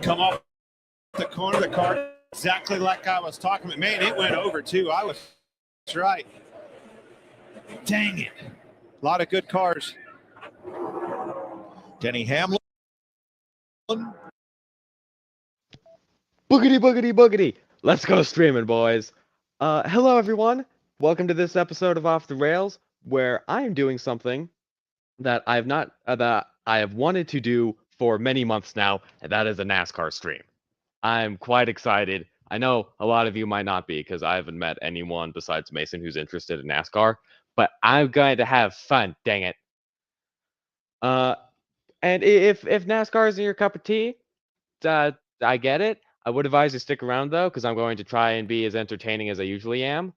come off the corner of the car exactly like I was talking about. Man, it went over too. I was right. Dang it. A lot of good cars. Denny Hamlin. Boogity, boogity, boogity. Let's go streaming, boys. Hello, everyone. Welcome to this episode of Off the Rails, where I am doing something that that I have wanted to do for many months now, and that is a NASCAR stream. I'm quite excited. I know a lot of you might not be because I haven't met anyone besides Mason who's interested in NASCAR, but I'm going to have fun. Dang it. And if NASCAR isn't your cup of tea, I get it. I would advise you stick around though, because I'm going to try and be as entertaining as I usually am.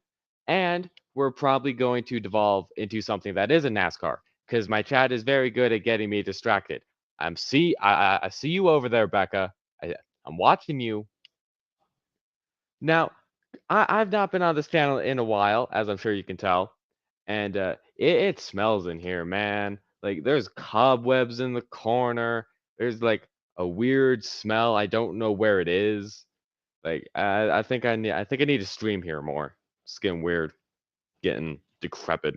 And we're probably going to devolve into something that is a NASCAR, because my chat is very good at getting me distracted. I see you over there, Becca. I'm watching you. Now, I've not been on this channel in a while, as I'm sure you can tell, and it smells in here, man. Like there's cobwebs in the corner. There's like a weird smell. I don't know where it is. Like I think I need to stream here more. It's getting weird, getting decrepit.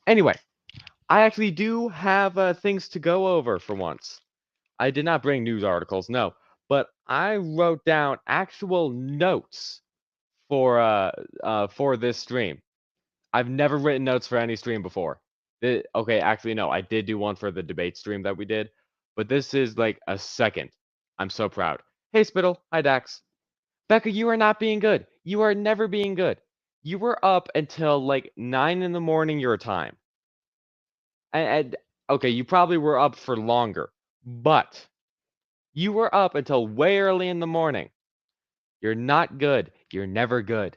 Anyway, I actually do have things to go over for once. I did not bring news articles, no, but I wrote down actual notes for this stream. I've never written notes for any stream before. Okay, actually no, I did do one for the debate stream that we did, but this is like a second. I'm so proud. Hey Spittle, hi Dax. Becca, you are not being good. You are never being good. You were up until like 9 in the morning your time. And okay, you probably were up for longer, but you were up until way early in the morning. You're not good. You're never good.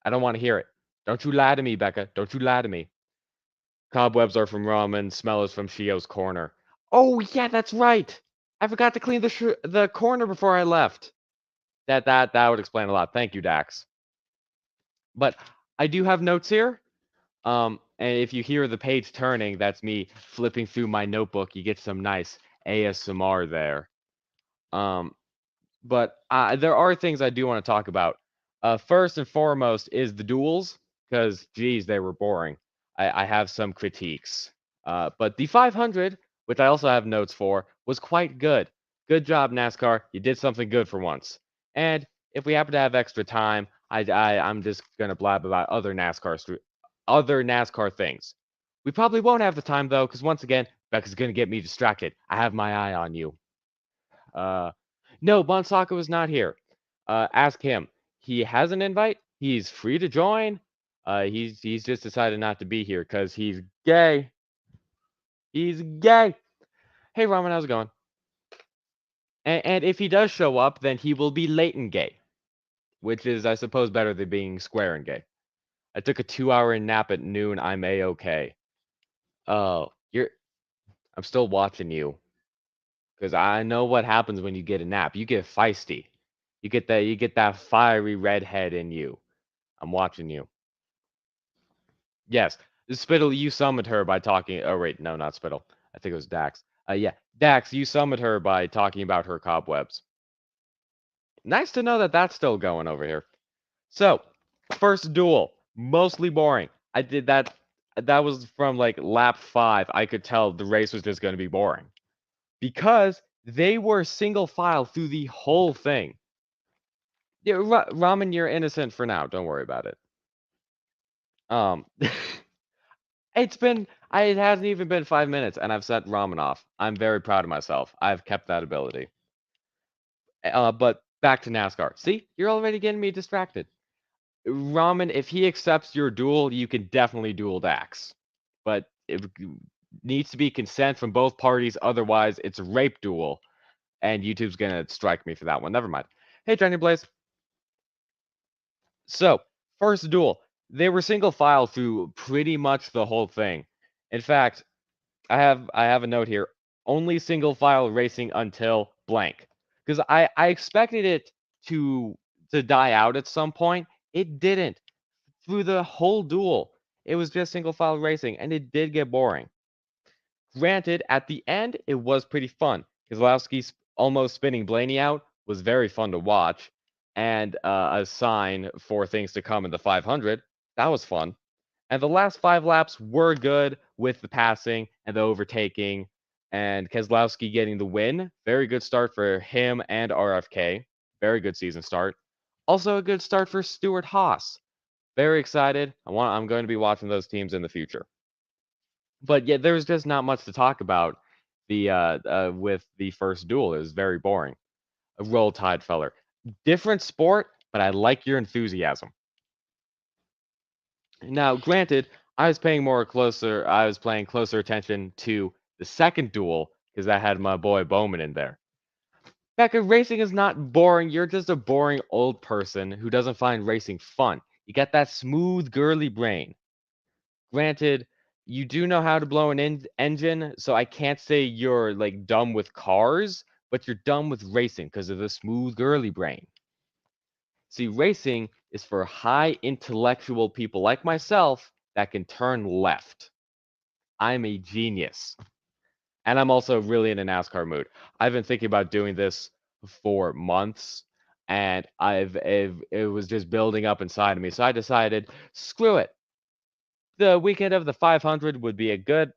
I don't want to hear it. Don't you lie to me, Becca. Don't you lie to me. Cobwebs are from ramen. Smell is from Shio's corner. Oh yeah, that's right. I forgot to clean the corner before I left. That would explain a lot. Thank you, Dax. But I do have notes here. And if you hear the page turning, that's me flipping through my notebook. You get some nice ASMR there. But there are things I do want to talk about. First and foremost is the duels, because geez, they were boring. I have some critiques. But the 500, which I also have notes for, was quite good. Good job, NASCAR. You did something good for once. And if we happen to have extra time, I'm just gonna blab about other NASCAR things. We probably won't have the time though, because once again, Becca's gonna get me distracted. I have my eye on you. No, Bonsaka was not here. Ask him. He has an invite. He's free to join. He's just decided not to be here because he's gay. He's gay. Hey, Ramen, how's it going? And if he does show up, then he will be late and gay, which is, I suppose, better than being square and gay. I took a 2-hour nap at noon. I'm a-okay. Oh, I'm still watching you because I know what happens when you get a nap. You get feisty. You get that fiery redhead in you. I'm watching you. Yes, Spittle, you summoned her by talking. Oh wait, no, not Spittle. I think it was Dax. Yeah, Dax, you summoned her by talking about her cobwebs. Nice to know that that's still going over here. So, first duel, mostly boring. I did that. That was from like lap 5. I could tell the race was just going to be boring because they were single file through the whole thing. Yeah, Ramen, you're innocent for now. Don't worry about it. It hasn't even been 5 minutes, and I've set Ramen off. I'm very proud of myself. I've kept that ability. But back to NASCAR. See, you're already getting me distracted. Ramen, if he accepts your duel, you can definitely duel Dax. But it needs to be consent from both parties, otherwise it's a rape duel. And YouTube's gonna strike me for that one. Never mind. Hey, Johnny Blaze. So, first duel. They were single file through pretty much the whole thing. In fact, I have a note here. Only single file racing until blank. Because I expected it to die out at some point. It didn't. Through the whole duel, it was just single file racing, and it did get boring. Granted, at the end, it was pretty fun. Keselowski almost spinning Blaney out was very fun to watch, and a sign for things to come in the 500. That was fun. And the last 5 laps were good with the passing and the overtaking, and Keselowski getting the win. Very good start for him and RFK. Very good season start. Also a good start for Stuart Haas. Very excited. I'm going to be watching those teams in the future. But yeah, there's just not much to talk about with the first duel. It was very boring. A Roll Tide feller. Different sport, but I like your enthusiasm. Now, granted, I was paying closer attention to the second duel because that had my boy Bowman in there. Becca, racing is not boring. You're just a boring old person who doesn't find racing fun. You got that smooth, girly brain. Granted, you do know how to blow an engine, so I can't say you're like dumb with cars, but you're dumb with racing because of the smooth, girly brain. See, racing is for high intellectual people like myself that can turn left. I'm a genius. And I'm also really in a NASCAR mood. I've been thinking about doing this for months, and it was just building up inside of me. So I decided, screw it. The weekend of the 500 would be a good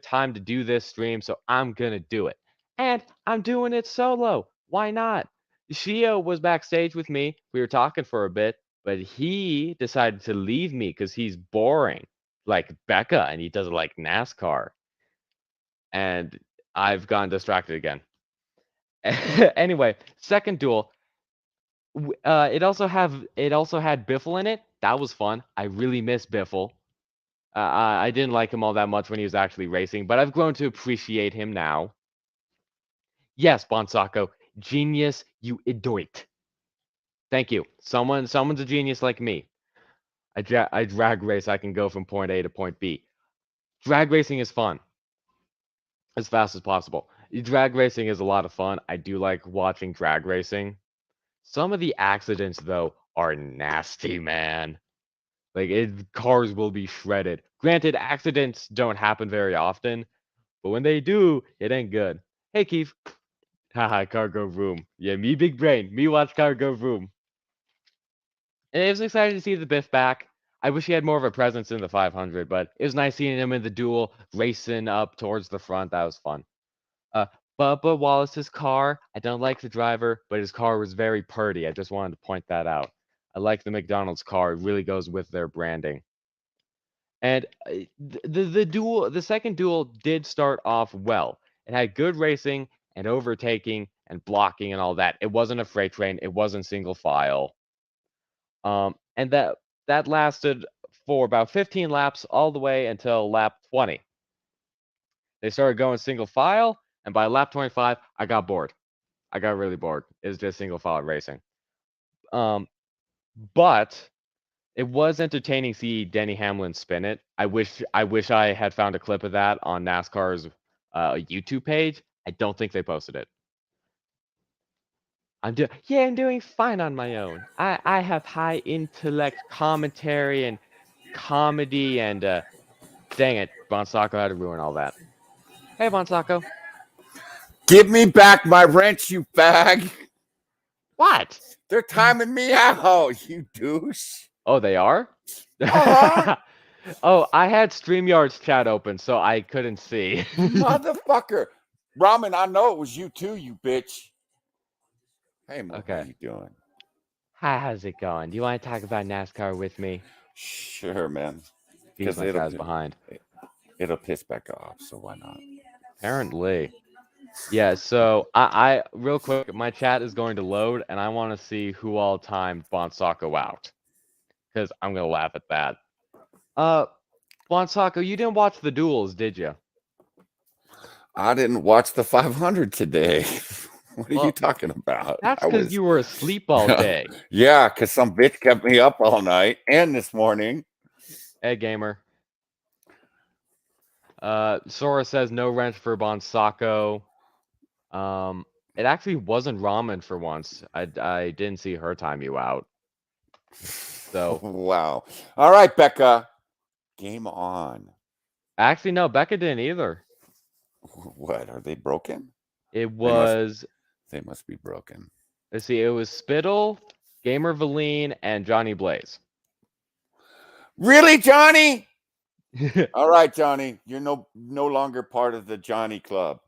time to do this stream, so I'm gonna do it. And I'm doing it solo. Why not? Shio was backstage with me. We were talking for a bit, but he decided to leave me because he's boring, like Becca, and he doesn't like NASCAR. And I've gotten distracted again. Anyway, second duel. It also had Biffle in it. That was fun. I really miss Biffle. I didn't like him all that much when he was actually racing, but I've grown to appreciate him now. Yes, Bonsako, genius, you idiot. Thank you. Someone's a genius like me. I drag race. I can go from point A to point B. Drag racing is fun, as fast as possible. Drag racing is a lot of fun. I do like watching drag racing. Some of the accidents, though, are nasty, man. Like, cars will be shredded. Granted, accidents don't happen very often, but when they do, it ain't good. Hey, Keith. Haha, cargo room. Yeah, me big brain. Me watch cargo room. And it was exciting to see the Biff back. I wish he had more of a presence in the 500, but it was nice seeing him in the duel, racing up towards the front. That was fun. Uh, Bubba Wallace's car. I don't like the driver, but his car was very purty. I just wanted to point that out. I like the McDonald's car. It really goes with their branding. And the second duel did start off well. It had good racing and overtaking and blocking and all that. It wasn't a freight train. It wasn't single file. And that lasted for about 15 laps all the way until lap 20. They started going single file, and by lap 25, I got bored. I got really bored. It was just single file racing. But it was entertaining to see Denny Hamlin spin it. I wish I had found a clip of that on NASCAR's YouTube page. I don't think they posted it. I'm doing fine on my own. I have high intellect commentary and comedy and dang it, Bonsako had to ruin all that. Hey Bonsako. Give me back my wrench, you fag. What? They're timing me out, you douche. Oh, they are? Uh-huh. Oh, I had StreamYard's chat open, so I couldn't see. Motherfucker. Ramen, I know it was you too, you bitch. Hey, Mo, Okay. how you doing? Hi, how's it going? Do you want to talk about NASCAR with me? Sure, man. These my guys behind. It'll piss back off, so why not? Apparently. Yeah, so I real quick, my chat is going to load, and I want to see who all timed Bonsako out. Because I'm going to laugh at that. Bonsako, you didn't watch the duels, did you? I didn't watch the 500 today. What are you talking about? That's because you were asleep all day. Yeah, because some bitch kept me up all night and this morning. Hey, gamer. Sora says no wrench for Bonsako. It actually wasn't Ramen for once. I didn't see her time you out. So wow. All right, Becca. Game on. Actually, no, Becca didn't either. What, are they broken? It was They must be broken. Let's see. It was Spittle, Gamer Valine, and Johnny Blaze. Really, Johnny? All right, Johnny. You're no longer part of the Johnny Club.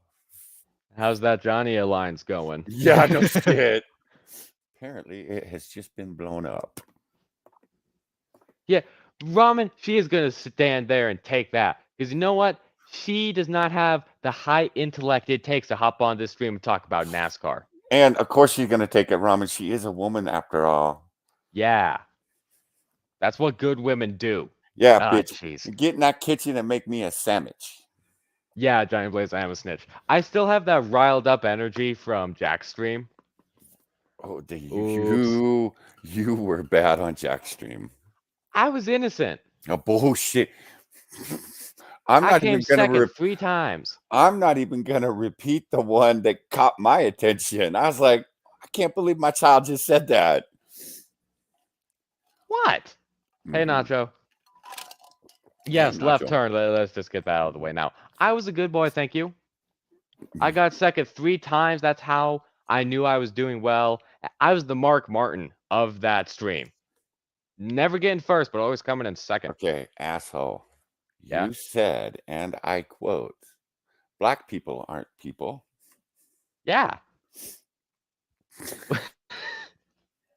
How's that Johnny Alliance going? Yeah, no shit. Apparently, it has just been blown up. Yeah, Ramen, she is going to stand there and take that. Because you know what? She does not have the high intellect it takes to hop on this stream and talk about NASCAR. And of course, she's going to take it, Ramen. She is a woman after all. Yeah. That's what good women do. Yeah, Ah, bitch. jeez. Get in that kitchen and make me a sandwich. Yeah, Johnny Blaze, I am a snitch. I still have that riled up energy from Jack's stream. Oh, Oops. you were bad on Jack's stream. I was innocent. Oh, bullshit. I came second 3 times. I'm not even gonna repeat the one that caught my attention. I was like, I can't believe my child just said that. What? Hey, Mhm. Nacho. Yes, Hey, left Nacho. turn. Let's just get that out of the way now. I was a good boy, thank you. I got second 3 times. That's how I knew I was doing well. I was the Mark Martin of that stream. Never getting first, but always coming in second. Okay, asshole. Yeah. You said, and I quote, black people aren't people. Yeah.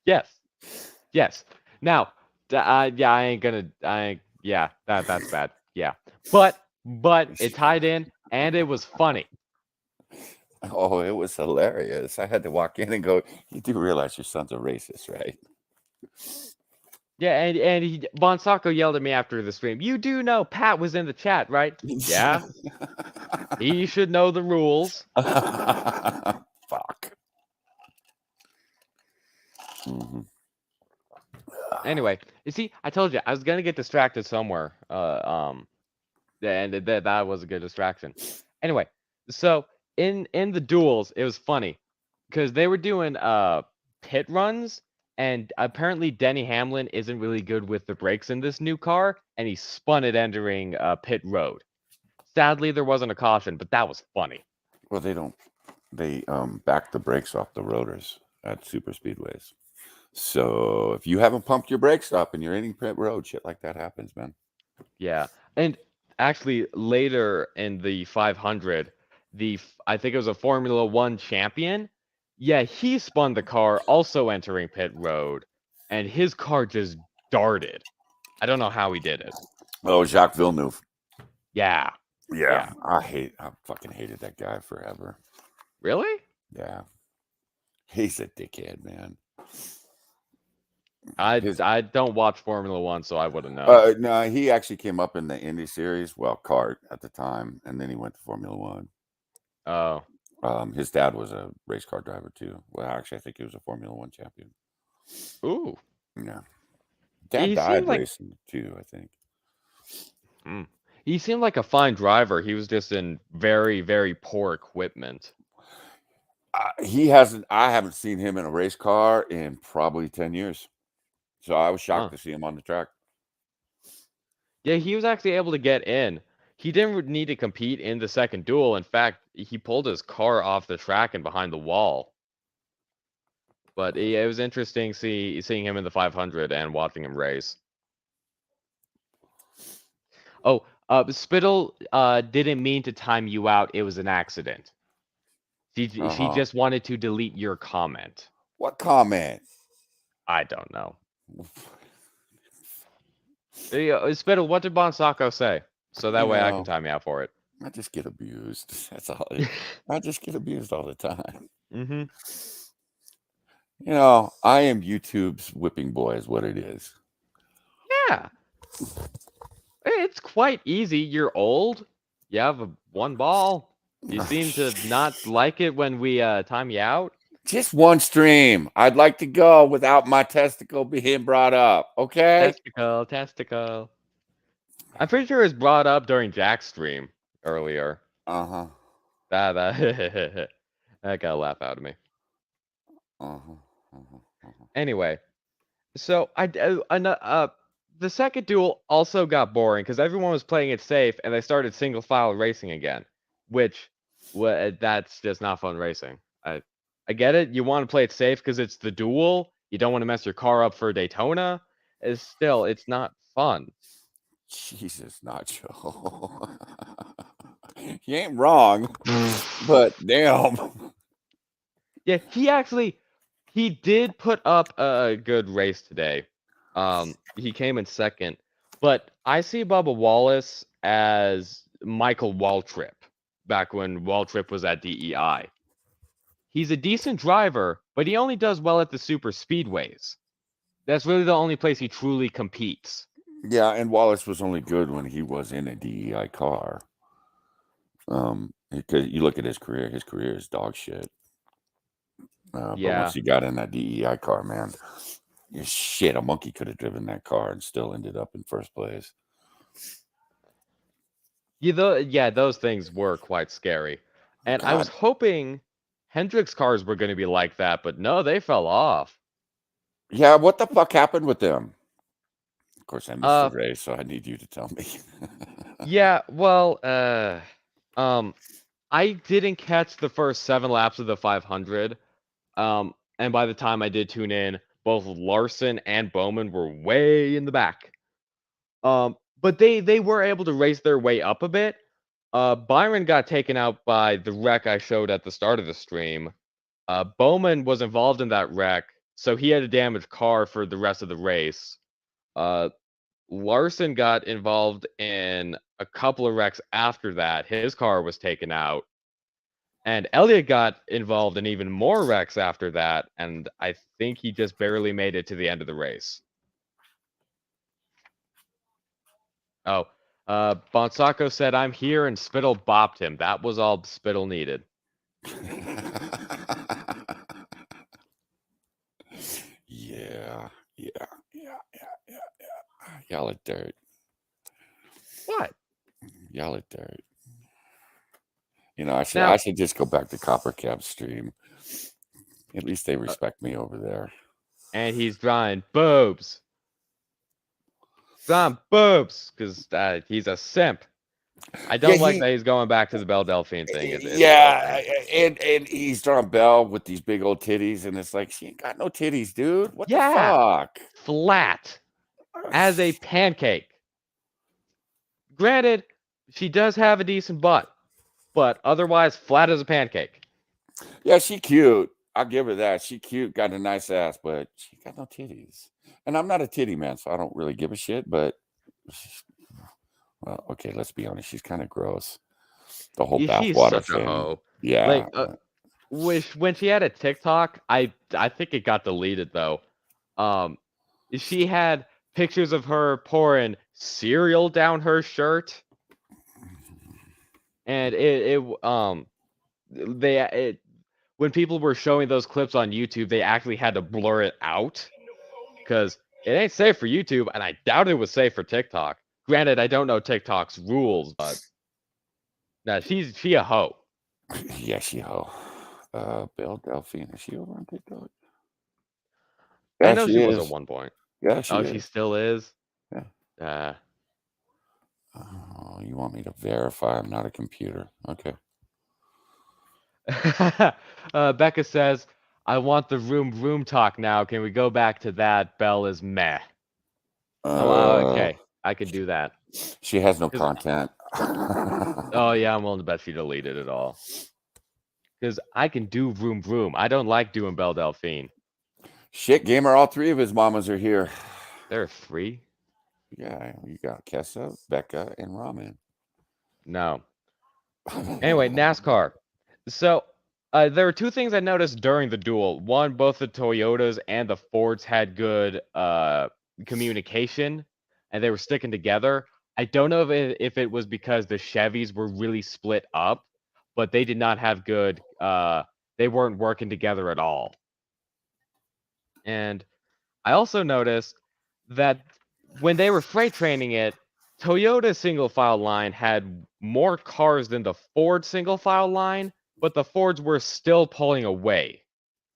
Yes. Yes. Now, yeah, I ain't gonna. Yeah, that's bad. Yeah, but it tied in and it was funny. Oh, it was hilarious. I had to walk in and go, you do realize your son's a racist, right? Yeah, and Bon Sacco yelled at me after the stream. You do know Pat was in the chat, right? Yeah. He should know the rules. Fuck. Mm-hmm. Anyway, you see, I told you I was gonna get distracted somewhere. And that was a good distraction. Anyway, so in the duels, it was funny because they were doing pit runs, and apparently Denny Hamlin isn't really good with the brakes in this new car, and he spun it entering pit road. Sadly, there wasn't a caution, but that was funny. Well, they back the brakes off the rotors at super speedways. So if you haven't pumped your brakes up and you're hitting pit road, shit like that happens, man. Yeah, and actually later in the 500, I think it was a Formula One champion. Yeah, he spun the car also entering pit road, and his car just darted. I don't know how he did it. Oh, Jacques Villeneuve. Yeah. Yeah. I fucking hated that guy forever. Really? Yeah. He's a dickhead, man. I don't watch Formula One, so I wouldn't know. No, he actually came up in the Indy series, well, kart at the time, and then he went to Formula One. Oh. His dad was a race car driver too. Well, actually, I think he was a Formula One champion. Ooh. Yeah. Dad He died seemed like racing too, I think. he seemed like a fine driver. He was just in very, very poor equipment. I haven't seen him in a race car in probably 10 years. So I was shocked to see him on the track. Yeah, he was actually able to get in. He didn't need to compete in the second duel. In fact, he pulled his car off the track and behind the wall. But it was interesting seeing him in the 500 and watching him race. Oh, Spittle didn't mean to time you out. It was an accident. She just wanted to delete your comment. What comment? I don't know. Spittle, what did Bon Sacco say? So that way I can time you out for it. I just get abused. That's all. I just get abused all the time. Mm-hmm. You know, I am YouTube's whipping boy is what it is. Yeah. It's quite easy. You're old. You have one ball. You seem to not like it when we time you out. Just one stream. I'd like to go without my testicle being brought up. Okay? Testicle. I'm pretty sure it was brought up during Jack's stream earlier. Uh-huh. That got a laugh out of me. Anyway, so the second duel also got boring because everyone was playing it safe and they started single file racing again, which that's just not fun racing. I get it. You want to play it safe because it's the duel. You don't want to mess your car up for Daytona. It's not fun. Jesus, Nacho. You ain't wrong, but damn. Yeah, he did put up a good race today. He came in second, but I see Bubba Wallace as Michael Waltrip back when Waltrip was at DEI. He's a decent driver, but he only does well at the super speedways. That's really the only place he truly competes. Yeah, and Wallace was only good when he was in a DEI car. Because you look at his career is dog shit. But Yeah. once he got in that DEI car, man, shit, a monkey could have driven that car and still ended up in first place. Yeah, those things were quite scary. And I was hoping Hendrick's cars were going to be like that, but no, they fell off. Yeah, what the fuck happened with them? Of course, I missed the race, so I need you to tell me. Yeah, well, I didn't catch the first 7 laps of the 500. And by the time I did tune in, both Larson and Bowman were way in the back. But they were able to race their way up a bit. Byron got taken out by the wreck I showed at the start of the stream. Bowman was involved in that wreck, so he had a damaged car for the rest of the race. Larson got involved in a couple of wrecks after that. His car was taken out. And Elliott got involved in even more wrecks after that, and I think he just barely made it to the end of the race. Oh, Bonsaco said, "I'm here," and Spittle bopped him. That was all Spittle needed. Yeah. Y'all are dirt. What? Y'all are dirt. You know, I should just go back to Copper Cab stream. At least they respect me over there. And he's drawing boobs. Some boobs, because he's a simp. I don't like that he's going back to the Belle Delphine thing. And he's drawing Belle with these big old titties, and it's like, she ain't got no titties, dude. What the fuck? Flat as a pancake. Granted, she does have a decent butt, but otherwise flat as a pancake. Yeah, she cute. I'll give her that. She cute, got a nice ass, but she got no titties. And I'm not a titty man, so I don't really give a shit, but well, okay, let's be honest. She's kind of gross. The whole bathwater thing. Hoe. Yeah. Like, when she had a TikTok, I think it got deleted though. She had pictures of her pouring cereal down her shirt, and when people were showing those clips on YouTube, they actually had to blur it out because it ain't safe for YouTube, and I doubt it was safe for TikTok. Granted, I don't know TikTok's rules, but no, she a hoe. Yeah, she a hoe. Belle Delphine, is she over on TikTok? Yeah, I know she was at one point. Yeah, she is. She still is? Yeah. Oh, you want me to verify I'm not a computer? Okay. Becca says, "I want the room talk now. Can we go back to that? Belle is meh." Okay, I can do that. She has no content. Oh yeah, I'm willing to bet she deleted it all. Because I can do room. I don't like doing Belle Delphine. Shit, gamer, all 3 of his mamas are here. There are 3? Yeah, you got Kessa, Becca, and Ramen. No. Anyway, NASCAR. So, there were 2 things I noticed during the duel. One, both the Toyotas and the Fords had good communication, and they were sticking together. I don't know if it was because the Chevys were really split up, but they did not have good. They weren't working together at all. And I also noticed that when they were freight training it, Toyota's single file line had more cars than the Ford single file line, but the Fords were still pulling away.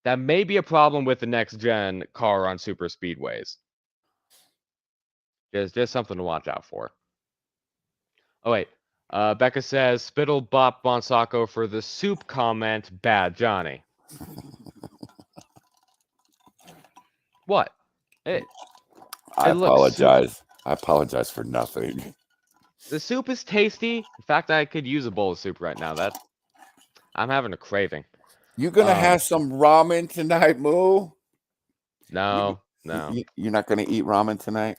That may be a problem with the next gen car on super speedways. Just something to watch out for. Oh wait, Becca says Spittle bop Bonsaco for the soup comment. Bad Johnny. What? It I it looks apologize. I apologize for nothing. the soup is tasty. In fact, I could use a bowl of soup right now. I'm having a craving. You gonna Um, have some ramen tonight, Moo? no, no, You're not gonna eat ramen tonight?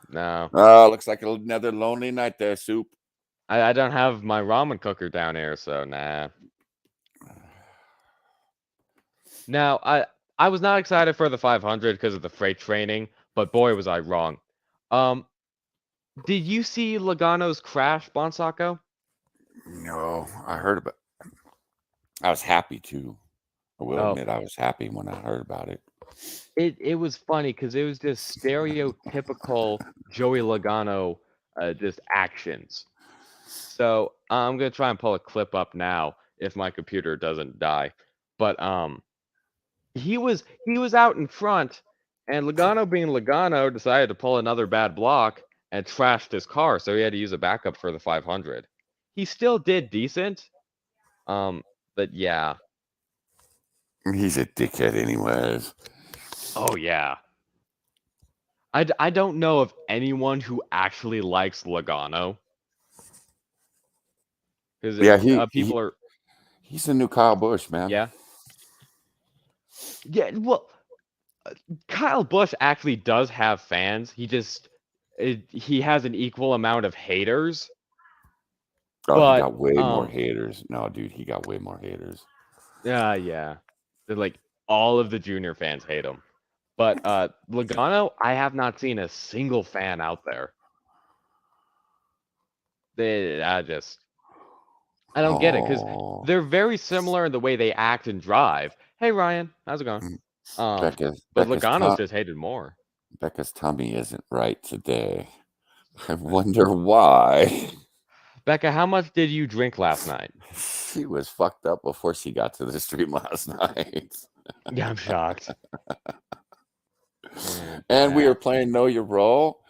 no. Oh, looks like another lonely night there, Soup. I don't have my ramen cooker down here, so nah. Now, I was not excited for the 500 because of the freight training, but boy was I wrong. Um, did you see Logano's crash, Bonsako? No, I heard about. I was happy too. I will Oh, admit I was happy when I heard about it. it was funny because it was just stereotypical Joey Logano just actions. So I'm gonna try and pull a clip up now if my computer doesn't die. But he was out in front, and Logano being Logano decided to pull another bad block and trashed his car, so he had to use a backup for the 500. He still did decent, but yeah. He's a dickhead, anyways. Oh yeah. I don't know of anyone who actually likes Logano because Yeah, people are he's the new Kyle Busch, man. yeah. Well, Kyle Busch actually does have fans. He has an equal amount of haters. Oh, he But got way more haters. No, dude, he got way more haters. yeah. They're like all of the junior fans hate him. But Logano, I have not seen a single fan out there. I don't get it because Oh, they're very similar in the way they act and drive. Hey Ryan, how's it going? But Logano's just hated more. Becca's tummy isn't right today. I wonder why. Becca, how much did you drink last night? She was fucked up before she got to the stream last night. Yeah, I'm shocked. And we were playing Know Your Role.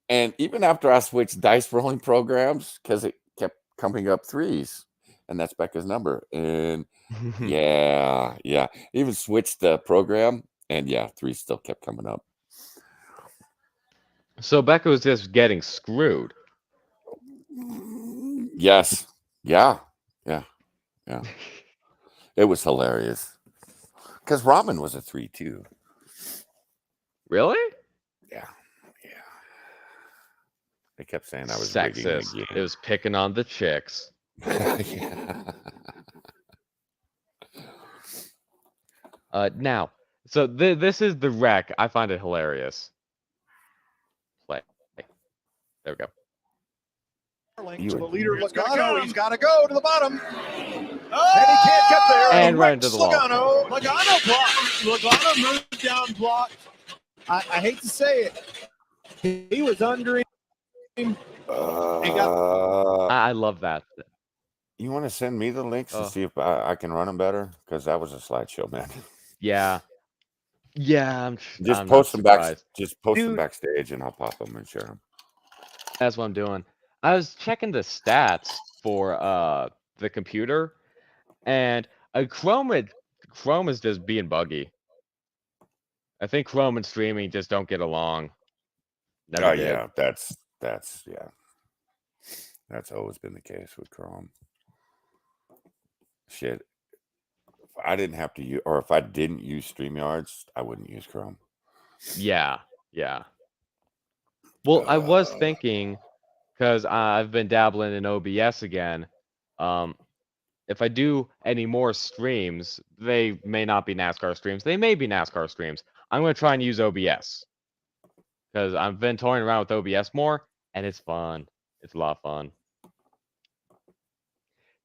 And even after I switched dice rolling programs, because it kept coming up threes, and that's Becca's number. And yeah. Even switched the program, and yeah, threes still kept coming up. So Becca was just getting screwed. Yes. Yeah. It was hilarious. Because ramen was a 3 too. Really? Yeah. They kept saying I was sexist. It was picking on the chicks. Now, so this is the wreck. I find it hilarious. Play. There we go. To the leader, Logano. He's got to go to the bottom. And he can't get there. And right into the wall. Logano blocked. Logano moved down, blocked. I hate to say it. He was under him. I love that. You want to send me the links to see if I can run them better? Because that was a slideshow, man. Yeah. I'm post them back. Just post them backstage, and I'll pop them and share them. That's what I'm doing. I was checking the stats for the computer, and Chrome is just being buggy. I think Chrome and streaming just don't get along. Never did. Yeah, that's always been the case with Chrome. Shit, if I didn't have to use, or if I didn't use StreamYards, I wouldn't use Chrome. Yeah. Well, I was thinking, because I've been dabbling in OBS again. If I do any more streams, they may not be NASCAR streams. They may be NASCAR streams. I'm going to try and use OBS. Because I've been toying around with OBS more, and it's fun. It's a lot of fun.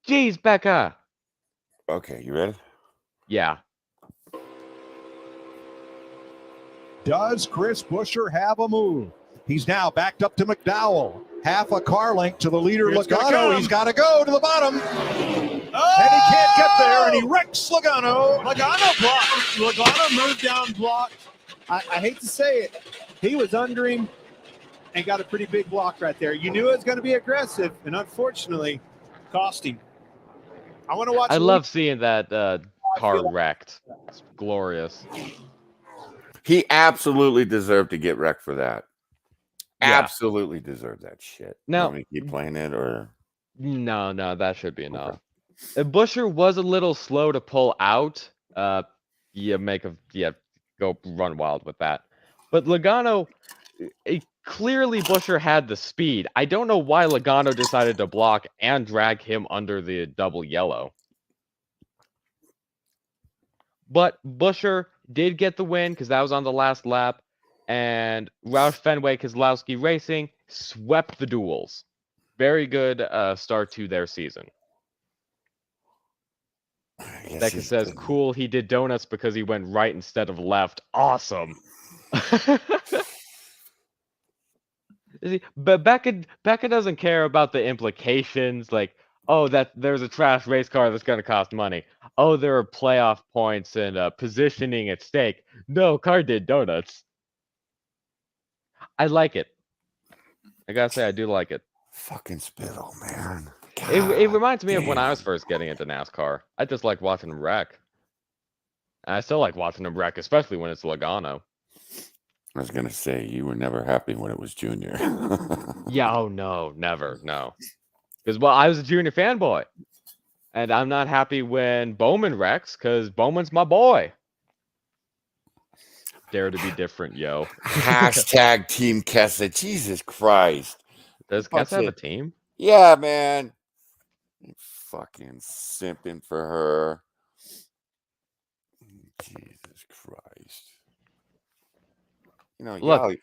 Jeez, Becca! Okay, you ready? Yeah. Does Chris Buescher have a move? He's now backed up to McDowell. Half a car length to the leader, Logano. He's got to go to the bottom. And he can't get there, and he wrecks Logano. Logano blocked. Logano moved down, blocked. I hate to say it. He was under him and got a pretty big block right there. You knew it was going to be aggressive, and unfortunately, cost him. I want to watch. I love seeing that car wrecked. It's glorious. He absolutely deserved to get wrecked for that. Yeah. Absolutely deserved that shit. You Now, want me to keep playing it or no, that should be enough. Busher was a little slow to pull out. Go run wild with that. But Logano, clearly Busher had the speed. I don't know why Logano decided to block and drag him under the double yellow. But Busher did get the win because that was on the last lap. And Roush Fenway Keselowski Racing swept the duels. Very good start to their season. Becca says, cool, he did donuts because he went right instead of left. Awesome. But Becca doesn't care about the implications, like, oh, that there's a trash race car that's going to cost money. Oh, there are playoff points and positioning at stake. No, car did donuts. I like it. I gotta say, I do like it. fucking Spittle, man. It reminds me of when I was first getting into NASCAR. I just like watching them wreck. And I still like watching them wreck, especially when it's Logano. I was gonna say you were never happy when it was Junior. Yeah, oh no, never, no. Because I was a Junior fanboy, and I'm not happy when Bowman wrecks because Bowman's my boy. Dare to be different, yo. Hashtag Team Kessa. Jesus Christ. Does Kessa have a team? Yeah, man. Fucking simping for her. Jesus Christ. You know, Look,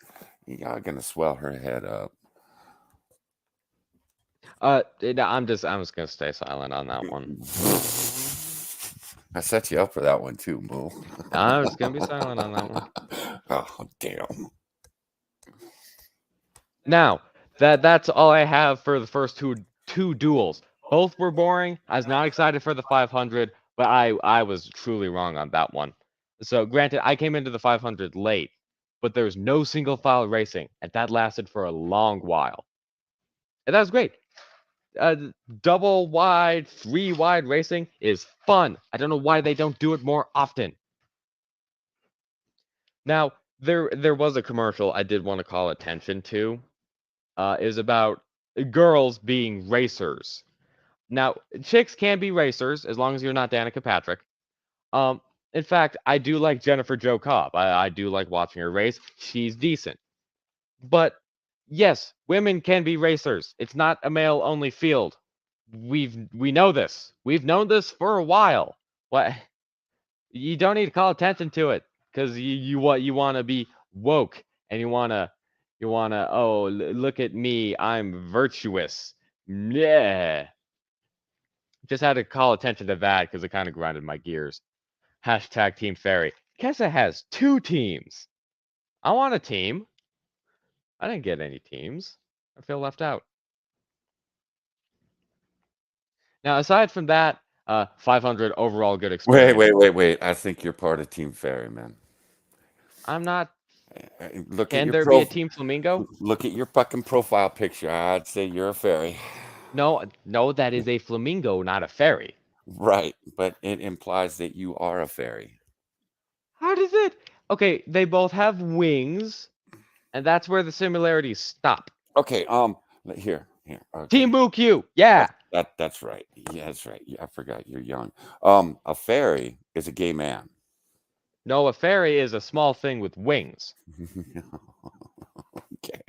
y'all gonna swell her head up. I'm just gonna stay silent on that one. I set you up for that one too, Moo. I'm just gonna be silent on that one. Oh, damn. Now, that's all I have for the first two duels. Both were boring. I was not excited for the 500, but I was truly wrong on that one. So, granted, I came into the 500 late, but there was no single file racing, and that lasted for a long while. And that was great. Double wide, 3 wide racing is fun. I don't know why they don't do it more often. Now, there was a commercial I did want to call attention to. It was about girls being racers. Now, chicks can be racers as long as you're not Danica Patrick. In fact, I do like Jennifer Jo Cobb. I do like watching her race. She's decent. But yes, women can be racers. It's not a male-only field. We know this. We've known this for a while. What? You don't need to call attention to it because you want to be woke and you wanna look at me, I'm virtuous. Yeah. Just had to call attention to that because it kind of grinded my gears. Hashtag Team Fairy. Kessa has 2 teams. I want a team. I didn't get any teams. I feel left out. Now, aside from that, 500 overall good experience. Wait. I think you're part of Team Fairy, man. I'm not. Look Can at there be a Team Flamingo? Look at your fucking profile picture. I'd say you're a fairy. No, that is a flamingo, not a fairy. Right, but it implies that you are a fairy. How does it? Okay, they both have wings, and that's where the similarities stop. Okay, here. Okay. Team Boo Q, yeah. That's right. Yeah, that's right. Yeah, I forgot you're young. A fairy is a gay man. No, a fairy is a small thing with wings. Okay.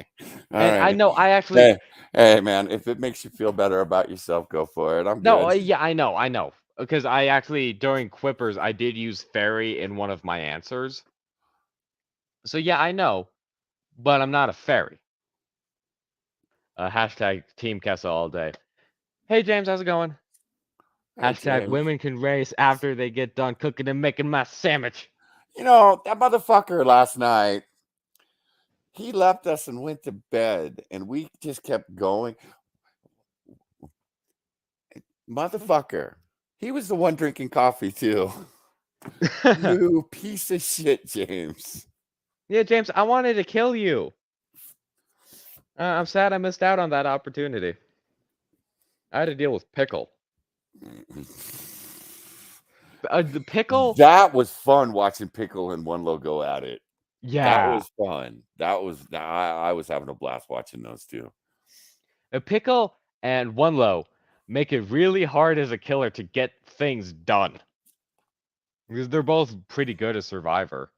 And I know, I actually. Hey, man, if it makes you feel better about yourself, go for it. I'm No, good. yeah, I know. Because I actually, during Quippers, I did use fairy in one of my answers. So yeah, I know, but I'm not a fairy. Hashtag Team Kessa all day. Hey, James, how's it going? Hey, Hashtag James. women can race after they get done cooking and making my sandwich. You know, that motherfucker last night, he left us and went to bed, and we just kept going. Motherfucker. He was the one drinking coffee, too. You piece of shit, James. Yeah, James, I wanted to kill you. I'm sad I missed out on that opportunity. I had to deal with Pickle. The Pickle? That was fun watching Pickle and One Low go at it. Yeah. was fun. I was having a blast watching those two. A Pickle and One Low make it really hard as a killer to get things done. Because they're both pretty good as Survivor.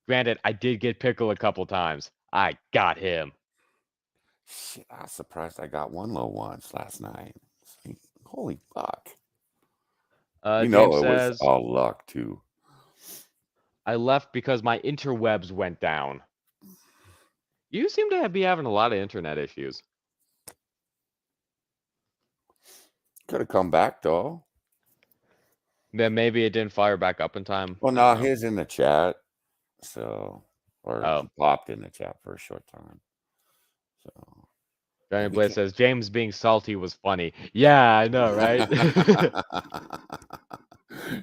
Granted, I did get Pickle a couple times. I got him. Shit, I was surprised I got one low once last night. It's like, holy fuck. You know James it was says, all luck too. I left because my interwebs went down. You seem to be having a lot of internet issues. Could have come back though. Then maybe it didn't fire back up in time. Well, I don't no, know. he's in the chat. So, or Oh. he popped in the chat for a short time. So, Johnny maybe Blaze says James being salty was funny. Yeah, I know, right?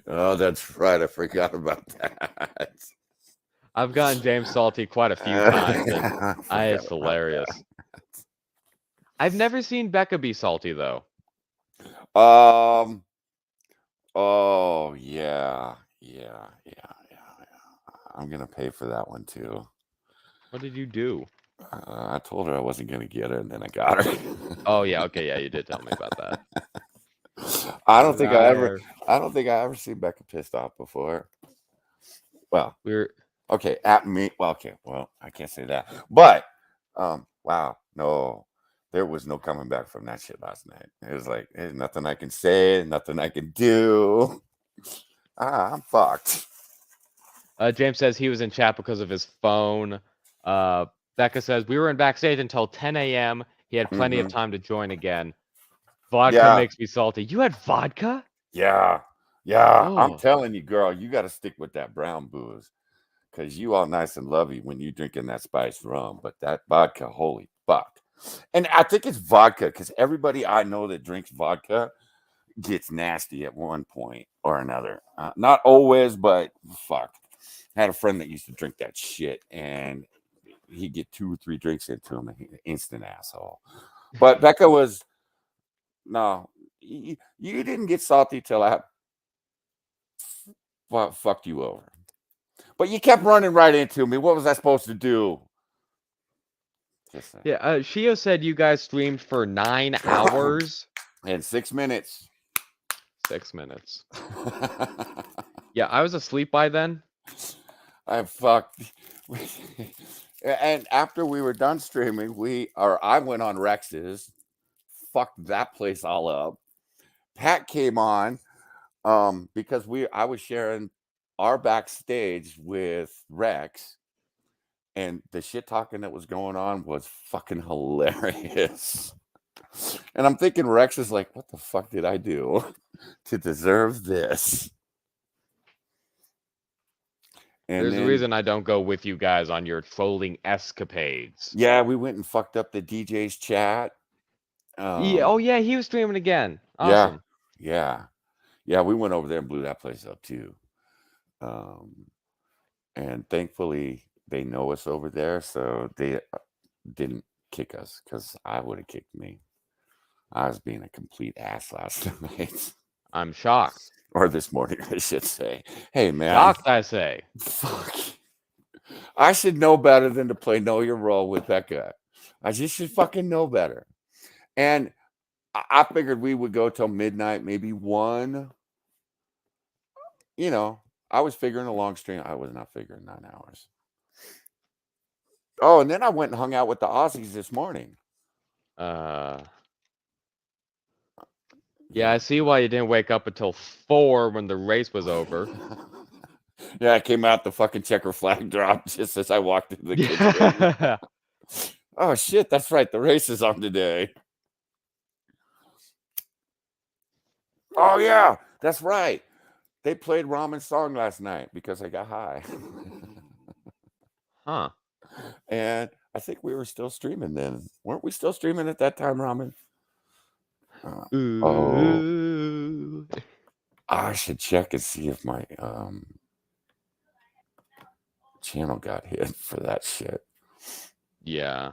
Oh, that's right. I forgot about that. I've gotten James salty quite a few times, and it's hilarious. I've never seen Becca be salty though. Oh yeah. I'm gonna pay for that one too. What did you do? I told her I wasn't gonna get it, and then I got her. Oh yeah, okay, yeah, you did tell me about that. I don't think I ever seen Becca pissed off before. Well, okay at me. Well, okay, well, I can't say that, but wow, no, there was no coming back from that shit last night. It was like there's nothing I can say, nothing I can do. I'm fucked. James says he was in chat because of his phone. Becca says we were in backstage until 10 a.m. He had plenty of time to join again. Vodka makes me salty. You had vodka? Yeah. Oh. I'm telling you, girl, you got to stick with that brown booze, because you all nice and lovey when you drinking that spiced rum, but that vodka, holy fuck. And I think it's vodka because everybody I know that drinks vodka gets nasty at one point or another. Not always, but fuck. I had a friend that used to drink that shit, and he'd get 2 or 3 drinks into him and he's an instant asshole. But Becca was, no, you didn't get salty till I fucked you over. But you kept running right into me. What was I supposed to do? Yeah, Shio said you guys streamed for 9 hours. And 6 minutes. 6 minutes. Yeah, I was asleep by then. I fucked. And after we were done streaming, I went on Rex's, fucked that place all up. Pat came on because I was sharing our backstage with Rex, and the shit talking that was going on was fucking hilarious. And I'm thinking Rex is like, what the fuck did I do to deserve this? And there's a reason I don't go with you guys on your trolling escapades. Yeah, we went and fucked up the DJ's chat. Yeah, oh yeah, he was streaming again. Awesome. Yeah, we went over there and blew that place up too. And thankfully they know us over there, so they didn't kick us, because I would have kicked me. I was being a complete ass last night. I'm shocked. Or this morning, I should say. Hey, man. Shocked, I say. Fuck. I should know better than to play Know Your Role with Becca. I just should fucking know better. And I figured we would go till midnight, maybe 1. You know, I was figuring a long stream. I was not figuring 9 hours. Oh, and then I went and hung out with the Aussies this morning. Yeah, I see why you didn't wake up until 4 when the race was over. Yeah, I came out, the fucking checker flag dropped just as I walked into the kitchen. Oh, shit, that's right. The race is on today. Oh, yeah, that's right. They played Ramen's song last night because I got high. Huh. And I think we were still streaming then. Weren't we still streaming at that time, Ramen? Oh, I should check and see if my channel got hit for that shit. Yeah.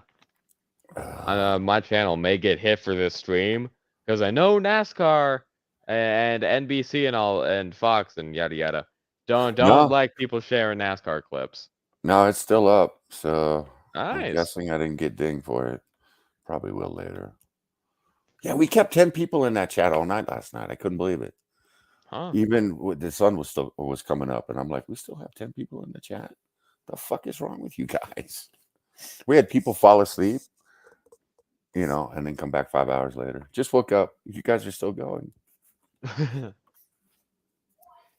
My channel may get hit for this stream because I know NASCAR and NBC and all and Fox and yada yada don't like people sharing NASCAR clips. No, it's still up. So I'm Nice. guessing I didn't get dinged for it. Probably will later. Yeah, we kept 10 people in that chat all night last night. I couldn't believe it. Huh. Even with the sun was coming up, and I'm like, we still have 10 people in the chat. The fuck is wrong with you guys? We had people fall asleep, and then come back 5 hours later. Just woke up. You guys are still going.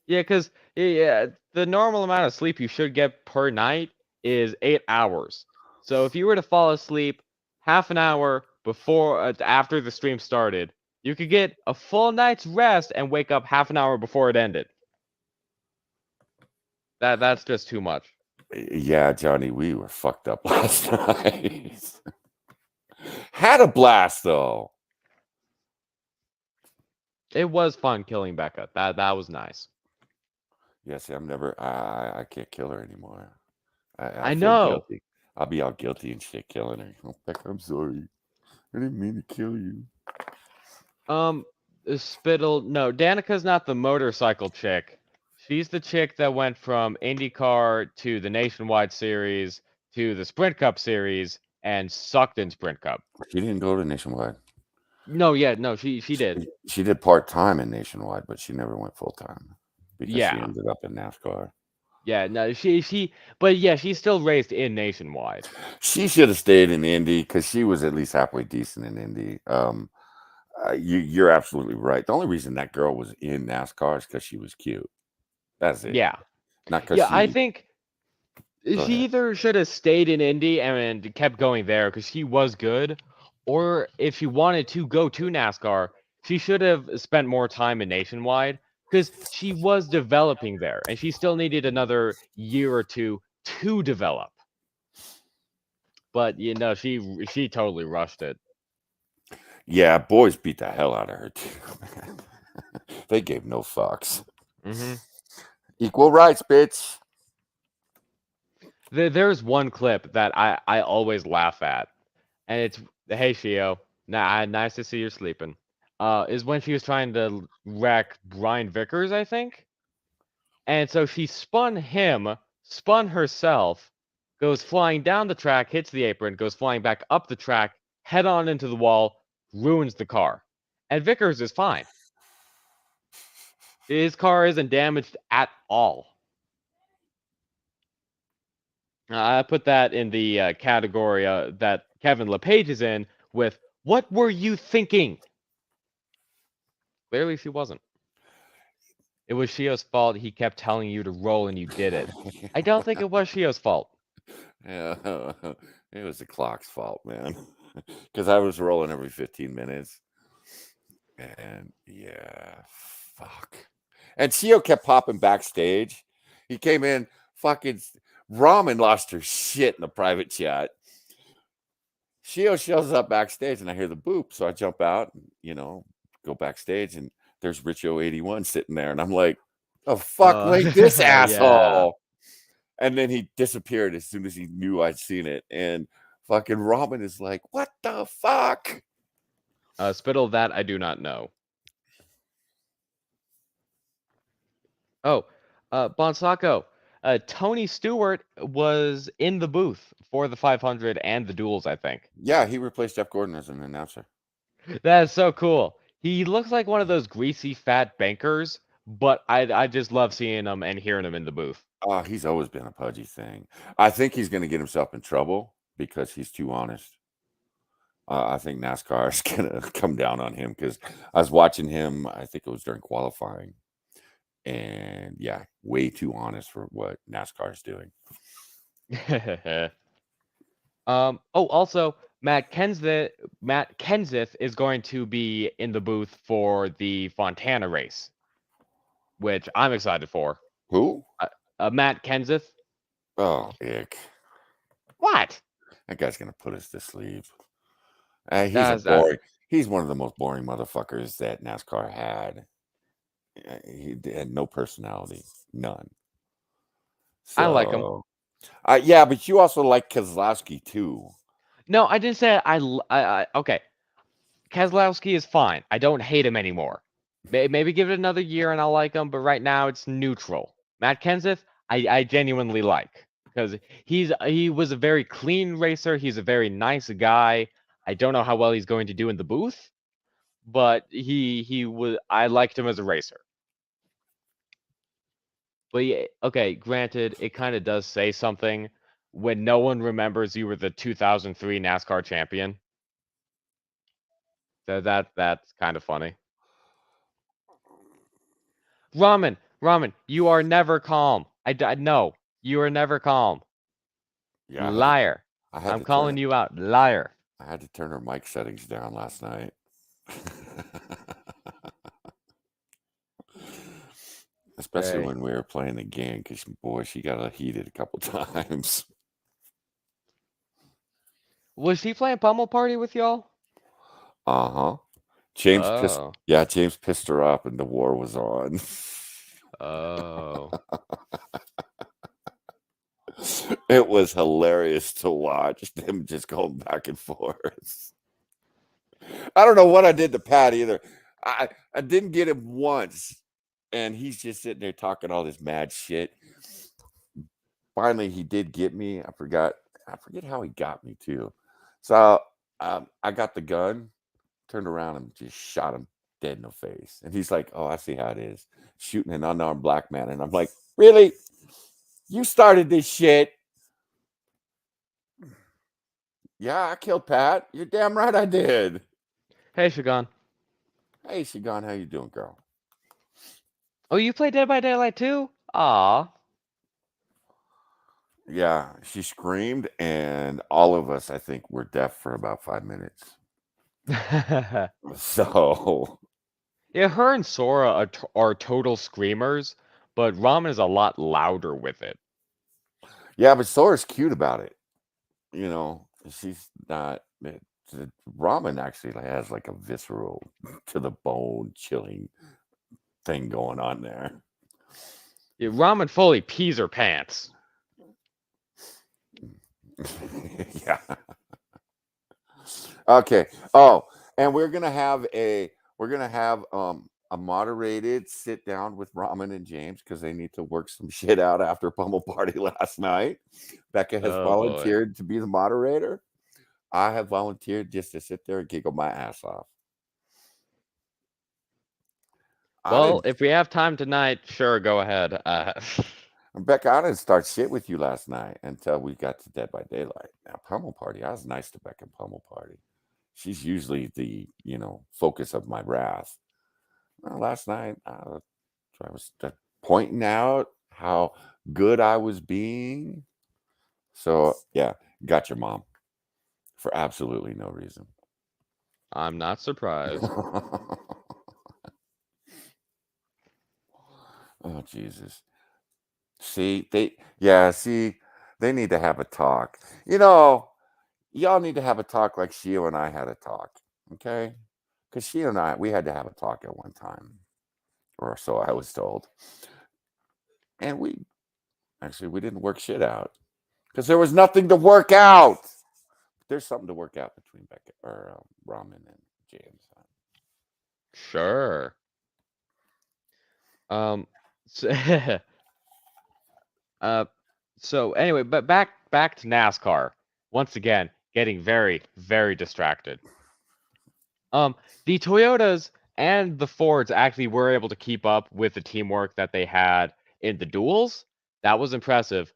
Yeah, because the normal amount of sleep you should get per night is 8 hours. So if you were to fall asleep half an hour before after the stream started, you could get a full night's rest and wake up half an hour before it ended. That's just too much. Yeah, Johnny, we were fucked up last night. Had a blast though. It was fun killing Becca. That was nice. Yeah, see, I can't kill her anymore. I I feel know. guilty. I'll be all guilty and shit killing her. Oh, Becca, I'm sorry. I didn't mean to kill you. Spittle. No, Danica's not the motorcycle chick. She's the chick that went from IndyCar to the Nationwide Series to the Sprint Cup Series and sucked in Sprint Cup. She didn't go to Nationwide. No, she did. She did part-time in Nationwide, but she never went full-time because she Yeah. ended up in NASCAR. Yeah, no, but yeah, she's still raced in Nationwide. She should have stayed in Indy because she was at least halfway decent in Indy. You're absolutely right. The only reason that girl was in NASCAR is because she was cute. That's it. Yeah. Not because Yeah, I she. think Go she ahead. either should have stayed in Indy and kept going there because she was good, or if she wanted to go to NASCAR, she should have spent more time in Nationwide because she was developing there and she still needed another year or two to develop. But she totally rushed it. Yeah, boys beat the hell out of her too. They gave no fucks. Mm-hmm. Equal rights, bitch. There's one clip that I always laugh at, and it's hey Shio, nice to see you're sleeping. Is when she was trying to wreck Brian Vickers, I think, and so she spun him, spun herself, goes flying down the track, hits the apron, goes flying back up the track, head on into the wall, ruins the car, and Vickers is fine. His car isn't damaged at all. I put that in the category that Kevin LePage is in with "What were you thinking?" Clearly, she wasn't. It was Shio's fault. He kept telling you to roll and you did it. I don't think it was Shio's fault. Yeah, it was the clock's fault, man. Because I was rolling every 15 minutes. And yeah, fuck. And Shio kept popping backstage. He came in, fucking Ramen lost her shit in the private chat. Shio shows up backstage and I hear the boop. So I jump out and, go backstage and there's Richo81 sitting there. And I'm like, the fuck like this asshole. Yeah. And then he disappeared as soon as he knew I'd seen it. And fucking Robin is like, what the fuck? Spittle, that I do not know. Oh, Bonsako. Tony Stewart was in the booth for the 500 and the duels, I think. Yeah, he replaced Jeff Gordon as an announcer. That is so cool. He looks like one of those greasy, fat bankers, but I just love seeing him and hearing him in the booth. Oh, he's always been a pudgy thing. I think he's going to get himself in trouble because he's too honest. I think NASCAR is going to come down on him because I was watching him, I think it was during qualifying. And yeah, way too honest for what NASCAR is doing. Also, Matt Kenseth is going to be in the booth for the Fontana race, which I'm excited for. Who? Matt Kenseth. Oh, ick. What? That guy's going to put us to sleep. He's one of the most boring motherfuckers that NASCAR had. He had no personality, none. I like him. Yeah, but you also like Keselowski too. No, I didn't say okay. Keselowski is fine. I don't hate him anymore. Maybe give it another year and I'll like him, but right now it's neutral. Matt Kenseth, I genuinely like because he was a very clean racer. He's a very nice guy. I don't know how well he's going to do in the booth, but he was. I liked him as a racer. But yeah, okay, granted, it kind of does say something when no one remembers you were the 2003 NASCAR champion. That's kind of funny. Ramen, you are never calm. No, you are never calm. Yeah, Liar. I had I'm to calling you out. Liar. I had to turn her mic settings down last night. Especially Okay. when we were playing the game, because boy, she got heated a couple times. Was she playing Pummel Party with y'all? Uh-huh. James Oh. pissed her up and the war was on. Oh. It was hilarious to watch them just going back and forth. I don't know what I did to Pat either. I didn't get him once, and he's just sitting there talking all this mad shit. Finally, he did get me. I forget how he got me too. So I got the gun, turned around and just shot him dead in the face. And he's like, "Oh, I see how it is, shooting an unarmed black man." And I'm like, "Really? You started this shit?" "Yeah, I killed Pat. You're damn right I did." Hey, Shagan. "Hey, Shigan, how you doing, girl?" Oh, you play Dead by Daylight too? Aw. Yeah, she screamed, and all of us, I think, were deaf for about 5 minutes. So, Yeah, her and Sora are total screamers, but Ramen is a lot louder with it. yeah, but Sora's cute about it. She's not. Ramen actually has like a visceral, to the bone, chilling thing going on there. Yeah, Ramen fully pees her pants. Yeah. Okay. Oh, and we're gonna have a moderated sit down with Ramen and James because they need to work some shit out after Pummel Party last night. Becca has Oh, boy. volunteered to be the moderator. I have volunteered just to sit there and giggle my ass off. Well, if we have time tonight, sure, go ahead. Becca, I didn't start shit with you last night until we got to Dead by Daylight. Now, Pummel Party, I was nice to Becca in Pummel Party. She's usually the, focus of my wrath. Well, last night, I was pointing out how good I was being. So, yeah, got your mom for absolutely no reason. I'm not surprised. Oh, Jesus. See, they need to have a talk. Y'all need to have a talk like Shio and I had a talk, okay? Because Shio and I, we had to have a talk at one time, or so I was told. And we didn't work shit out because there was nothing to work out. There's something to work out between Becca or Ramen and James. Sure. So, so anyway, but back to NASCAR. Once again, getting very, very distracted. The Toyotas and the Fords actually were able to keep up with the teamwork that they had in the duels. That was impressive.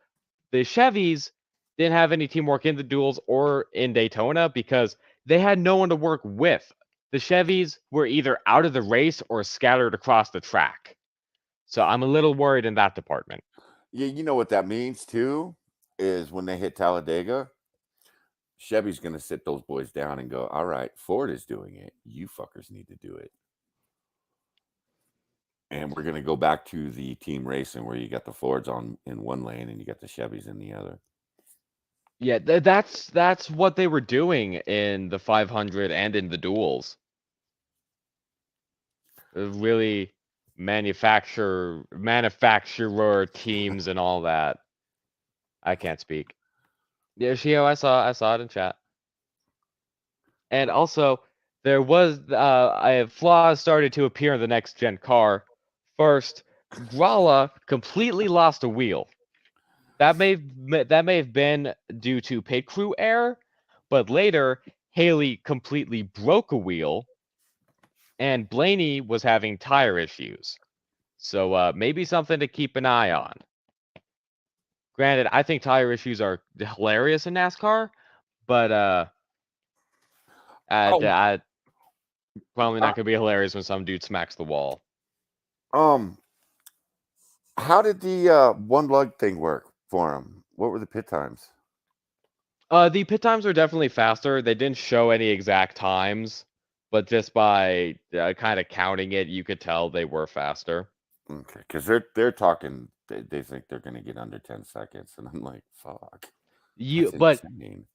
The Chevys didn't have any teamwork in the duels or in Daytona because they had no one to work with. The Chevys were either out of the race or scattered across the track. So I'm a little worried in that department. Yeah, you know what that means too is when they hit Talladega, Chevy's going to sit those boys down and go, "All right, Ford is doing it. You fuckers need to do it." And we're going to go back to the team racing where you got the Fords in one lane and you got the Chevys in the other. Yeah, that's what they were doing in the 500 and in the duels. Really manufacturer teams and all that. I can't speak. Yeah, Shio, I saw it in chat. And also, there was flaws started to appear in the next gen car. First, Grala completely lost a wheel. That may have been due to pit crew error, but later Haley completely broke a wheel, and Blaney was having tire issues. So maybe something to keep an eye on. Granted, I think tire issues are hilarious in NASCAR, but Oh, probably uh, not gonna be hilarious when some dude smacks the wall. um, how did the one lug thing work for him? What were the pit times? The pit times were definitely faster. They didn't show any exact times, but just by kind of counting it, you could tell they were faster. Okay, because they're talking. They think they're going to get under 10 seconds, and I'm like, fuck, that's But insane.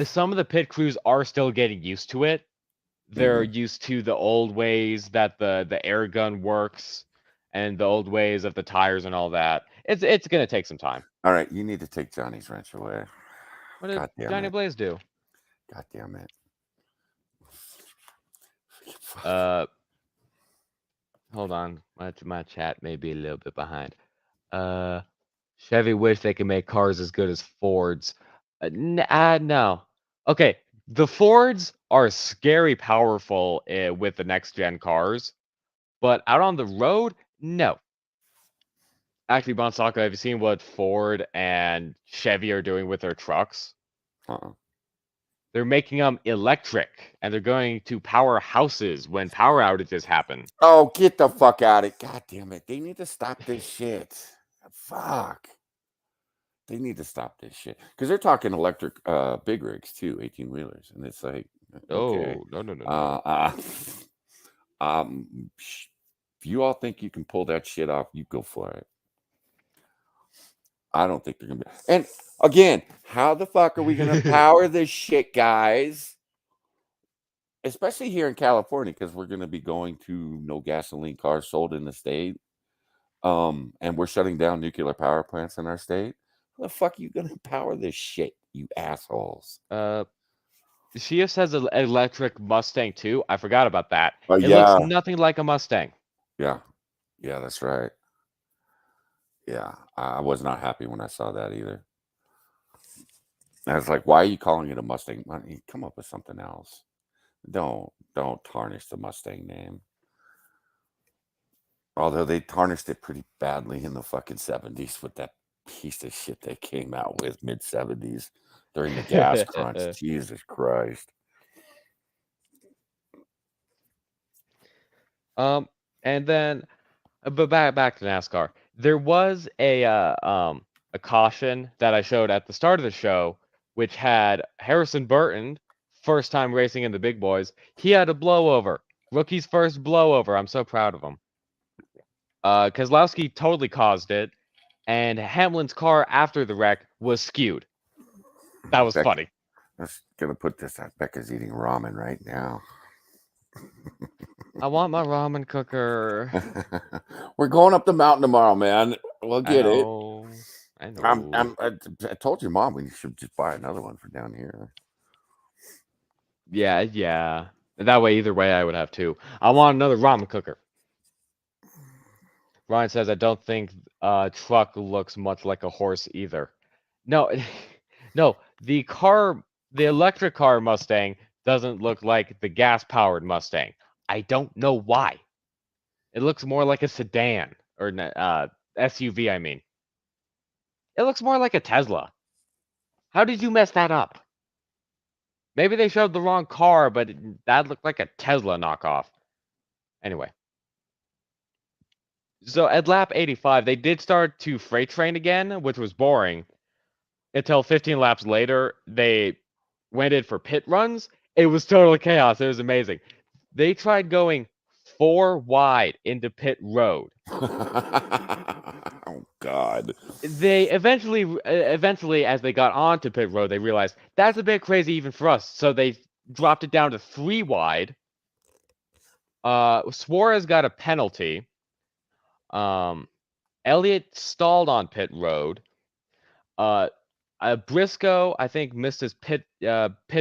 some of the pit crews are still getting used to it. They're Mhm. used to the old ways that the air gun works, and the old ways of the tires and all that. It's gonna take some time. All right, you need to take Johnny's wrench away. What did God damn Johnny it! Blaze do? God damn it! Hold on. My chat may be a little bit behind. Chevy wish they could make cars as good as Fords. No. Okay, the Fords are scary powerful with the next gen cars, but out on the road, no. Actually, Bonsaka, have you seen what Ford and Chevy are doing with their trucks? Uh-uh. They're making them electric, and they're going to power houses when power outages happen. Oh, get the fuck out of it! God damn it! They need to stop this shit. Fuck. They need to stop this shit because they're talking electric big rigs too, 18-wheelers, and it's like, okay, Oh, no. uh, if you all think you can pull that shit off, you go for it. I don't think they're gonna be. And again, how the fuck are we gonna power this shit, guys? Especially here in California, because we're gonna be going to no gasoline cars sold in the state. And we're shutting down nuclear power plants in our state. How the fuck are you gonna power this shit, you assholes? Shias has an electric Mustang too. I forgot about that. Oh It looks yeah, nothing like a Mustang. yeah, yeah. That's right. Yeah, I was not happy when I saw that either. I was like, why are you calling it a Mustang? Why don't you come up with something else? Don't tarnish the Mustang name. Although they tarnished it pretty badly in the fucking 70s with that piece of shit they came out with mid 70s during the gas crunch. Jesus Christ. And then, but back to NASCAR. There was a caution that I showed at the start of the show, which had Harrison Burton, first time racing in the big boys. He had a blowover, rookie's first blowover. I'm so proud of him. Kozlowski totally caused it, and Hamlin's car after the wreck was skewed. That was funny. I'm just gonna put this out. Becca's eating ramen right now. I want my ramen cooker. We're going up the mountain tomorrow, man. We'll get it. I know. I told your mom we should just buy another one for down here. Yeah. That way, either way, I would have two. I want another ramen cooker. Ryan says, I don't think truck looks much like a horse either. No, no, the electric car Mustang doesn't look like the gas-powered Mustang. I don't know why. It looks more like a sedan, or SUV, I mean. It looks more like a Tesla. How did you mess that up? Maybe they showed the wrong car, but that looked like a Tesla knockoff. Anyway. So at lap 85, they did start to freight train again, which was boring. Until 15 laps later, they went in for pit runs. It was total chaos. It was amazing. They tried going 4 wide into pit road. Oh God. They eventually, as they got onto pit road, they realized that's a bit crazy even for us. So they dropped it down to 3 wide. Suarez got a penalty. Elliott stalled on pit road. Briscoe, I think, missed his pit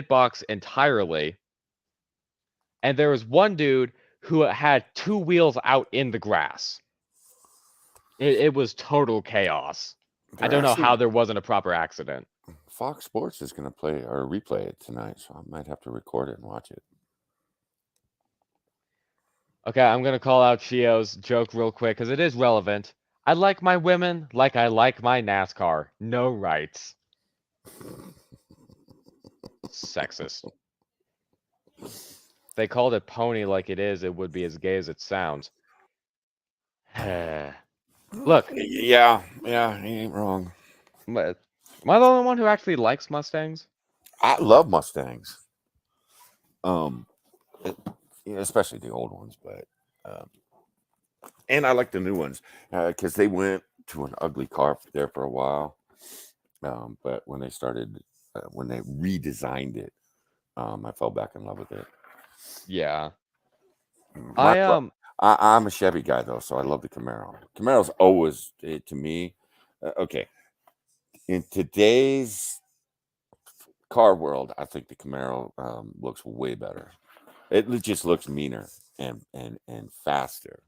box entirely. And there was one dude who had 2 wheels out in the grass. It was total chaos. I don't know how there wasn't a proper accident. Fox Sports is going to play or replay it tonight, so I might have to record it and watch it. Okay, I'm gonna call out Chio's joke real quick because it is relevant. I like my women like I like my NASCAR. No rights. Sexist. If they called it pony like it is, it would be as gay as it sounds. Look, Yeah, he ain't wrong. am I the only one who actually likes Mustangs? I love Mustangs. Especially the old ones, but and I like the new ones because they went to an ugly car there for a while. But when they started, when they redesigned it, I fell back in love with it. Yeah. I'm a Chevy guy though, so I love the Camaro. Camaro's always to me, okay. In today's car world, I think the Camaro looks way better. It just looks meaner and faster.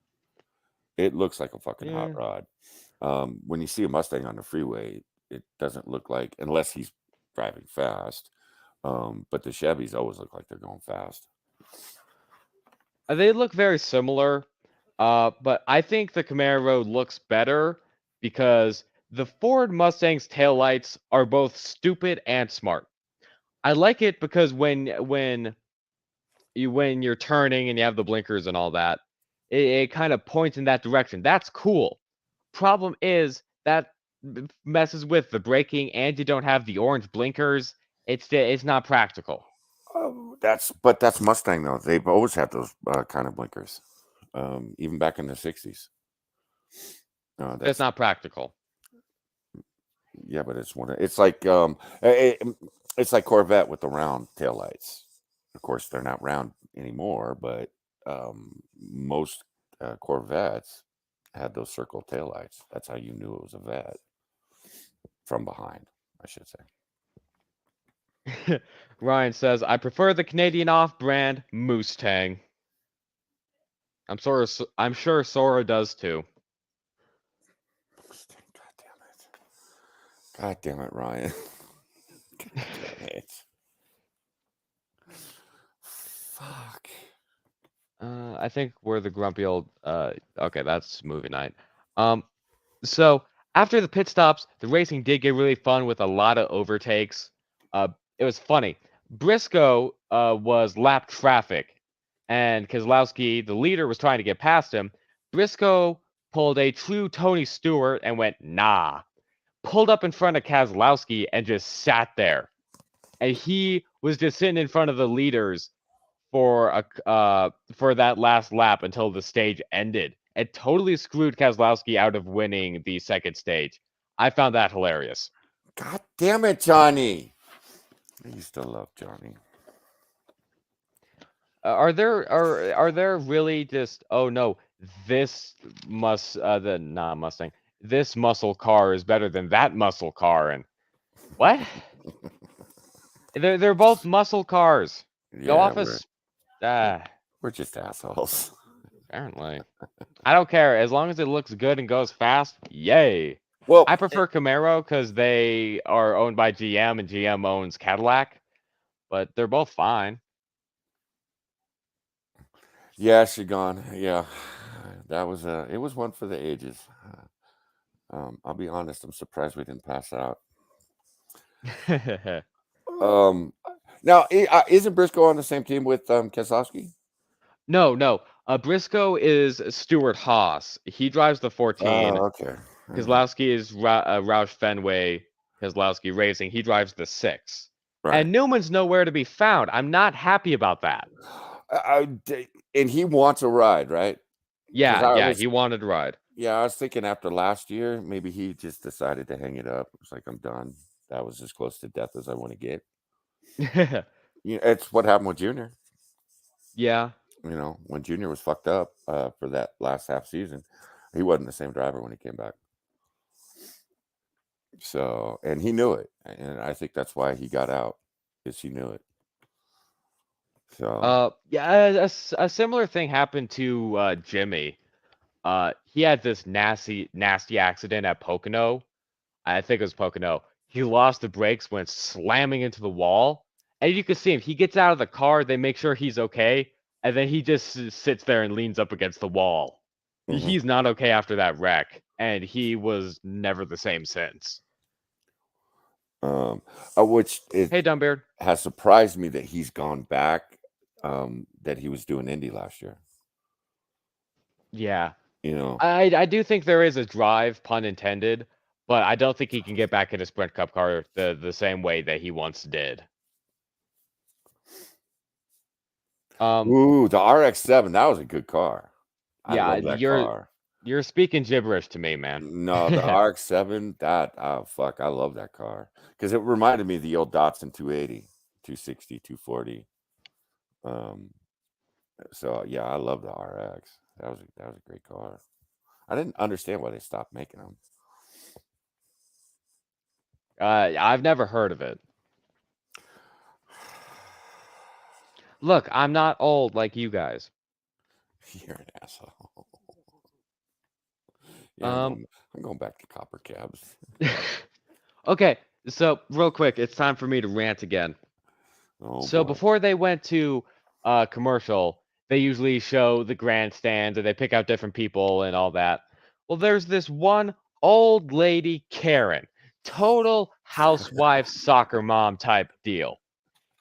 It looks like a fucking hot rod. When you see a Mustang on the freeway, it doesn't look like, unless he's driving fast. But the Chevys always look like they're going fast. They look very similar, but I think the Camaro looks better because the Ford Mustang's taillights are both stupid and smart. I like it because when you're turning and you have the blinkers and all that, it kind of points in that direction. That's cool. Problem is that messes with the braking, and you don't have the orange blinkers. It's not practical. That's Mustang though. They've always had those kind of blinkers, even back in the '60s. It's not practical. Yeah, but it's like it's like Corvette with the round taillights. Of course, they're not round anymore, but most Corvettes had those circle taillights. That's how you knew it was a vet from behind, I should say. Ryan says, I prefer the Canadian off-brand Mustang. I'm sure Sora does too. God damn it, Ryan. God damn it. Fuck. I think we're the grumpy old. Okay, that's movie night. So after the pit stops, the racing did get really fun with a lot of overtakes. It was funny. Briscoe was lap traffic, and Keselowski, the leader, was trying to get past him. Briscoe pulled a true Tony Stewart and went, nah. Pulled up in front of Keselowski and just sat there. And he was just sitting in front of the leaders for that last lap until the stage ended. It totally screwed Keselowski out of winning the second stage. I found that hilarious. God damn it, Johnny. I used to love Johnny. Are there really just, oh no, this Mustang, this muscle car is better than that muscle car, and what? They're both muscle cars. Go off us. We're just assholes. Apparently. I don't care. As long as it looks good and goes fast, yay. Well, I prefer Camaro because they are owned by GM and GM owns Cadillac, but they're both fine. Yeah, she gone. Yeah, that was it was one for the ages. I'll be honest. I'm surprised we didn't pass out. Now, isn't Briscoe on the same team with Keselowski? No. Briscoe is Stuart Haas. He drives the 14. Oh, okay. Keselowski is Roush Fenway. Keselowski Racing. He drives the 6. Right. And Newman's nowhere to be found. I'm not happy about that. And he wants a ride, right? Yeah, he wanted to ride. Yeah, I was thinking after last year, maybe he just decided to hang it up. It's like, I'm done. That was as close to death as I want to get. It's what happened with Junior. Yeah. When Junior was fucked up for that last half season, he wasn't the same driver when he came back. So, and he knew it. And I think that's why he got out, is he knew it. So, yeah, a similar thing happened to Jimmy. He had this nasty accident at Pocono. I think it was Pocono. He lost the brakes, went slamming into the wall, and you can see him. He gets out of the car. They make sure he's okay, and then he just sits there and leans up against the wall. Mhm. He's not okay after that wreck, and he was never the same since. Which it Hey, Dumbbeard. has surprised me that he's gone back. That he was doing Indy last year. Yeah, You know, I do think there is a drive, pun intended, but I don't think he can get back in a Sprint Cup car the same way that he once did. ooh, the RX-7, that was a good car. I Yeah, love that car. you're speaking gibberish to me, man. No, the RX-7, that fuck, I love that car because it reminded me of the old Datsun 280, 260, 240. So yeah, I love the RX. That was a great car. I didn't understand why they stopped making them. I've never heard of it. Look, I'm not old like you guys. You're an asshole. Yeah, I'm going back to copper cabs. Okay, so real quick, it's time for me to rant again. Oh So boy. before they went to commercial, they usually show the grandstands and they pick out different people and all that. Well, there's this one old lady, Karen, total housewife soccer mom type deal.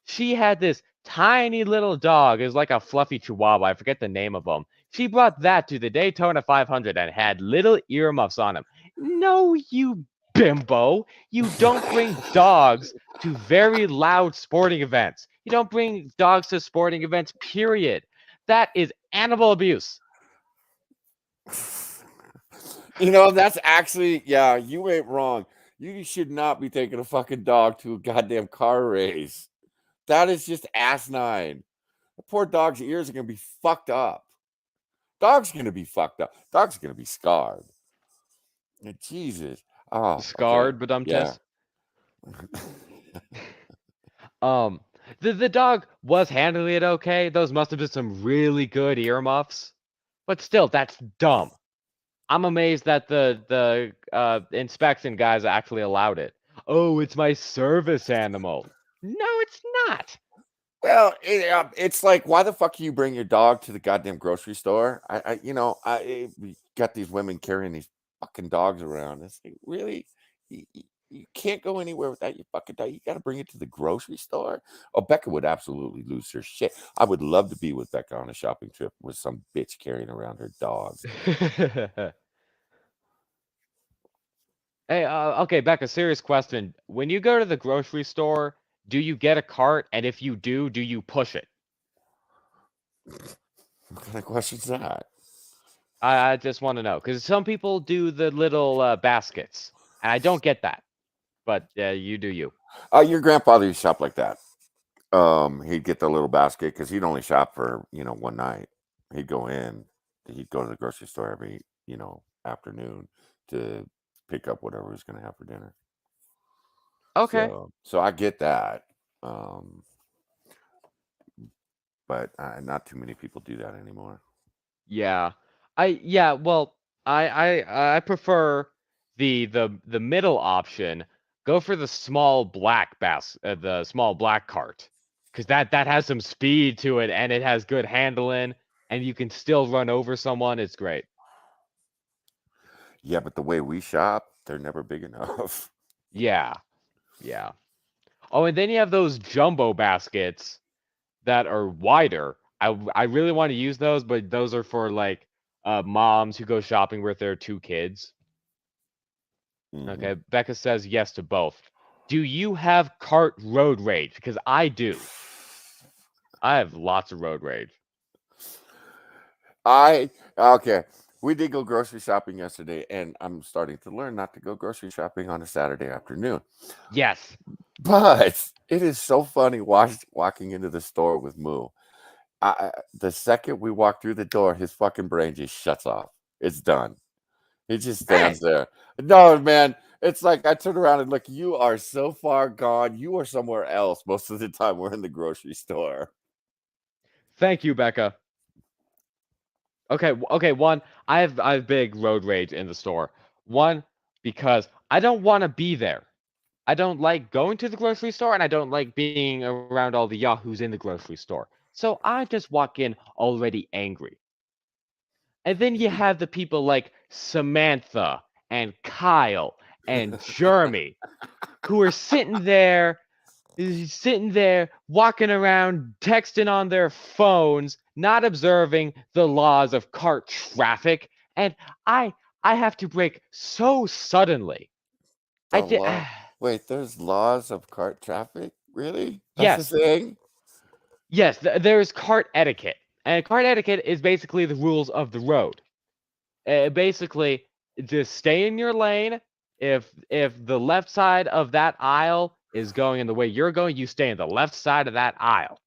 She had this tiny little dog. It was like a fluffy chihuahua. I forget the name of him. She brought that to the Daytona 500 and had little earmuffs on him. No, you bimbo. You don't bring dogs to very loud sporting events. You don't bring dogs to sporting events, period. That is animal abuse. That's actually, yeah, you ain't wrong. You should not be taking a fucking dog to a goddamn car race. That is just asinine. The poor dog's ears are going to be fucked up. Dog's going to be fucked up. Dog's going to be scarred. Jesus. Oh, okay. Scarred, but Yeah. The dog was handling it okay. Those must have been some really good earmuffs. But still, that's dumb. I'm amazed that the inspection guys actually allowed it. Oh, it's my service animal. No, it's not. Well, it's like, why the fuck you bring your dog to the goddamn grocery store? We got these women carrying these fucking dogs around. It's like, really? You can't go anywhere without your fucking dog. You got to bring it to the grocery store. Oh, Becca would absolutely lose her shit. I would love to be with Becca on a shopping trip with some bitch carrying around her dog. Hey, okay, Becca, serious question. When you go to the grocery store, do you get a cart? And if you do you push it? What kind of question's that? I just want to know. Because some people do the little baskets. And I don't get that. But you do you. Your grandfather used to shop like that. He'd get the little basket because he'd only shop for, one night. He'd go to the grocery store every, afternoon to pick up whatever he was going to have for dinner. Okay. So I get that. But not too many people do that anymore. Yeah. Well, I prefer the middle option. Go for the small black the small black cart. Cuz that has some speed to it and it has good handling and you can still run over someone. It's great. Yeah, but the way we shop, they're never big enough. Yeah. Yeah. Oh, and then you have those jumbo baskets that are wider. I really want to use those, but those are for like moms who go shopping with their 2 kids. Okay, Becca says yes to both. Do you have cart road rage? Because I do. I have lots of road rage. Okay. We did go grocery shopping yesterday, and I'm starting to learn not to go grocery shopping on a Saturday afternoon. Yes. But it is so funny walking into the store with Moo. The second we walk through the door, his fucking brain just shuts off. It's done. He just stands there. No, man. It's like I turn around and look, you are so far gone. You are somewhere else most of the time we're in the grocery store. Thank you, Becca. Okay, one, I have big road rage in the store. One, because I don't want to be there. I don't like going to the grocery store, and I don't like being around all the yahoos in the grocery store. So I just walk in already angry. And then you have the people like Samantha and Kyle and Jeremy who are sitting there, walking around, texting on their phones, not observing the laws of cart traffic, and I I have to brake so suddenly. I The did. law. Wait, there's laws of cart traffic? Really? That's the Yes, thing? yes. There's cart etiquette, and cart etiquette is basically the rules of the road. Basically, just stay in your lane. If the left side of that aisle is going in the way you're going, you stay in the left side of that aisle.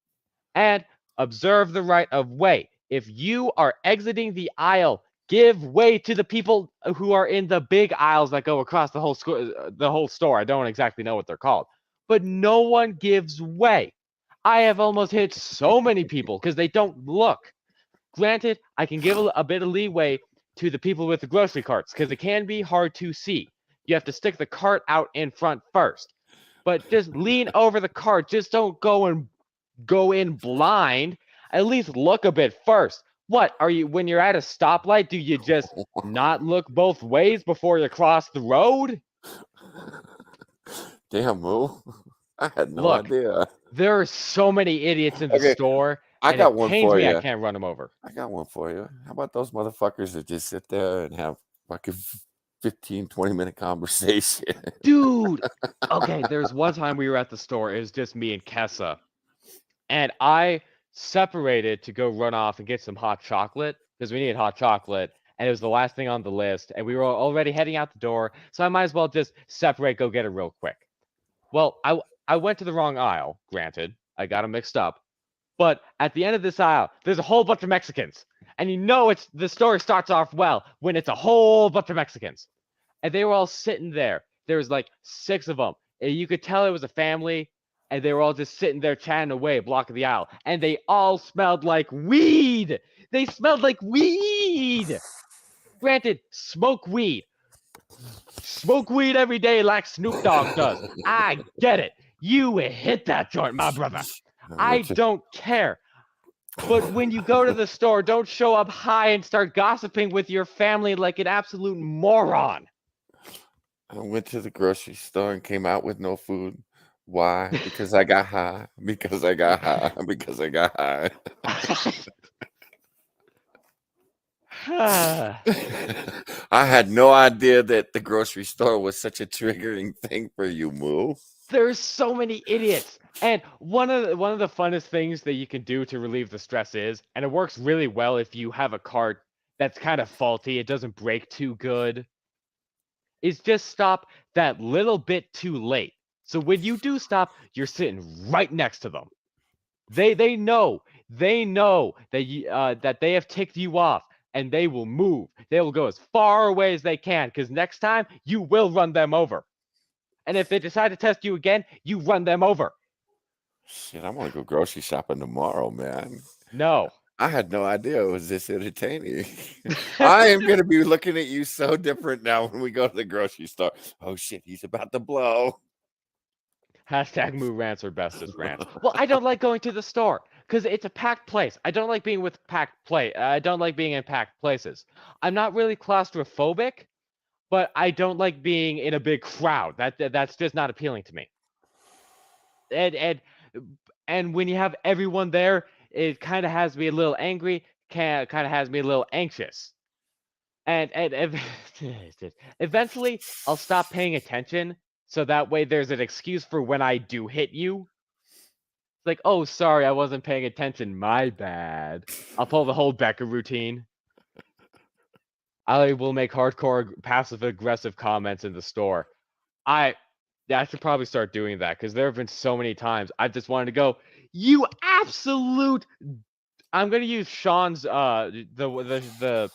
And observe the right of way. If you are exiting the aisle, give way to the people who are in the big aisles that go across the whole store. I don't exactly know what they're called, but no one gives way. I have almost hit so many people because they don't look. Granted, I can give a bit of leeway to the people with the grocery carts because it can be hard to see. You have to stick the cart out in front first, but just lean over the cart. Just don't go in blind. At least look a bit first. What are you when you're at a stoplight? Do you just not look both ways before you cross the road? Damn, Moo. I had no Look, idea. there are so many idiots in the Okay, store, I and got it one pains for me I you. can't run them over. I got one for you. How about those motherfuckers that just sit there and have fucking 15, 20-minute conversation? Dude, okay, there's one time we were at the store. It was just me and Kessa, and I separated to go run off and get some hot chocolate because we needed hot chocolate, and it was the last thing on the list, and we were already heading out the door, so I might as well just separate, go get it real quick. Well, I went to the wrong aisle. Granted, I got them mixed up, but at the end of this aisle, there's a whole bunch of Mexicans, and you know it's the story starts off well when it's a whole bunch of Mexicans, and they were all sitting there. There was like 6 of them. And you could tell it was a family, and they were all just sitting there chatting away, blocking the aisle, and they all smelled like weed. They smelled like weed. Granted, smoke weed. Smoke weed every day like Snoop Dogg does. I get it. You hit that joint, my brother. I don't care. But when you go to the store, don't show up high and start gossiping with your family like an absolute moron. I went to the grocery store and came out with no food. Why? Because I got high. Because I got high. Because I got high. I had no idea that the grocery store was such a triggering thing for you, Moo. There's so many idiots. And one of the funnest things that you can do to relieve the stress is, and it works really well if you have a cart that's kind of faulty, it doesn't break too good, is just stop that little bit too late. So when you do stop, you're sitting right next to them. They know that that they have ticked you off, and they will move. They will go as far away as they can because next time you will run them over. And if they decide to test you again, you run them over. Shit, I want to go grocery shopping tomorrow, man. No. I had no idea it was this entertaining. I am going to be looking at you so different now when we go to the grocery store. Oh, shit, he's about to blow. Hashtag Moo rants are bestest rants. Well, I don't like going to the store because it's a packed place. I don't like being I don't like being in packed places. I'm not really claustrophobic, but I don't like being in a big crowd. That's just not appealing to me. And when you have everyone there, it kind of has me a little angry. Kind of has me a little anxious. And eventually, I'll stop paying attention. So that way there's an excuse for when I do hit you. It's like, oh, sorry, I wasn't paying attention. My bad. I'll pull the whole Becca routine. I will make hardcore passive-aggressive comments in the store. I should probably start doing that because there have been so many times I've just wanted to go, you absolute... I'm going to use Sean's, the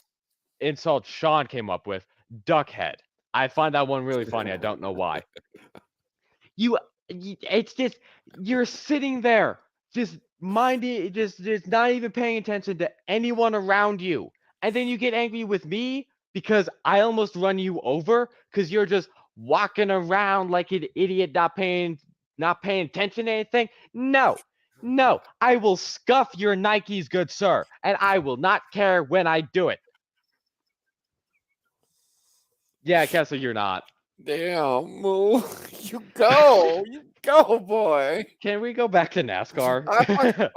insult Sean came up with, duckhead. I find that one really funny. I don't know why. It's just you're sitting there, just minding, just not even paying attention to anyone around you, and then you get angry with me because I almost run you over because you're just walking around like an idiot, not paying attention to anything. No, no, I will scuff your Nikes, good sir, and I will not care when I do it. Yeah, Kessler, you're not. Damn, Moo. You go, boy. Can we go back to NASCAR?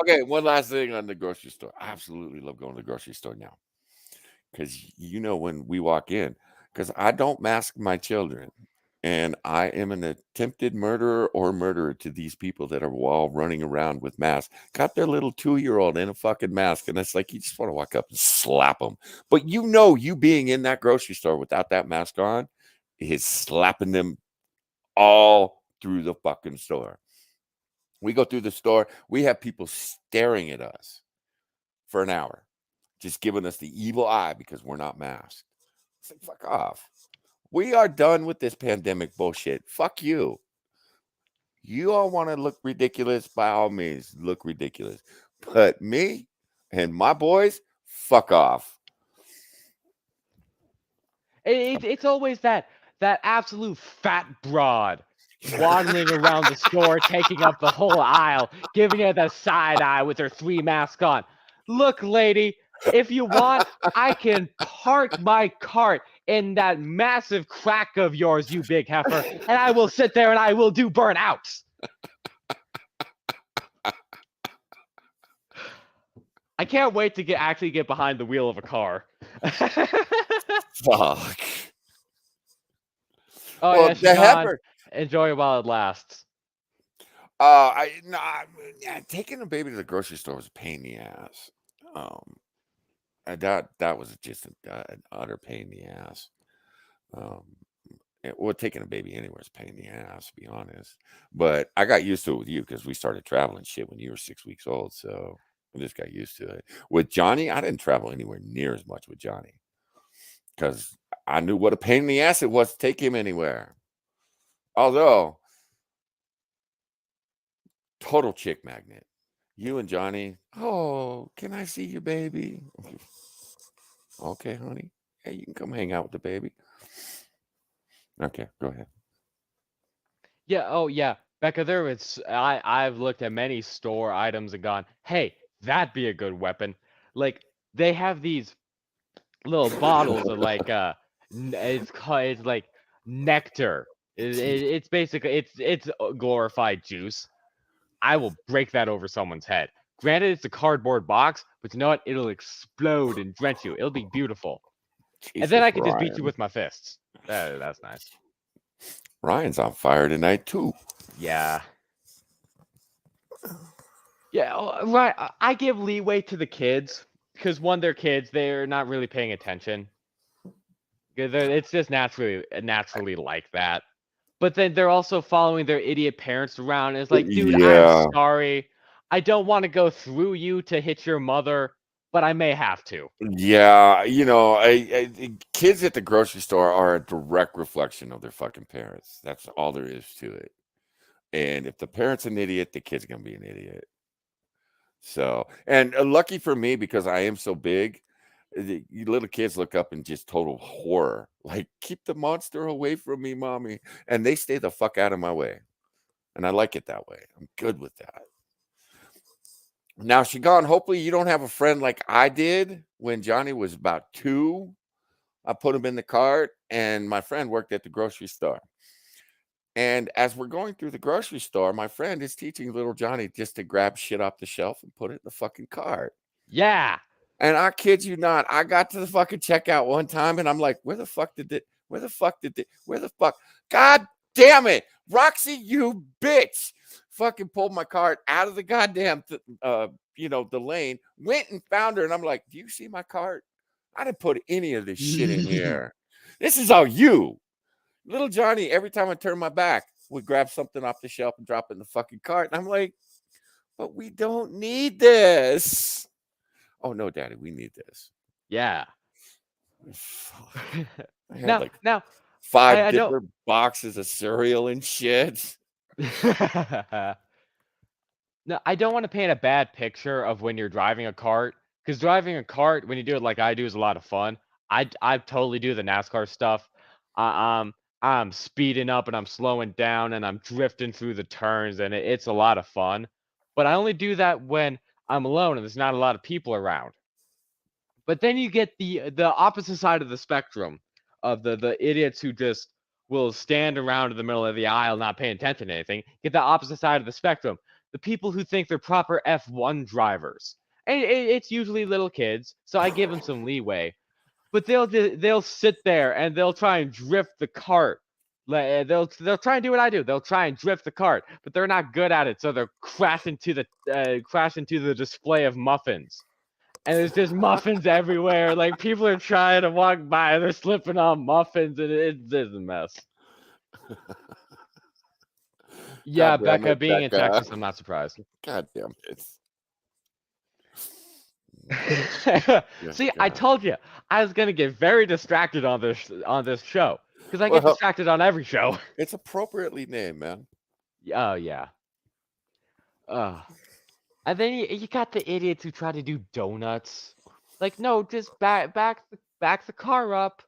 Okay, one last thing on the grocery store. I absolutely love going to the grocery store now. Because when we walk in, because I don't mask my children. And I am an attempted murderer to these people that are all running around with masks. Got their little 2-year-old in a fucking mask. And it's like, you just want to walk up and slap them. But you being in that grocery store without that mask on is slapping them all through the fucking store. We go through the store. We have people staring at us for an hour, just giving us the evil eye because we're not masked. It's like, fuck off. We are done with this pandemic bullshit. Fuck you. You all want to look ridiculous? By all means, look ridiculous. But me and my boys, fuck off. It's always that absolute fat broad waddling around the store, taking up the whole aisle, giving her the side eye with her 3 masks on. Look, lady, if you want, I can park my cart in that massive crack of yours, you big heifer, and I will sit there and I will do burnouts. I can't wait to actually get behind the wheel of a car. Fuck. Oh, Well, yeah, the Siobhan, heifer. enjoy it while it lasts. Taking a baby to the grocery store was a pain in the ass. That was just an utter pain in the ass. Taking a baby anywhere is a pain in the ass, to be honest. But I got used to it with you because we started traveling shit when you were 6 weeks old. So I just got used to it. With Johnny, I didn't travel anywhere near as much with Johnny because I knew what a pain in the ass it was to take him anywhere. Although, total chick magnet. You and Johnny, oh, can I see your baby? Okay, honey. Hey, you can come hang out with the baby. Okay, go ahead. Yeah, oh yeah. Becca, I've looked at many store items and gone, hey, that'd be a good weapon. Like, they have these little bottles of like it's like nectar. It's basically it's glorified juice. I will break that over someone's head. Granted, it's a cardboard box, but you know what? It'll explode and drench you. It'll be beautiful. And then I can just beat you with my fists. That's nice. Ryan's on fire tonight too. Yeah. Yeah, right. I give leeway to the kids because they're kids. They're not really paying attention. It's just naturally like that. But then they're also following their idiot parents around. And it's like, dude, Yeah. I'm sorry. I don't want to go through you to hit your mother, but I may have to. Yeah, kids at the grocery store are a direct reflection of their fucking parents. That's all there is to it. And if the parent's an idiot, the kid's gonna be an idiot. So, and lucky for me, because I am so big, you little kids look up in just total horror. Like, keep the monster away from me, mommy. And they stay the fuck out of my way. And I like it that way. I'm good with that. Now, Shigan, hopefully you don't have a friend like I did when Johnny was about 2. I put him in the cart, and my friend worked at the grocery store. And as we're going through the grocery store, my friend is teaching little Johnny just to grab shit off the shelf and put it in the fucking cart. Yeah. And I kid you not, I got to the fucking checkout one time, and I'm like, where the fuck? God damn it. Roxy, you bitch. Fucking pulled my cart out of the goddamn, the lane, went and found her. And I'm like, do you see my cart? I didn't put any of this shit in here. This is all you. Little Johnny, every time I turn my back, would grab something off the shelf and drop it in the fucking cart. And I'm like, but we don't need this. Oh, no, Daddy, we need this. Yeah. I had now, 5 different boxes of cereal and shit. No, I don't want to paint a bad picture of when you're driving a cart, because driving a cart, when you do it like I do, is a lot of fun. I totally do the NASCAR stuff. I'm speeding up and I'm slowing down and I'm drifting through the turns and it's a lot of fun. But I only do that when I'm alone and there's not a lot of people around. But then you get the opposite side of the spectrum of the idiots who just will stand around in the middle of the aisle not paying attention to anything. Get the opposite side of the spectrum. The people who think they're proper F1 drivers. And it's usually little kids, so I give them some leeway. But they'll sit there and they'll try and drift the cart. They'll try and do what I do. They'll try and drift the cart, but they're not good at it, so they'll crash into the display of muffins. And there's just muffins everywhere. Like people are trying to walk by, they're slipping on muffins, and it's a mess. Yeah, God damn Becca, it, being in Becca. Texas, I'm not surprised. God damn it. See, I told you I was gonna get very distracted on this show because I get Well, distracted on every show. it's appropriately named, man. Oh yeah. And then you got the idiots who try to do donuts. Like, no, just back the car up,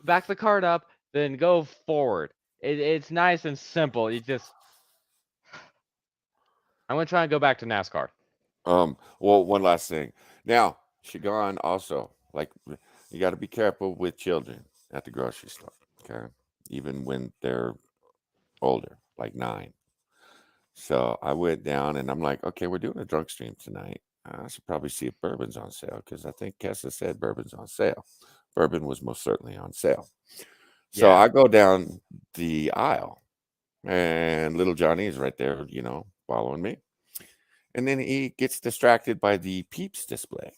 back the cart up, then go forward. It's nice and simple. I'm gonna try and go back to NASCAR. Well, one last thing. Now, Shigan also, like, you got to be careful with children at the grocery store, okay? Even when they're older, like 9. So I went down and I'm like, okay, we're doing a drunk stream tonight. I should probably see if bourbon's on sale because I think Kessa said bourbon's on sale. Bourbon was most certainly on sale. So Yeah. I go down the aisle and little Johnny is right there, following me. And then he gets distracted by the Peeps display.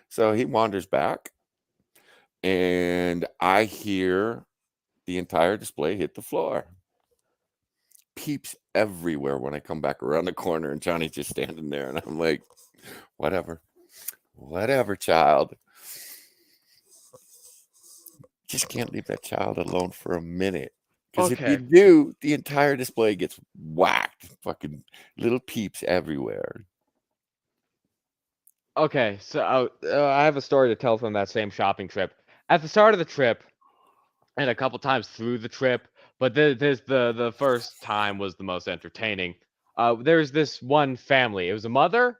So he wanders back and I hear the entire display hit the floor. Peeps everywhere when I come back around the corner and Johnny's just standing there and I'm like, whatever, child. Just can't leave that child alone for a minute. Because if you do, the entire display gets whacked. Fucking little Peeps everywhere. Okay, so I have a story to tell from that same shopping trip. At the start of the trip, and a couple times through the trip, but there's the first time was the most entertaining. There's this one family. It was a mother,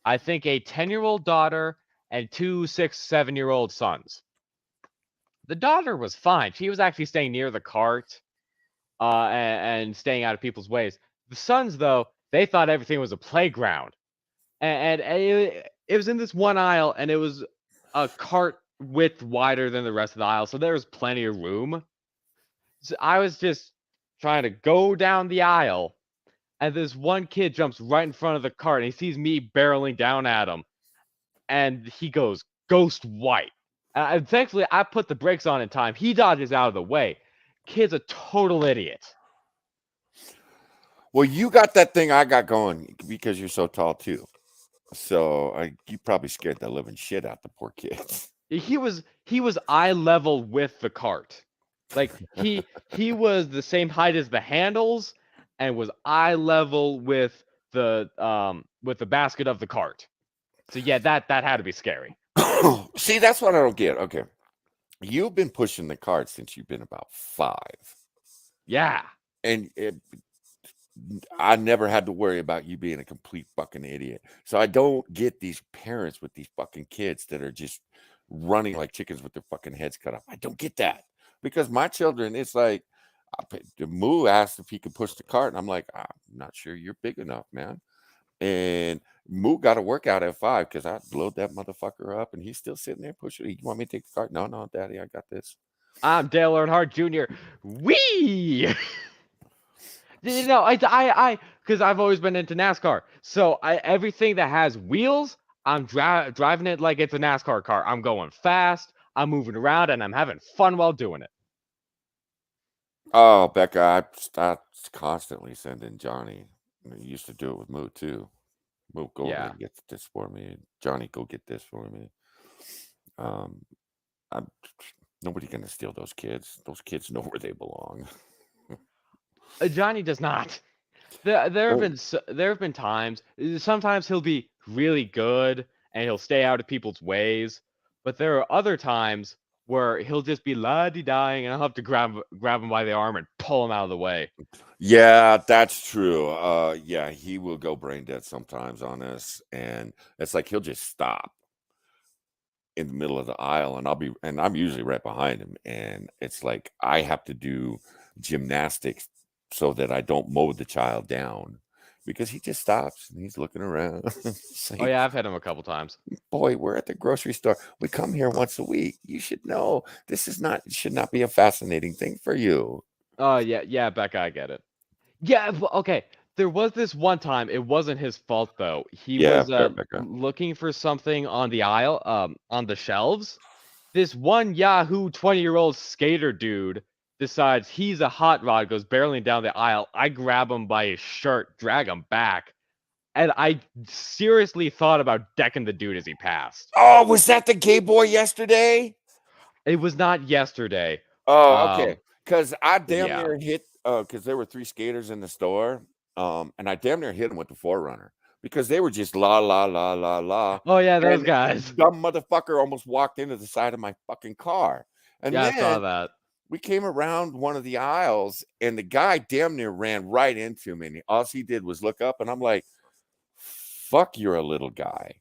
I think a 10-year-old daughter, and 2 6, 7-year-old sons. The daughter was fine. She was actually staying near the cart, and staying out of people's ways. The sons, though, they thought everything was a playground, and it was in this one aisle, and it was a cart width wider than the rest of the aisle, so there was plenty of room. So I was just trying to go down the aisle, and this one kid jumps right in front of the cart, and he sees me barreling down at him, and he goes ghost white. And thankfully, I put the brakes on in time. He dodges out of the way. Kid's a total idiot. Well, you got that thing I got going because you're so tall too. So you probably scared the living shit out the poor kids. He was eye level with the cart. Like he was the same height as the handles and was eye level with the basket of the cart. So yeah, that had to be scary. See, that's what I don't get. Okay. You've been pushing the cart since you've been about 5. Yeah. And I never had to worry about you being a complete fucking idiot. So I don't get these parents with these fucking kids that are just running like chickens with their fucking heads cut off. I don't get that. Because my children, it's like, Moo asked if he could push the cart. And I'm like, I'm not sure you're big enough, man. And Moo got a workout at 5 because I load that motherfucker up and he's still sitting there pushing. You want me to take the cart? No, Daddy, I got this. I'm Dale Earnhardt Jr. Wee! I because I've always been into NASCAR. So everything that has wheels, I'm driving it like it's a NASCAR car. I'm going fast, I'm moving around, and I'm having fun while doing it. Oh, Becca, I constantly sending Johnny. I used to do it with Moo too. Moo, go over and get this for me. Johnny, go get this for me. Nobody gonna steal those kids. Those kids know where they belong. Johnny does not. There have been times. Sometimes he'll be really good and he'll stay out of people's ways. But there are other times where he'll just be la-di-dying, and I'll have to grab him by the arm and pull him out of the way. Yeah, that's true. Yeah, he will go brain dead sometimes on us, and it's like he'll just stop in the middle of the aisle, and I'm usually right behind him, and it's like I have to do gymnastics so that I don't mow the child down because he just stops and he's looking around. It's Oh like, yeah, I've hit him a couple times. boy, we're at the grocery store. We come here once a week. You should know this should not be a fascinating thing for you. Oh yeah, Becca, I get it. Yeah, okay. There was this one time, it wasn't his fault though. He Yeah, was fair, Becca. looking for something on the aisle, on the shelves. This one Yahoo 20-year-old skater dude decides he's a hot rod, goes barreling down the aisle. I grab him by his shirt, drag him back, and I seriously thought about decking the dude as he passed. Oh, was that the gay boy yesterday? It was not yesterday. Oh, okay. Because I But damn yeah. near hit because there were 3 skaters in the store, and I damn near hit him with the Forerunner because they were just la la la la la, Oh yeah, those and guys. dumb motherfucker almost walked into the side of my fucking car. And Yeah, I saw then that. we came around one of the aisles, and the guy damn near ran right into me. And all he did was look up, and I'm like, "Fuck, you're a little guy,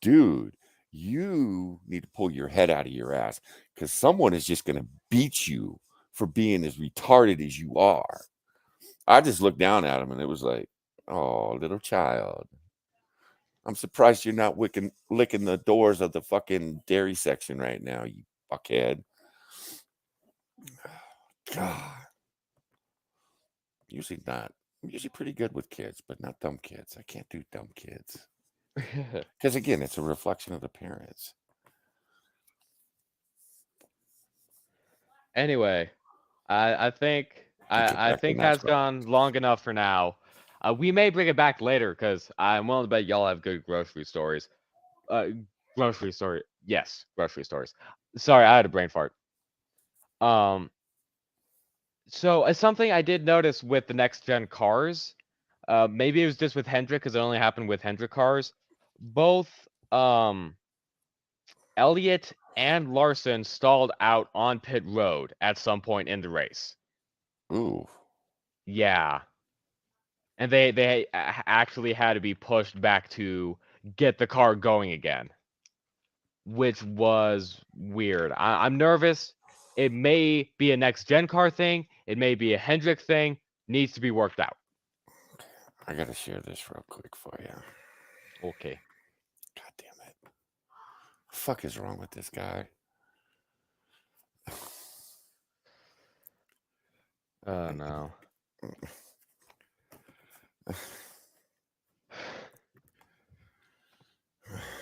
dude. You need to pull your head out of your ass because someone is just gonna beat you for being as retarded as you are." I just looked down at him, and it was like, "Oh, little child. I'm surprised you're not licking the doors of the fucking dairy section right now, you fuckhead." God. Usually not. I'm usually pretty good with kids, but not dumb kids. I can't do dumb kids. Because again, it's a reflection of the parents. Anyway, I think Get I back to think that's NASCAR. gone long enough for now. We may bring it back later because I'm willing to bet y'all have good grocery stories. Grocery story. Yes, grocery stories. Sorry, I had a brain fart. So something I did notice with the next gen cars, maybe it was just with Hendrick because it only happened with Hendrick cars. Both Elliott and Larson stalled out on pit road at some point in the race. Ooh. Yeah. And they actually had to be pushed back to get the car going again, which was weird. I'm nervous. It may be a next gen car thing. It may be a Hendrick thing. Needs to be worked out. I gotta share this real quick for you. Okay. God damn it. What the fuck is wrong with this guy? Oh no.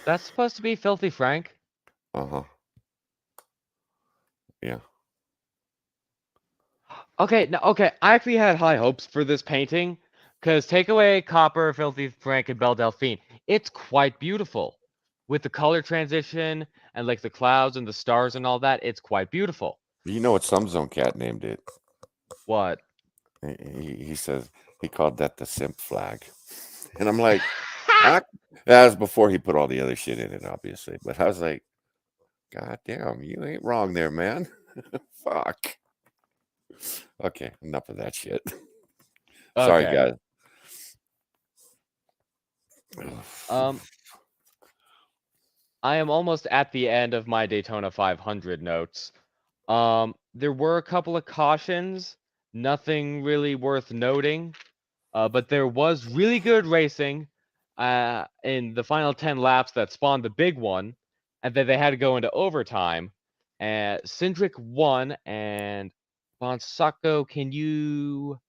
That's supposed to be Filthy Frank. Uh-huh. Yeah. Okay, no, okay. I actually had high hopes for this painting because take away Copper, Filthy Frank, and Belle Delphine. It's quite beautiful with the color transition and like the clouds and the stars and all that. It's quite beautiful. You know what some zone cat named it? What? He says he called that the simp flag. And I'm like, that was before he put all the other shit in it, obviously. But I was like, God damn, you ain't wrong there, man. Fuck. Okay, enough of that shit. Sorry, Okay. guys. I am almost at the end of my Daytona 500 notes. There were a couple of cautions, nothing really worth noting. But there was really good racing in the final 10 laps that spawned the big one, and then they had to go into overtime. Cindric won, and Bonsaco, can you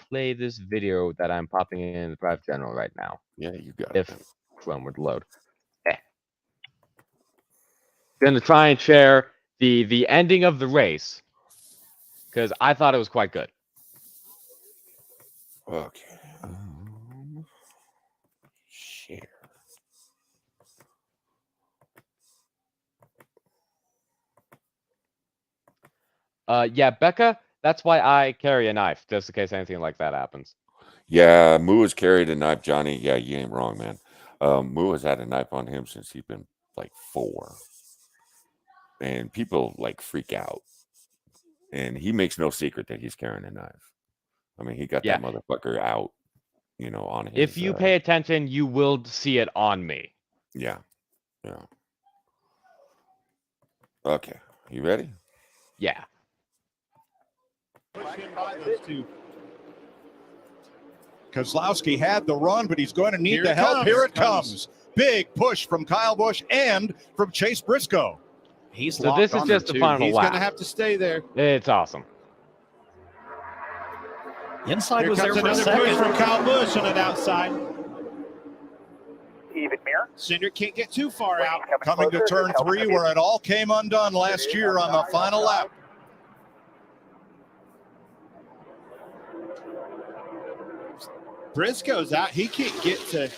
play this video that I'm popping in the Drive General right now? Yeah, you got If it. Chrome would load. Gonna try and share the ending of the race because I thought it was quite good. Okay. Share. Yeah, Becca, that's why I carry a knife, just in case anything like that happens. Yeah, Moo has carried a knife, Johnny. Yeah, you ain't wrong, man. Moo has had a knife on him since he's been like 4. and people like freak out. And he makes no secret that he's carrying a knife. I mean, he got Yeah. that motherfucker out, on his. If you pay attention, you will see it on me. Yeah. Okay, you ready? Yeah. Kozlowski had the run, but he's going to need the help. Here it comes. Big push from Kyle Busch and from Chase Briscoe. So this is just the final He's lap. going to have to stay there. It's awesome. Inside Here was there comes for a another second. push from Kyle Busch on an outside. Even mirror. Cindric can't get too far out. Coming to turn 3 where it all came undone last year on the final lap. Briscoe's out. He can't get to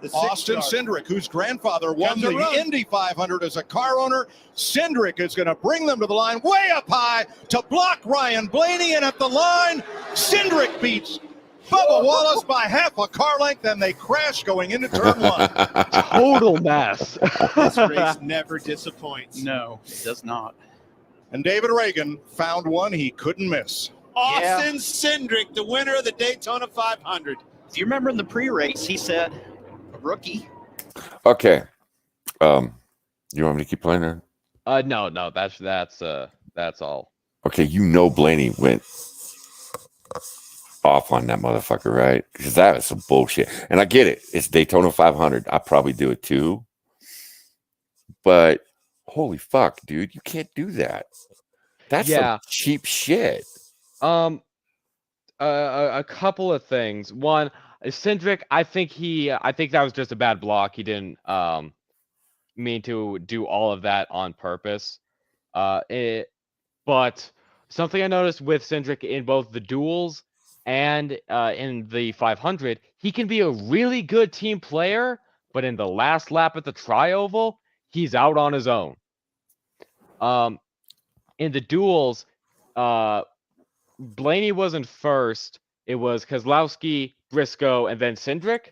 the Austin Cindric, whose grandfather won the Indy 500 as a car owner. Cindric is going to bring them to the line way up high to block Ryan Blaney. And at the line, Cindric beats Bubba Wallace by half a car length, and they crash going into turn 1. Total mess. This race never disappoints. No, it does not. And David Reagan found one he couldn't miss. Austin Cindric, the winner of the Daytona 500. If you remember in the pre-race, he said, a rookie. Okay. You want me to keep playing there? No, that's all. Okay, Blaney went off on that motherfucker, right? Because that is some bullshit. And I get it. It's Daytona 500. I probably do it too. But holy fuck, dude, you can't do that. That's some cheap shit. A couple of things. One, Cindric, I think that was just a bad block. He didn't mean to do all of that on purpose. But something I noticed with Cindric in both the duels and in the 500, he can be a really good team player, but in the last lap at the Tri-Oval, he's out on his own. In the duels, Blaney wasn't first. It was Kozlowski, Briscoe, and then Cindric.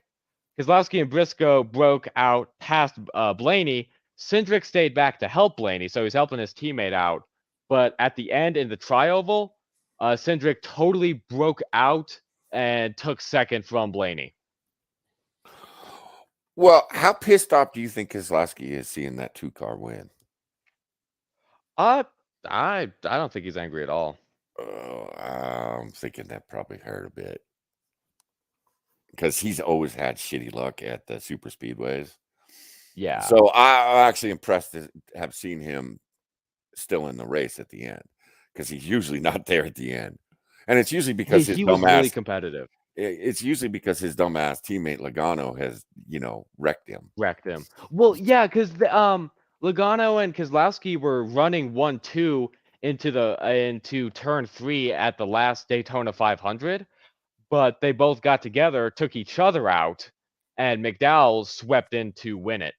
Kozlowski and Briscoe broke out past Blaney. Cindric stayed back to help Blaney, so he's helping his teammate out. But at the end in the Tri-Oval, Cindric totally broke out and took second from Blaney. Well, how pissed off do you think Kozlowski is seeing that 2-car win? I don't think he's angry at all. I'm thinking that probably hurt a bit. Because he's always had shitty luck at the super speedways. Yeah. So I'm actually impressed to have seen him still in the race at the end. Because he's usually not there at the end. And it's usually because he was really competitive. It's usually because his dumbass teammate Logano has, wrecked him. Well, yeah, because Logano and Kozlowski were running 1-2 into turn 3 at the last Daytona 500, but they both got together, took each other out, and McDowell swept in to win it.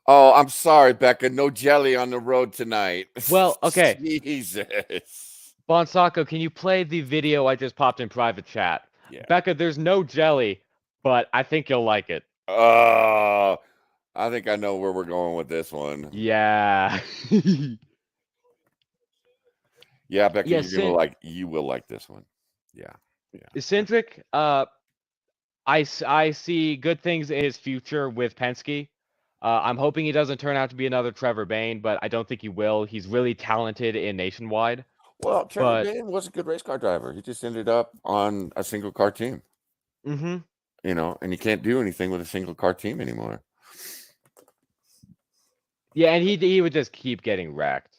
Oh, I'm sorry, Becca. No jelly on the road tonight. Well, okay. Jesus. Bonsaco, can you play the video I just popped in private chat? Yeah. Becca, there's no jelly, but I think you'll like it. I think I know where we're going with this one. Yeah. Yeah, Becca, you will like this one. Yeah. Cindric, I see good things in his future with Penske. I'm hoping he doesn't turn out to be another Trevor Bayne, but I don't think he will. He's really talented in Nationwide. Well, Trevor Bayne was a good race car driver. He just ended up on a single car team. Mm-hmm. And you can't do anything with a single car team anymore. Yeah, and he would just keep getting wrecked.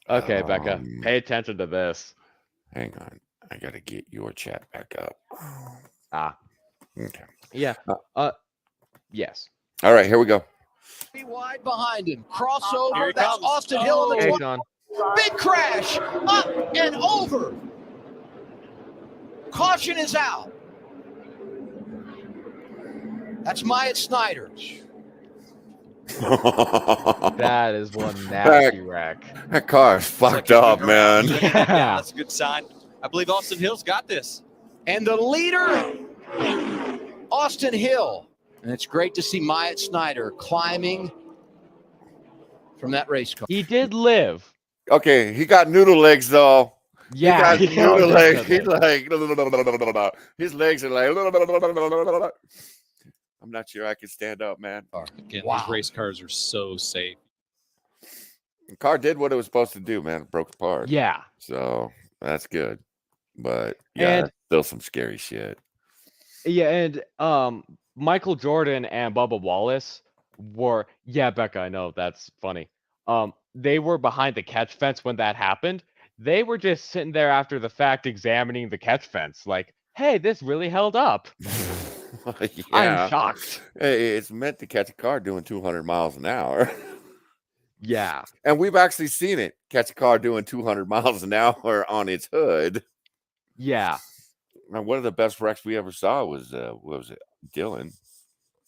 Okay, Becca, pay attention to this. Hang on. I got to get your chat back up. Okay. Yeah. Yes. All right, here we go. Wide behind him. Crossover. That's That's Austin Hill in the Hey, 20. Sean. Big crash. Up and over. Caution is out. That's Myatt Snyder. That is one nasty wreck. That car is fucked up, man. Yeah. That's a good sign. I believe Austin Hill's got this. And the leader, Austin Hill. And it's great to see Myatt Snyder climbing from that race car. He did live. Okay, he got noodle legs though. Yeah, he got noodle he legs. did He's live. like his legs are like. I'm not sure I can stand up, man. Again, these race cars are so safe. The car did what it was supposed to do, man. It broke apart. Yeah. So that's good. But yeah, And that's still some scary shit. yeah, and Michael Jordan and Bubba Wallace were, yeah, Becca, I know that's funny. They were behind the catch fence when that happened. They were just sitting there after the fact examining the catch fence, like, hey, this really held up. I'm Yeah. shocked. Hey, it's meant to catch a car doing 200 miles an hour. Yeah. And we've actually seen it catch a car doing 200 miles an hour on its hood. Yeah. And one of the best wrecks we ever saw was what was it? Dylan.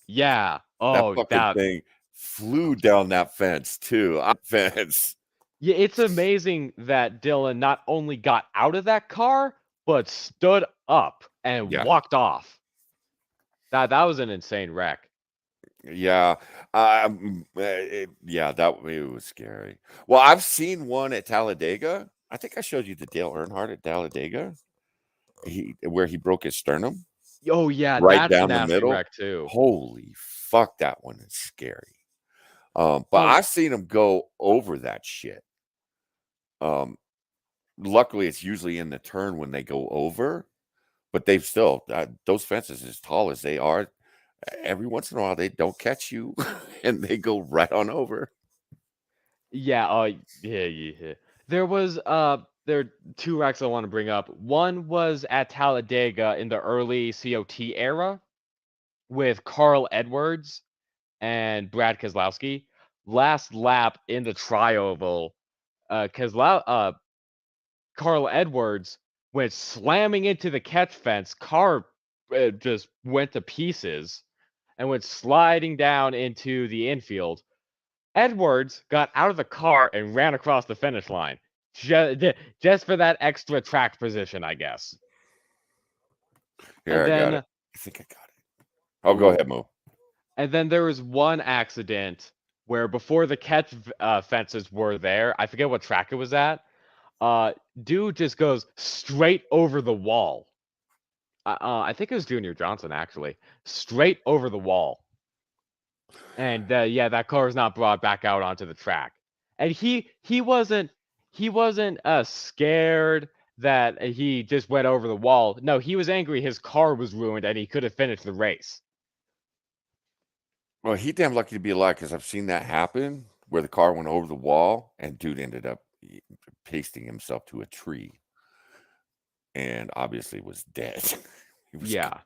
Yeah. That Oh, fucking thing flew down that fence too. Fence. Yeah, it's amazing that Dylan not only got out of that car, but stood up and Yeah. walked off. That was an insane wreck. Yeah. Yeah, it was scary. Well, I've seen one at Talladega. I think I showed you the Dale Earnhardt at Talladega. Where he broke his sternum. Oh yeah, Right that's down a the nasty middle. wreck too. Holy fuck, that one is scary. But I've seen him go over that shit. Luckily, it's usually in the turn when they go over, but they've still those fences as tall as they are. Every once in a while, they don't catch you, and they go right on over. Yeah. Yeah. There was there are two wrecks I want to bring up. One was at Talladega in the early COT era with Carl Edwards and Brad Keselowski. Last lap in the trioval, Carl Edwards went slamming into the catch fence. Car just went to pieces and went sliding down into the infield. Edwards got out of the car and ran across the finish line. Just for that extra track position, I guess. Here, And I got then, it. I think I got it. Oh, go ahead, Mo. And then there was one accident where before the catch fences were there, I forget what track it was at. Dude just goes straight over the wall. I think it was Junior Johnson actually, straight over the wall. And yeah, that car is not brought back out onto the track. And he wasn't scared that he just went over the wall. No, he was angry his car was ruined and he could have finished the race. Well, he damn lucky to be alive because I've seen that happen where the car went over the wall and dude ended up pasting himself to a tree and obviously was dead. Yeah.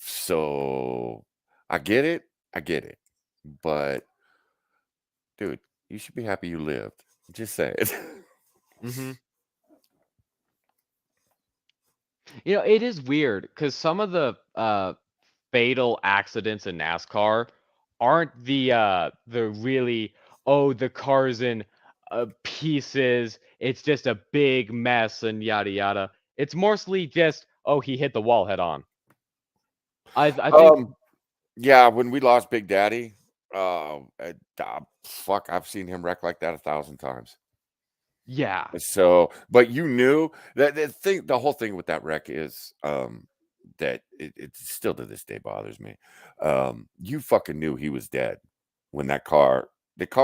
So I get it. But dude, you should be happy you lived. Just say it. Mm-hmm. You know, it is weird because some of the fatal accidents in NASCAR aren't the really, oh, the car's in pieces, it's just a big mess and yada yada. It's mostly just, oh, he hit the wall head on. I think yeah, when we lost Big Daddy, fuck, I've seen him wreck like that 1,000 times. yeah. So, but you knew that the whole thing with that wreck is that it still to this day bothers me. You fucking knew he was dead when the car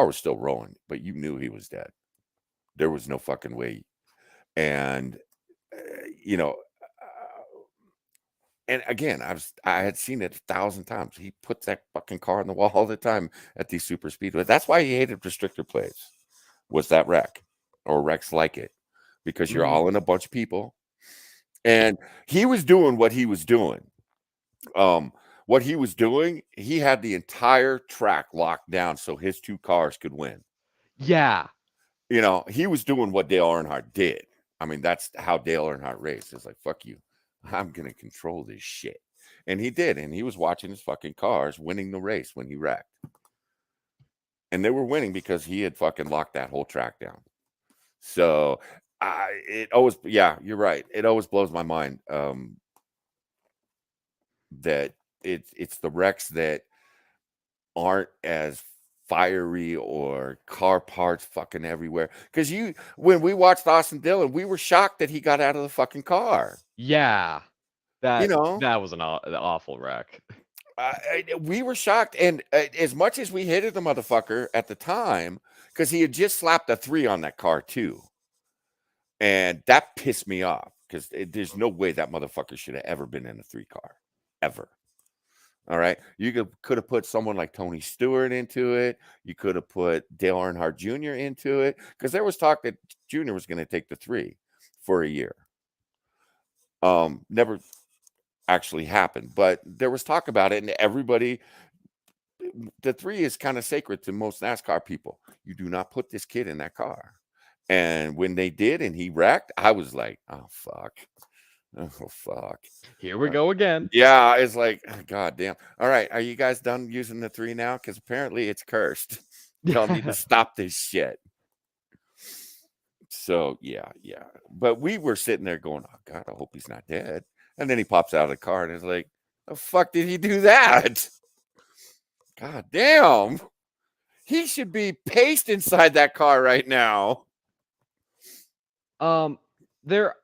was still rolling, but you knew he was dead. There was no fucking way. And you know, and again, I had seen it 1,000 times. He puts that fucking car on the wall all the time at these super speedways. That's why he hated restrictor plates. Was that wreck or wrecks like it? Because you're all in a bunch of people, and he was doing what he was doing. What he was doing, he had the entire track locked down so his two cars could win. Yeah. You know, he was doing what Dale Earnhardt did. I mean, that's how Dale Earnhardt raced. It's like, fuck you. I'm going to control this shit. And he did. And he was watching his fucking cars winning the race when he wrecked. And they were winning because he had fucking locked that whole track down. So it always, yeah, you're right. It always blows my mind that it's the wrecks that aren't as fiery or car parts fucking everywhere. Because when we watched Austin Dillon, we were shocked that he got out of the fucking car. Yeah. You That know, that was an awful wreck. we were shocked, and as much as we hated the motherfucker at the time, because he had just slapped a 3 on that car too, and that pissed me off because there's no way that motherfucker should have ever been in a 3 car, ever. All right, you could have put someone like Tony Stewart into it. You could have put Dale Earnhardt Jr. into it, because there was talk that Jr. was going to take the 3 for a year. Never actually happened, but there was talk about it, and everybody, the 3 is kind of sacred to most NASCAR people. You do not put this kid in that car. And when they did and he wrecked, I was like, oh fuck. Oh fuck. Here we go again. Yeah, it's like, god damn. All right, are you guys done using the 3 now? Because apparently it's cursed. Y'all need to stop this shit. So yeah. But we were sitting there going, oh god, I hope he's not dead. And then he pops out of the car and is like, the fuck did he do that? God damn. He should be paced inside that car right now. There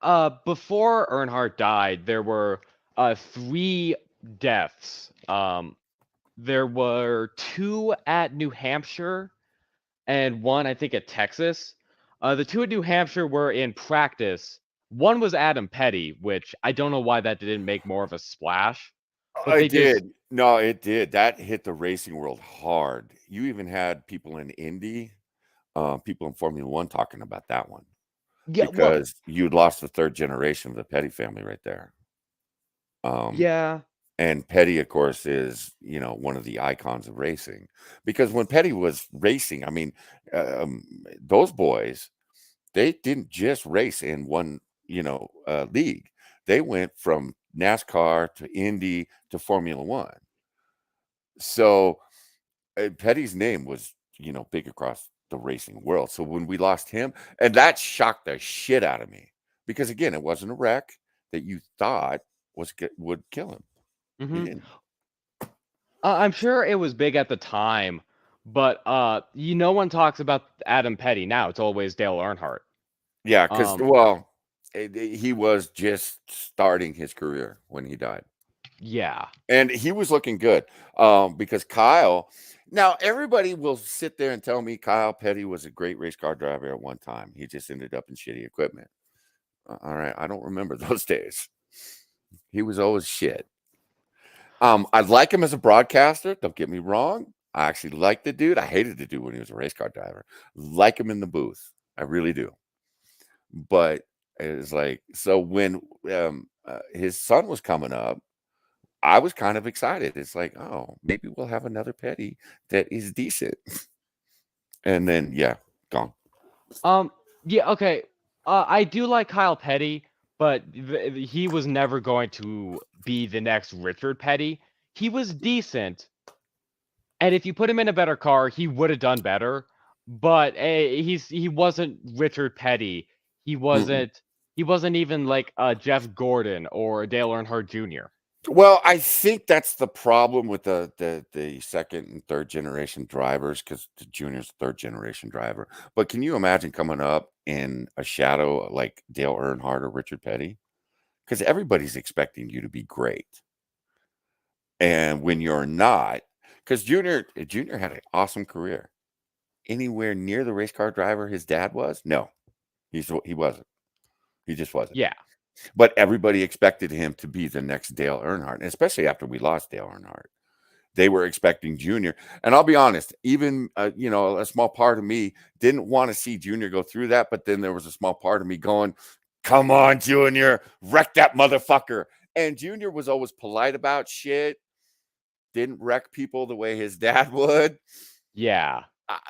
before Earnhardt died, there were 3 deaths. There were 2 at New Hampshire and 1, I think, at Texas. The 2 at New Hampshire were in practice. One was Adam Petty, which I don't know why that didn't make more of a splash. But It did. No, it did. That hit the racing world hard. You even had people in Indy, people in Formula One talking about that one. Yeah, because you'd lost the 3rd generation of the Petty family right there. Yeah. And Petty, of course, is, one of the icons of racing. Because when Petty was racing, I mean, those boys, they didn't just race in one, league. They went from NASCAR to Indy to Formula One. So Petty's name was, big across the racing world. So when we lost him, and that shocked the shit out of me, because again, it wasn't a wreck that you thought would kill him. He didn't. I'm sure it was big at the time, but no one talks about Adam Petty now. It's always Dale Earnhardt. Yeah, because he was just starting his career when he died. Yeah, and he was looking good, because Kyle. Now, everybody will sit there and tell me Kyle Petty was a great race car driver at one time. He just ended up in shitty equipment. All right, I don't remember those days. He was always shit. I like him as a broadcaster. Don't get me wrong. I actually like the dude. I hated the dude when he was a race car driver. Like him in the booth. I really do. But it's like, so when his son was coming up, I was kind of excited. It's like, oh, maybe we'll have another Petty that is decent. And then, yeah, gone. Yeah, okay. I do like Kyle Petty, but he was never going to be the next Richard Petty. He was decent, and if you put him in a better car, he would have done better. But he wasn't Richard Petty. He wasn't even like Jeff Gordon or Dale Earnhardt Jr. Well, I think that's the problem with the 2nd and 3rd generation drivers, because the Junior's 3rd generation driver. But can you imagine coming up in a shadow like Dale Earnhardt or Richard Petty? Because everybody's expecting you to be great. And when you're not, because Junior had an awesome career. Anywhere near the race car driver his dad was? No, he wasn't. He just wasn't. Yeah. But everybody expected him to be the next Dale Earnhardt, and especially after we lost Dale Earnhardt. They were expecting Junior. And I'll be honest, even, a small part of me didn't want to see Junior go through that. But then there was a small part of me going, come on, Junior, wreck that motherfucker. And Junior was always polite about shit. Didn't wreck people the way his dad would. Yeah.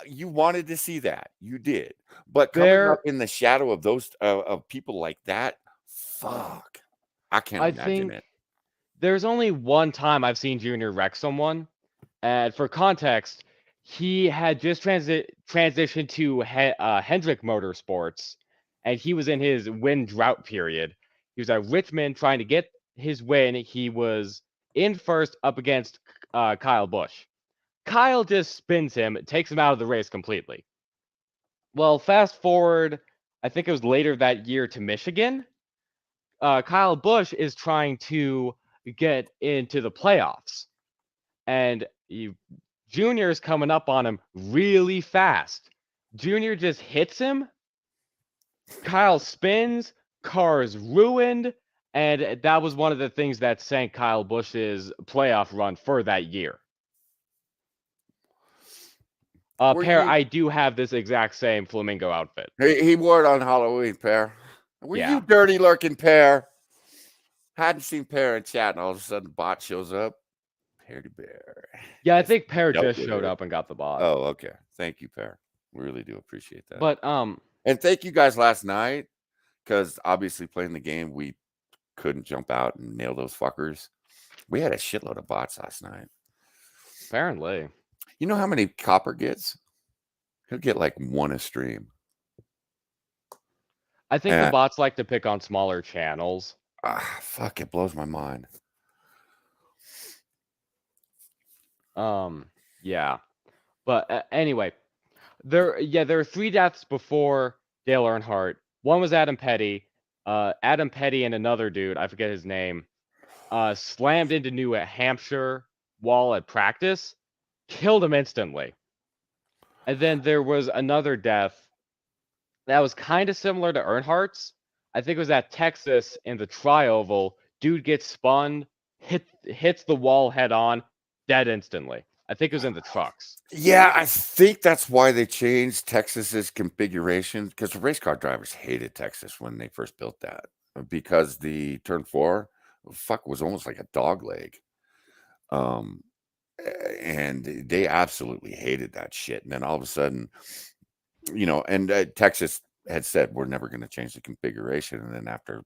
You wanted to see that. You did. But coming up in the shadow of those of people like that, fuck. I can't imagine it. There's only one time I've seen Junior wreck someone. And for context, he had just transitioned to Hendrick Motorsports, and he was in his win drought period. He was at Richmond trying to get his win. He was in first up against Kyle Busch. Kyle just spins him, takes him out of the race completely. Well, fast forward, I think it was later that year to Michigan. Kyle Busch is trying to get into the playoffs, and Junior is coming up on him really fast. Junior just hits him. Kyle spins, car is ruined, and that was one of the things that sank Kyle Busch's playoff run for that year. Pear, I do have this exact same flamingo outfit. He wore it on Halloween, Pear. Were Yeah. you dirty lurking, Pear? Hadn't seen Pear in chat, and all of a sudden, bot shows up. Pear Bear. Yeah, I think Pear dealt just with showed it. up and got the bot. Oh, okay. Thank you, Pear. We really do appreciate that. But and thank you guys last night, because obviously playing the game, we couldn't jump out and nail those fuckers. We had a shitload of bots last night. Apparently. You know how many Copper gets? He'll get like one a stream. I think the bots like to pick on smaller channels. Fuck, it blows my mind. Yeah. But anyway, there are 3 deaths before Dale Earnhardt. One was Adam Petty. Adam Petty and another dude, I forget his name, slammed into New Hampshire wall at practice, killed him instantly. And then there was another death that was kind of similar to Earnhardt's. I think it was at Texas in the tri-oval. Dude gets spun, hits the wall head on, dead instantly. I think it was in the trucks. Yeah, I think that's why they changed Texas's configuration, because the race car drivers hated Texas when they first built that, because the turn 4 was almost like a dog leg. And they absolutely hated that shit. And then all of a sudden, and Texas had said, we're never going to change the configuration. And then after,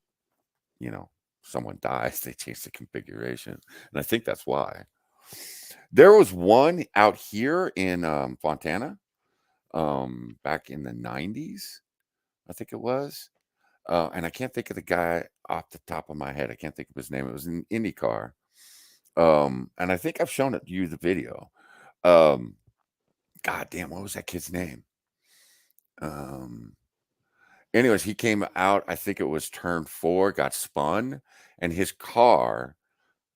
someone dies, they changed the configuration. And I think that's why. There was one out here in Fontana back in the 90s, I think it was. And I can't think of the guy off the top of my head. I can't think of his name. It was an IndyCar. And I think I've shown it you the video. God damn, what was that kid's name? Anyways, he came out, I think it was turn 4, got spun, and his car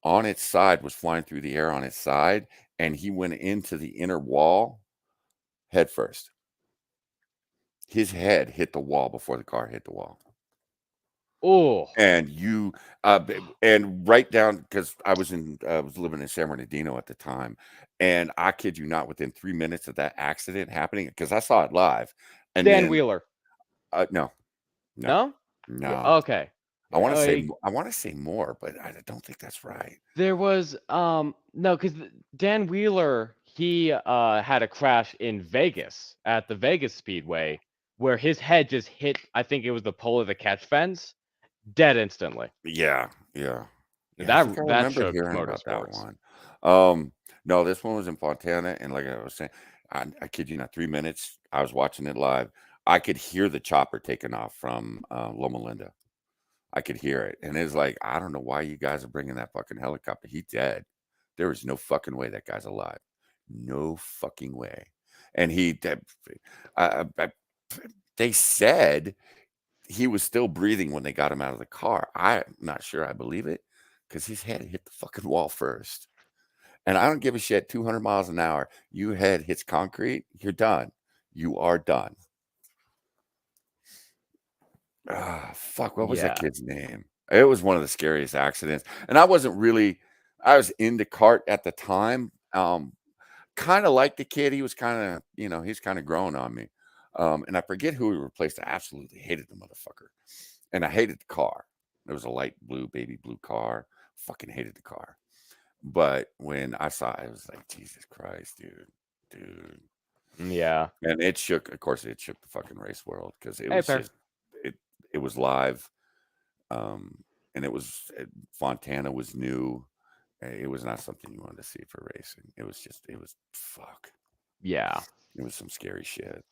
on its side was flying through the air on its side, and he went into the inner wall head first. His head hit the wall before the car hit the wall. Oh, and you and right down, because I was living in San Bernardino at the time, and I kid you not, within 3 minutes of that accident happening, because I saw it live. And Dan Wheeler. No. Okay. I want to say more, but I don't think that's right. There was no, because Dan Wheeler, he had a crash in Vegas at the Vegas Speedway where his head just hit, I think it was the pole of the catch fence, dead instantly. Yeah. That remember shook hearing about that motorsports. one. No, this one was in Fontana, and like I was saying, I kid you not, 3 minutes, I was watching it live. I could hear the chopper taking off from Loma Linda. I could hear it. And it's like, I don't know why you guys are bringing that fucking helicopter. He's dead. There is no fucking way that guy's alive. No fucking way. And they said he was still breathing when they got him out of the car. I'm not sure I believe it, because his head hit the fucking wall first. And I don't give a shit, 200 miles an hour, your head hits concrete, you're done. You are done. Fuck, what was that kid's name? It was one of the scariest accidents. And I was into kart at the time. Kind of like the kid. He was kind of, he's kind of growing on me. And I forget who he replaced. I absolutely hated the motherfucker. And I hated the car. It was a light blue, baby blue car. Fucking hated the car. But when I saw it, I was like, Jesus Christ, dude. Yeah. And it shook the fucking race world, because it was just, it was live. And it was, Fontana was new. It was not something you wanted to see for racing. It was fuck. Yeah. It was some scary shit.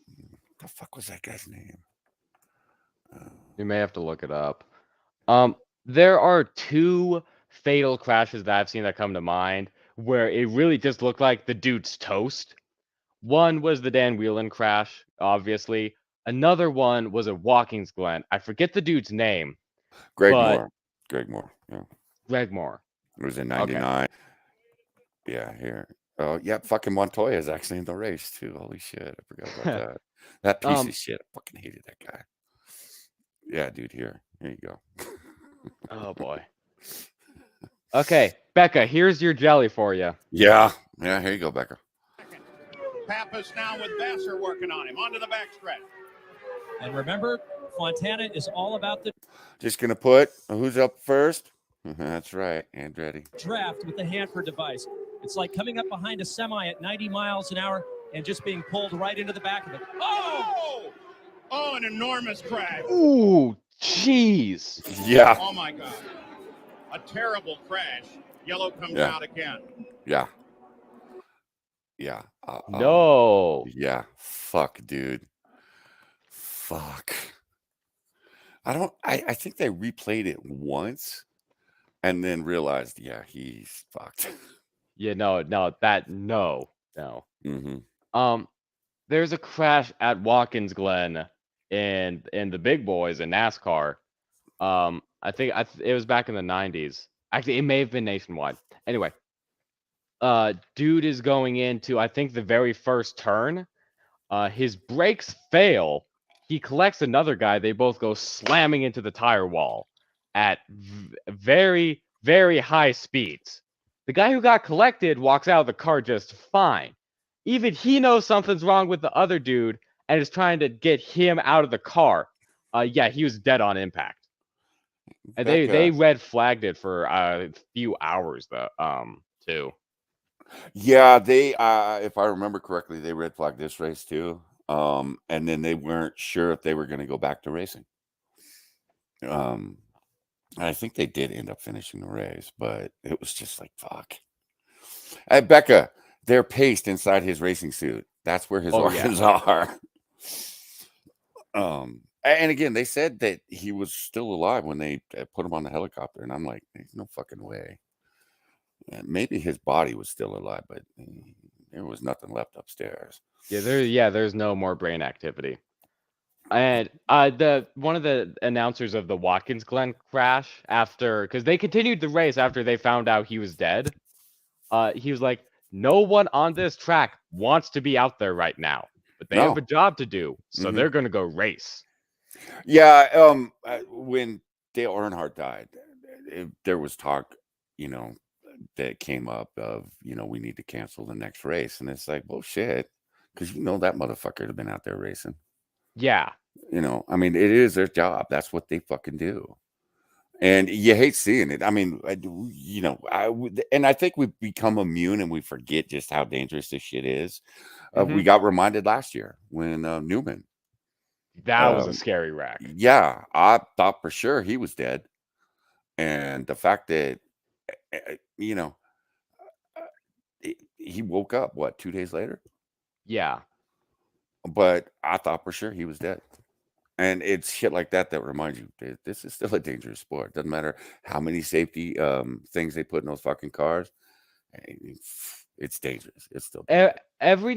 The fuck was that guy's name? You may have to look it up. There are 2 fatal crashes that I've seen that come to mind. where it really just looked like the dude's toast. One was the Dan Whelan crash, obviously. Another one was at Watkins Glen. I forget the dude's name, Greg but Moore. Greg Moore. Yeah. Greg Moore. It was in Okay. 99. Yeah, here. Oh, yeah, fucking Montoya is actually in the race too. Holy shit. I forgot about that. That piece of shit. I fucking hated that guy. Yeah, dude, here. Here you go. Oh boy. Okay, Becca, here's your jelly for you. Yeah. Yeah, here you go, Becca. Pappas now with Vassar working on him. Onto the backstretch. And remember, Fontana is all about the Just gonna put who's up first. That's right, Andretti. draft with the Hanford device. It's like coming up behind a semi at 90 miles an hour and just being pulled right into the back of it. Oh! Oh, an enormous crash. Ooh, jeez. Yeah. Oh, my God. A terrible crash. Yellow comes Yeah. out again. Yeah. Yeah. No. Yeah. Fuck, dude. Fuck. I think they replayed it once and then realized, yeah, he's fucked. Yeah, no. Mm-hmm. There's a crash at Watkins Glen in the big boys in NASCAR. I think it was back in the 90s. Actually, it may have been nationwide. Anyway, dude is going into, I think, the very first turn. His brakes fail. He collects another guy. They both go slamming into the tire wall at very, very high speeds. The guy who got collected walks out of the car just fine. Even he knows something's wrong with the other dude and is trying to get him out of the car. Yeah, he was dead on impact. And they red flagged it for a few hours though, too. Yeah, they if I remember correctly, they red flagged this race too. And then they weren't sure if they were going to go back to racing. I think they did end up finishing the race, but it was just like fuck. Hey, Becca, they're paced inside his racing suit. That's where his organs are. And again, they said that he was still alive when they put him on the helicopter, and I'm like, there's no fucking way. Maybe his body was still alive, but there was nothing left upstairs. Yeah, there's no more brain activity. And one of the announcers of the Watkins Glen crash, after, because they continued the race after they found out he was dead, he was like, no one on this track wants to be out there right now, but they have a job to do, so they're gonna go race. Yeah, when Dale Earnhardt died, there was talk, that came up of, we need to cancel the next race, and it's like, well, shit, because that motherfucker had been out there racing. Yeah. I mean, it is their job. That's what they fucking do. And you hate seeing it. I mean, and I think we've become immune and we forget just how dangerous this shit is. We got reminded last year when Newman. That was a scary wreck. Yeah, I thought for sure he was dead. And the fact that, he woke up, 2 days later? Yeah. But I thought for sure he was dead. And it's shit like that reminds you, this is still a dangerous sport. Doesn't matter how many safety things they put in those fucking cars. It's dangerous. It's still dangerous. Every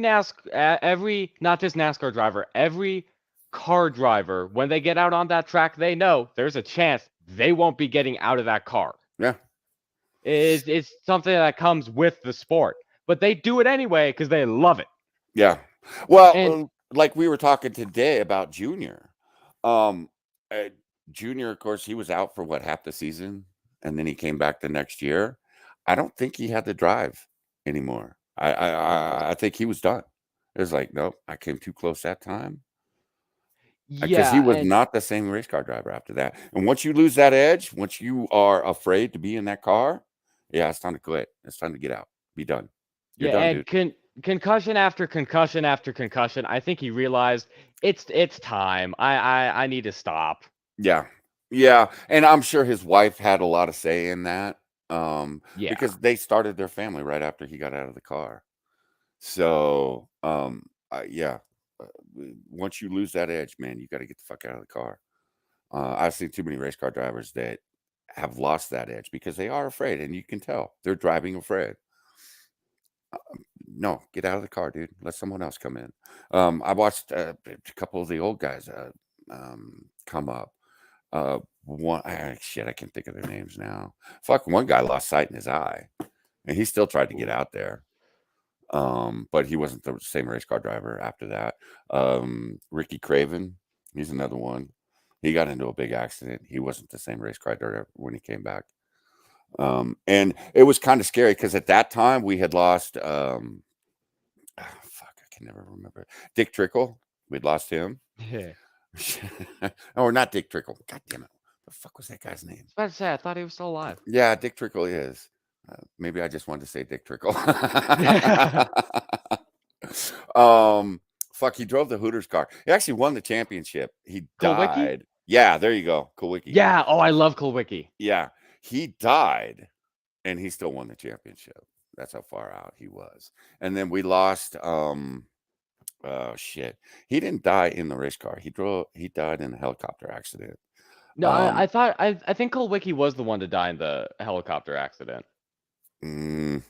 not just NASCAR driver, every car driver, when they get out on that track, they know there's a chance they won't be getting out of that car. Yeah. It's something that comes with the sport. But they do it anyway because they love it. Yeah. Well, like we were talking today about Junior. Junior, of course, he was out for half the season, and then he came back the next year. I don't think he had the drive anymore. I think he was done. It was like, nope, I came too close that time. Because he was not the same race car driver after that. And once you lose that edge, once you are afraid to be in that car, yeah, it's time to quit. It's time to get out. Be done. You're done, dude. Concussion after concussion after concussion. I think he realized it's time. I need to stop. Yeah. Yeah. And I'm sure his wife had a lot of say in that. Because they started their family right after he got out of the car. So yeah. Once you lose that edge, man, you got to get the fuck out of the car. I've seen too many race car drivers that have lost that edge because they are afraid, and you can tell they're driving afraid. No, get out of the car, dude. Let someone else come in. I watched a couple of the old guys come up. Shit, I can't think of their names now. Fuck, one guy lost sight in his eye, and he still tried to get out there. But he wasn't the same race car driver after that. Ricky Craven, he's another one. He got into a big accident. He wasn't the same race car driver when he came back. And it was kind of scary because at that time we had lost fuck, I can never remember. Dick Trickle. We'd lost him. Yeah. Or not Dick Trickle. God damn it. What the fuck was that guy's name? I was about to say, I thought he was still alive. Yeah, Dick Trickle is. Maybe I just wanted to say Dick Trickle. Fuck, he drove the Hooters car. He actually won the championship. He Kulwicki? died. Yeah, there you go. Kulwicki. Yeah. Oh, I love Kulwicki. Yeah. He died and he still won the championship. That's how far out he was. And then we lost shit. He didn't die in the race car. He died in a helicopter accident. No, I think Kulwicki was the one to die in the helicopter accident. I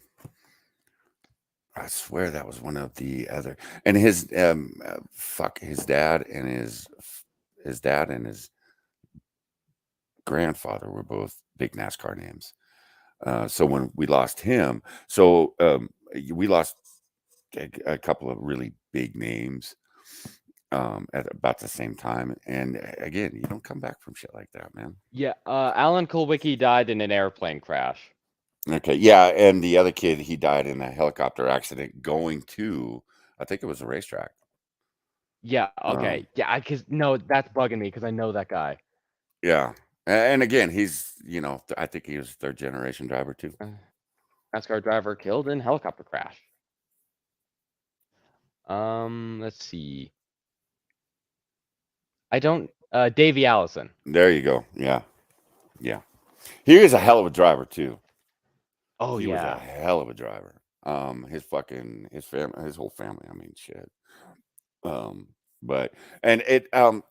swear that was one of the other. And his his dad and his grandfather were both big NASCAR names. So when we lost him, we lost a couple of really big names at about the same time. And again, you don't come back from shit like that, man. Yeah, Alan Kulwicki died in an airplane crash. Okay, yeah, and the other kid, he died in a helicopter accident going to, I think it was a racetrack. Yeah, okay. Yeah, because no, that's bugging me because I know that guy. Yeah. And again, he's, I think he was third generation driver too. NASCAR driver killed in helicopter crash. Let's see. Davey Allison. There you go. Yeah. Yeah. He was a hell of a driver too. Oh, He was a yeah. hell of a driver. His whole family, I mean, shit. But and it I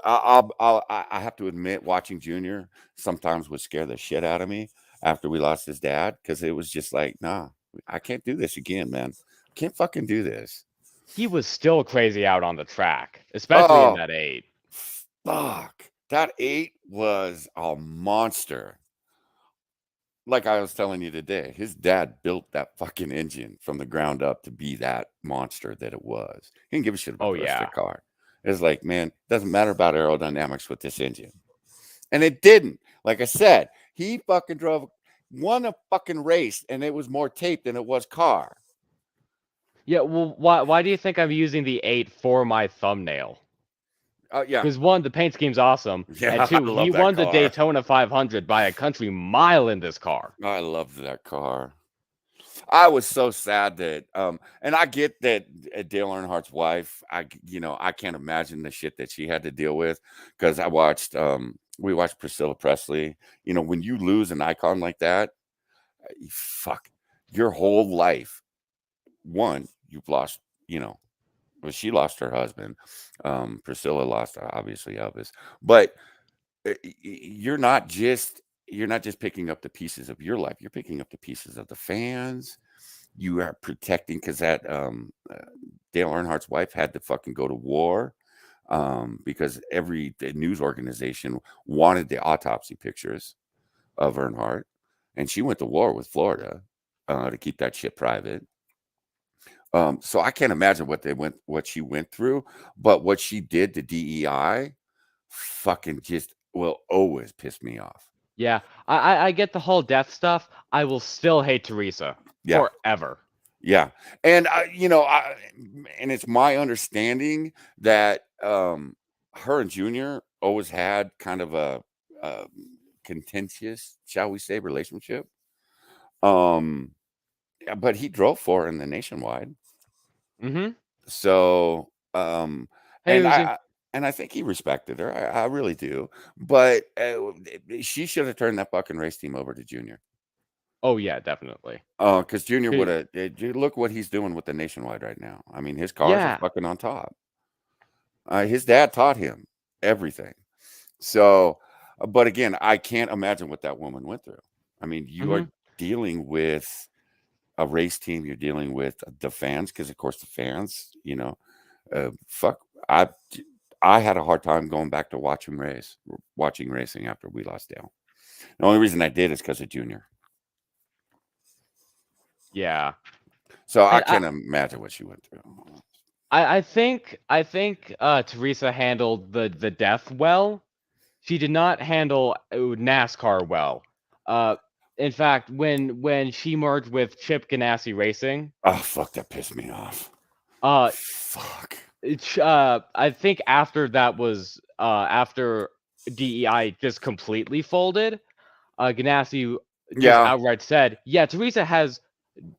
have to admit, watching Junior sometimes would scare the shit out of me after we lost his dad, because it was just like, nah, I can't do this again, man. I can't fucking do this. He was still crazy out on the track, especially in that 8. Fuck. That 8 was a monster. Like I was telling you today, his dad built that fucking engine from the ground up to be that monster that it was. He didn't give a shit about the rest of the car. It's like, man, doesn't matter about aerodynamics with this engine. And it didn't. Like I said, he fucking won a fucking race, and it was more tape than it was car. Yeah, well, why do you think I'm using the 8 for my thumbnail? Yeah. Because 1, the paint scheme's awesome. Yeah, and 2, I love he that won the car. Daytona 500 by a country mile in this car. I loved that car. I was so sad that, and I get that Dale Earnhardt's wife, I can't imagine the shit that she had to deal with, because we watched Priscilla Presley. When you lose an icon like that, fuck, your whole life. One, you've lost, well, she lost her husband. Priscilla lost, obviously, Elvis. But you're not just picking up the pieces of your life. You're picking up the pieces of the fans. You are protecting, because that Dale Earnhardt's wife had to fucking go to war because every news organization wanted the autopsy pictures of Earnhardt, and she went to war with Florida to keep that shit private. So I can't imagine what she went through, but what she did to DEI fucking just will always piss me off. Yeah, I get the whole death stuff. I will still hate Teresa forever. Yeah, and and it's my understanding that her and Junior always had kind of a contentious, shall we say, relationship. But he drove for her in the Nationwide. Mm-hmm. So, and I think he respected her. I really do. But she should have turned that fucking race team over to Junior. Oh, yeah, definitely. Because Junior would have. Look what he's doing with the Nationwide right now. I mean, his cars are fucking on top. His dad taught him everything. So, but again, I can't imagine what that woman went through. I mean, you are dealing with a race team, you're dealing with the fans, because of course the fans, fuck. I had a hard time going back to watching racing after we lost Dale. The only reason I did is because of Junior. Yeah. So I And can't imagine what she went through. I think Teresa handled the death well. She did not handle NASCAR well. In fact, when she merged with Chip Ganassi Racing, Oh fuck, that pissed me off. Fuck. I think after that was after DEI just completely folded, Ganassi just outright said, "Yeah,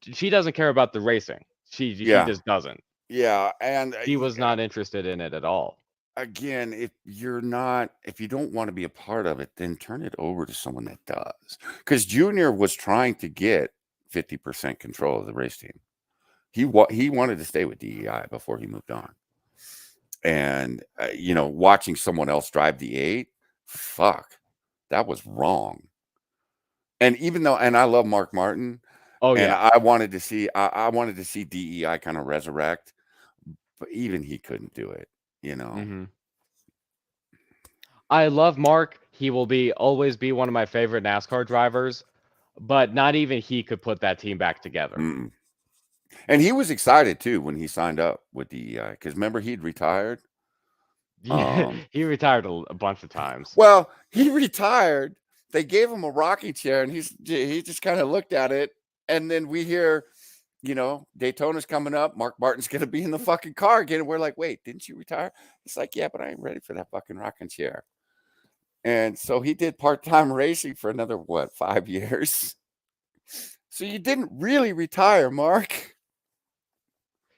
she doesn't care about the racing. She just doesn't. Yeah, and She was not interested in it at all." Again, if you don't want to be a part of it, then turn it over to someone that does. Because Junior was trying to get 50% control of the race team. He wanted to stay with DEI before he moved on. And watching someone else drive the 8, fuck, that was wrong. And even though, and I love Mark Martin, and I wanted to see DEI kind of resurrect, but even he couldn't do it. I love Mark. He will always be one of my favorite NASCAR drivers, but not even he could put that team back together. Mm-mm. And he was excited too when he signed up with DEI, because remember he'd retired. Yeah, he retired a bunch of times. Well, he retired. They gave him a rocking chair, and he just kind of looked at it, and then we hear, Daytona's coming up. Mark Martin's gonna be in the fucking car again. And we're like, wait, didn't you retire? It's like, yeah, but I ain't ready for that fucking rocking chair. And so he did part-time racing for another 5 years. So you didn't really retire, Mark.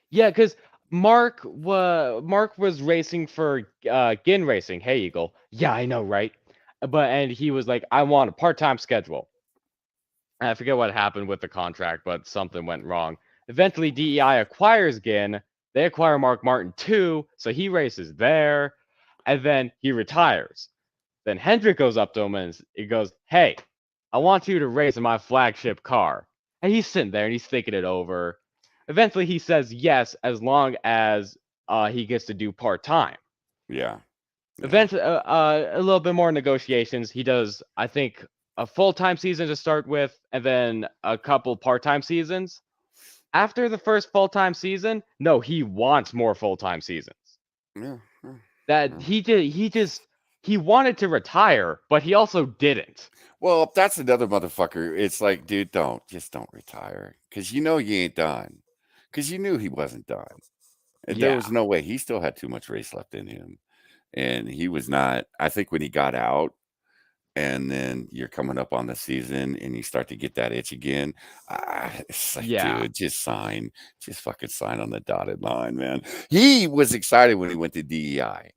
Yeah, because Mark was racing for Gin Racing. Hey, Eagle. Yeah, I know, right? And he was like, I want a part-time schedule. And I forget what happened with the contract, but something went wrong. Eventually, DEI acquires Gin. They acquire Mark Martin too, so he races there, and then he retires. Then Hendrick goes up to him and he goes, "Hey, I want you to race in my flagship car." And he's sitting there and he's thinking it over. Eventually, he says yes, as long as he gets to do part-time. Yeah. Eventually, a little bit more negotiations. He does, I think, a full-time season to start with, and then a couple part-time seasons. After the first full-time season, no, he wants more full-time seasons. Yeah. That he wanted to retire, but he also didn't. Well, that's another motherfucker. It's like, dude, don't retire, because you ain't done, because you knew he wasn't done. There was no way. He still had too much race left in him, and he was not. I think when he got out, and then you're coming up on the season, and you start to get that itch again. It's like, dude, just fucking sign on the dotted line, man. He was excited when he went to DEI.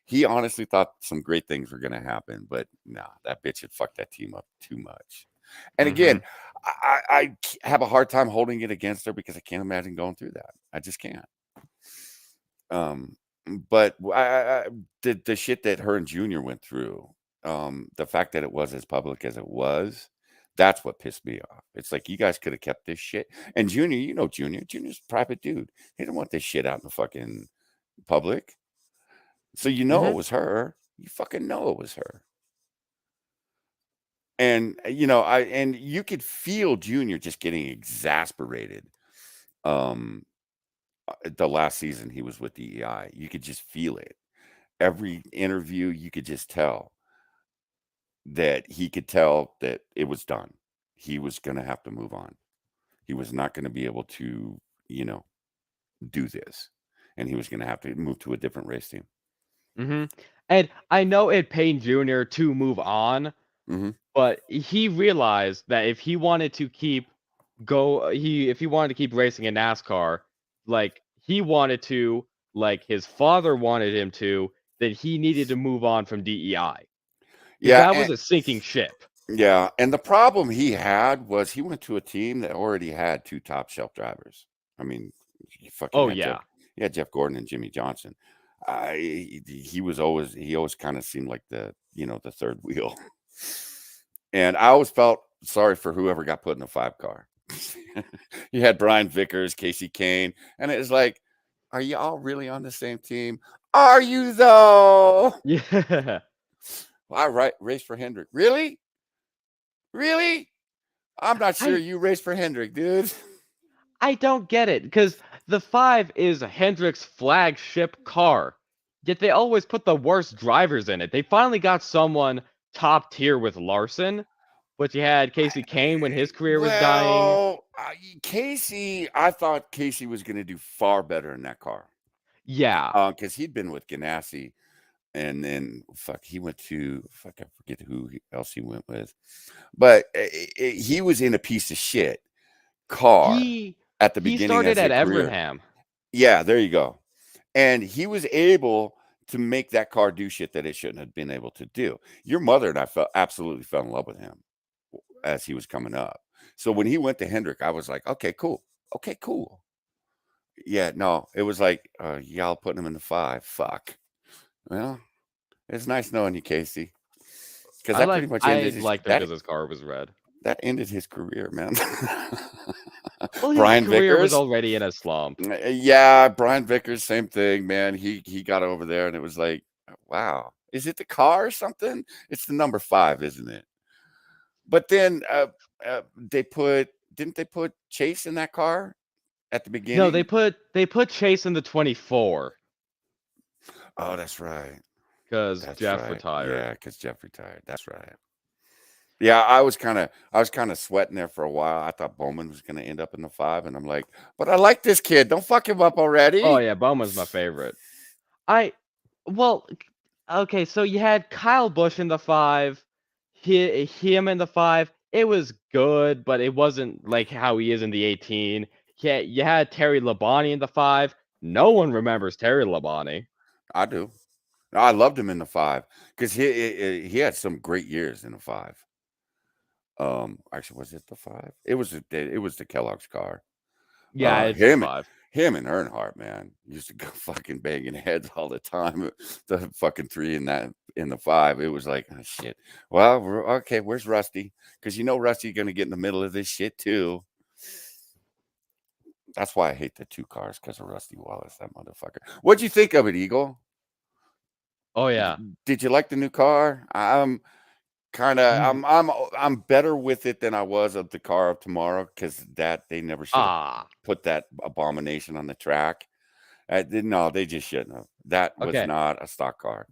He honestly thought some great things were going to happen, but nah, that bitch had fucked that team up too much. And again, I have a hard time holding it against her, because I can't imagine going through that. I just can't. But the shit that her and Junior went through, the fact that it was as public as it was, that's what pissed me off. It's like, you guys could have kept this shit. And Junior, Junior's a private dude. He didn't want this shit out in the fucking public. So it was her. You fucking know it was her. And and you could feel Junior just getting exasperated. The last season he was with DEI, you could just feel it. Every interview, you could just tell that it was done. He was going to have to move on. He was not going to be able to, do this. And he was going to have to move to a different race team. And I know it pained Junior to move on, but he realized that if he wanted to keep racing in NASCAR, like he wanted to, like his father wanted him to, then he needed to move on from DEI. Yeah, that was a sinking ship. Yeah, and the problem he had was he went to a team that already had 2 top shelf drivers. I mean, Jeff Gordon and Jimmy Johnson. He always kind of seemed like the third wheel. And I always felt sorry for whoever got put in the 5 car. You had Brian Vickers, Casey Kane, and it was like, are you all really on the same team? Are you though? Yeah. Well, I raced for Hendrick. Really? Really? I'm not sure I you raced for Hendrick, dude. I don't get it because the 5 is Hendrick's flagship car. Yet they always put the worst drivers in it. They finally got someone top tier with Larson, but you had Casey Kane when his career was dying. Well, Casey, I thought Casey was going to do far better in that car. Yeah. Because he'd been with Ganassi, and then he went to I forget who else he went with, but he was in a piece of shit car He at the he beginning of started his at career. Evernham. Yeah, there you go. And he was able to make that car do shit that it shouldn't have been able to do. Your mother and I absolutely fell in love with him as he was coming up. So when he went to Hendrick, I was like, okay, cool. Okay, cool. Yeah, no, it was like, y'all putting him in the 5. Fuck. Well, it's nice knowing you, Casey. Because that pretty much ended I liked him because his car was red. that ended his career, man. Well, his Brian career was Vickers. already in a slump. Yeah, Brian Vickers, same thing, man. He got over there and it was like, wow. Is it the car or something? It's the number 5, isn't it? But then didn't they put Chase in that car at the beginning? No, they put Chase in the 24 Oh, that's right. because That's Jeff right. retired. Yeah, because Jeff retired. That's right. Yeah, I was kind of sweating there for a while. I thought Bowman was going to end up in the 5, and I'm like, but I like this kid. Don't fuck him up already. Oh yeah, Bowman's my favorite. Well, okay, so you had Kyle Busch in the 5, him in the 5. It was good, but it wasn't like how he is in the 18. Yeah, you had Terry Labonte in the 5. No one remembers Terry Labonte. I do. I loved him in the 5 because he had some great years in the 5. Actually, was it the 5? It was the Kellogg's car. Yeah, it's the him 5. him and Earnhardt, man, used to go fucking banging heads all the time. The fucking 3 in the 5, it was like, oh, shit. Well, okay, where's Rusty? Because Rusty's gonna get in the middle of this shit too. That's why I hate the 2 cars, because of Rusty Wallace, that motherfucker. What'd you think of it, Eagle? Oh yeah. Did you like the new car? I'm better with it than I was of the car of tomorrow, because that they never should have put that abomination on the track. No, they just shouldn't have. That was not a stock car.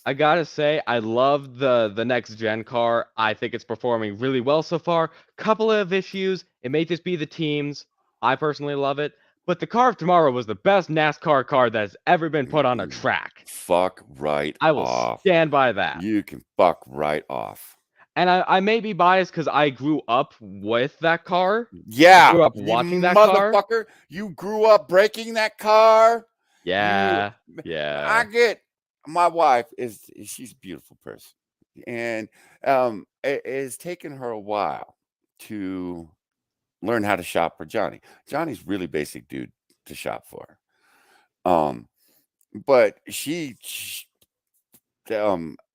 I gotta say, I love the next gen car. I think it's performing really well so far. Couple of issues. It may just be the teams. I personally love it. But the car of tomorrow was the best NASCAR car that's ever been put on a track. Fuck right I will off. stand by that. You can fuck right off. And I may be biased because I grew up with that car. Yeah. I grew up watching that car. Motherfucker, you grew up breaking that car. Yeah. I get my wife she's a beautiful person. And it has taken her a while to learn how to shop for Johnny. Johnny's really basic dude to shop for. But she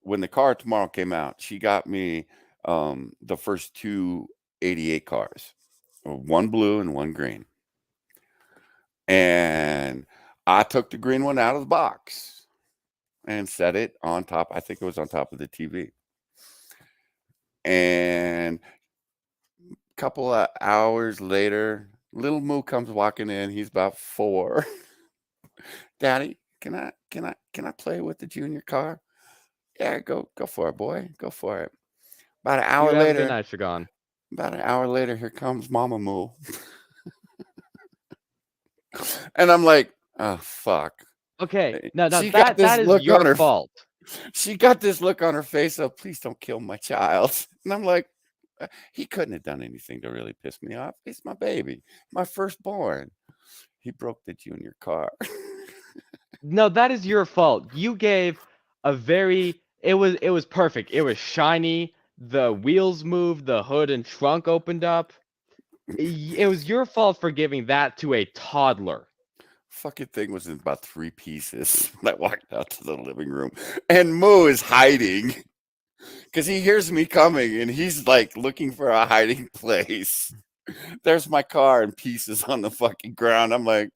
when the car tomorrow came out, she got me the first 2 88 cars, one blue and one green. And I took the green one out of the box and set it on top. I think it was on top of the TV. And a couple of hours later, little Moo comes walking in. He's about 4. Daddy, can I play with the junior car? Yeah, go for it, boy. Go for it. About an hour later. Have a good night, Shagan. About an hour later, here comes Mama Moo. And I'm like, oh fuck. Okay. No, She got that this look is your on her fault. She got this look on her face of, please don't kill my child. And I'm like, he couldn't have done anything to really piss me off. He's my baby, my firstborn. He broke the junior car. No, that is your fault. You gave a very it was perfect. It was shiny. The wheels moved. The hood and trunk opened up. It was your fault for giving that to a toddler. Fucking thing was in about 3 pieces when I walked out to the living room. And Moo is hiding because he hears me coming and he's like looking for a hiding place. There's my car in pieces on the fucking ground. I'm like,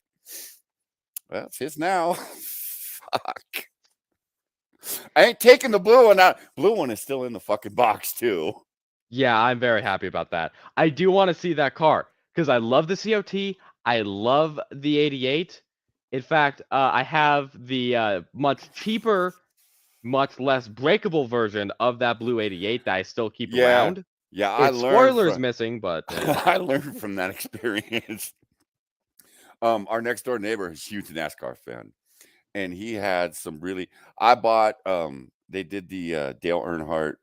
well, it's his now. Fuck. I ain't taking the blue one out. Blue one is still in the fucking box too. Yeah, I'm very happy about that. I do want to see that car because I love the COT. I love the 88. In fact, I have the much cheaper, much less breakable version of that blue 88 that I still keep around. Yeah, I Its learned spoiler's from missing, but I learned from that experience. Our next door neighbor is a huge NASCAR fan, and he had some really. I bought. They did the Dale Earnhardt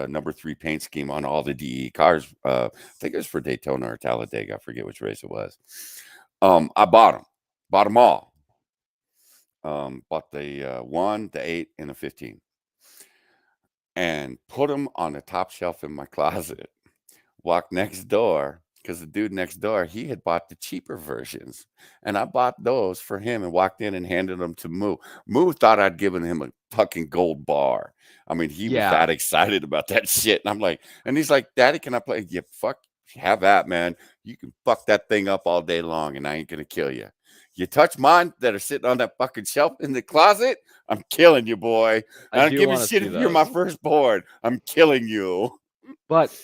number 3 paint scheme on all the DE cars. I think it was for Daytona or Talladega. I forget which race it was. I bought them all. Bought the 1, the 8, and the 15, and put them on the top shelf in my closet. Walked next door because the dude next door, he had bought the cheaper versions, and I bought those for him and walked in and handed them to Moo. Moo thought I'd given him a fucking gold bar. I mean, he was that excited about that shit, and I'm like, and he's like, "Daddy, can I play?" Yeah, fuck, have that, man. You can fuck that thing up all day long, and I ain't gonna kill you. You touch mine that are sitting on that fucking shelf in the closet, I'm killing you, boy. I don't give a shit if you're my firstborn. I'm killing you. But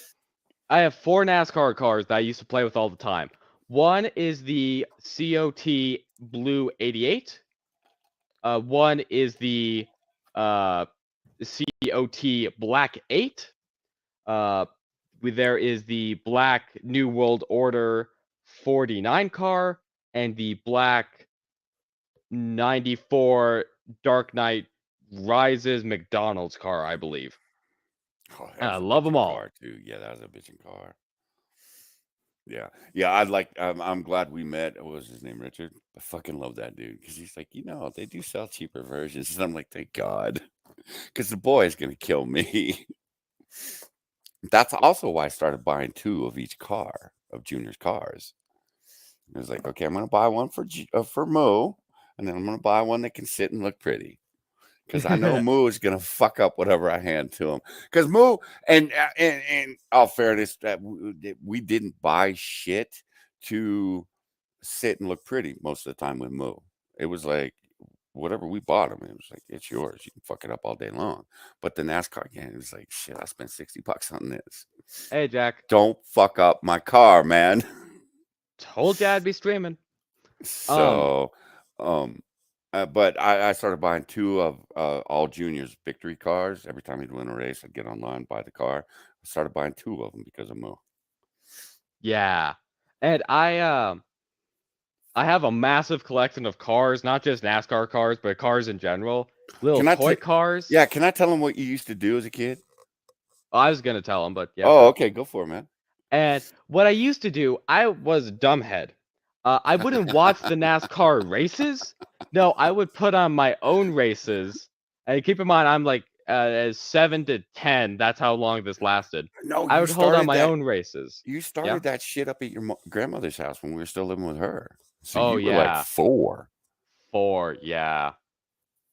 I have 4 NASCAR cars that I used to play with all the time. One is the COT Blue 88. One is the COT Black 8. There is the Black New World Order 49 car and the Black 94 Dark Knight Rises McDonald's car, I believe. Oh, And I love them all. Too. Yeah, that was a bitchin' car. Yeah. I'm glad we met. What was his name? Richard. I fucking love that dude because he's like, they do sell cheaper versions, and I'm like, thank God, because the boy is gonna kill me. That's also why I started buying 2 of each car of Junior's cars. It was like, okay, I'm gonna buy one for Mo, and then I'm gonna buy one that can sit and look pretty. Because I know Moo is gonna fuck up whatever I hand to him. Because Moo, and all fairness, that we didn't buy shit to sit and look pretty most of the time with Moo. It was like whatever we bought him, it was like, it's yours. You can fuck it up all day long. But the NASCAR game, it was like, shit, I spent $60 on this. Hey, Jack. Don't fuck up my car, man. Told you I'd be streaming. So, but I started buying 2 of all Junior's victory cars. Every time he'd win a race, I'd get online, buy the car. I started buying 2 of them because of Mo. Yeah, and I have a massive collection of cars, not just NASCAR cars, but cars in general. Little toy cars. Yeah, can I tell him what you used to do as a kid? I was gonna tell him, but yeah. Oh, okay, go for it, man. And what I used to do, I was a dumbhead. I wouldn't watch the NASCAR races. No, I would put on my own races. And keep in mind, I'm like 7 to 10. That's how long this lasted. No, I would hold on my own races. You started that shit up at your grandmother's house when we were still living with her. So you were yeah, like 4. 4, yeah.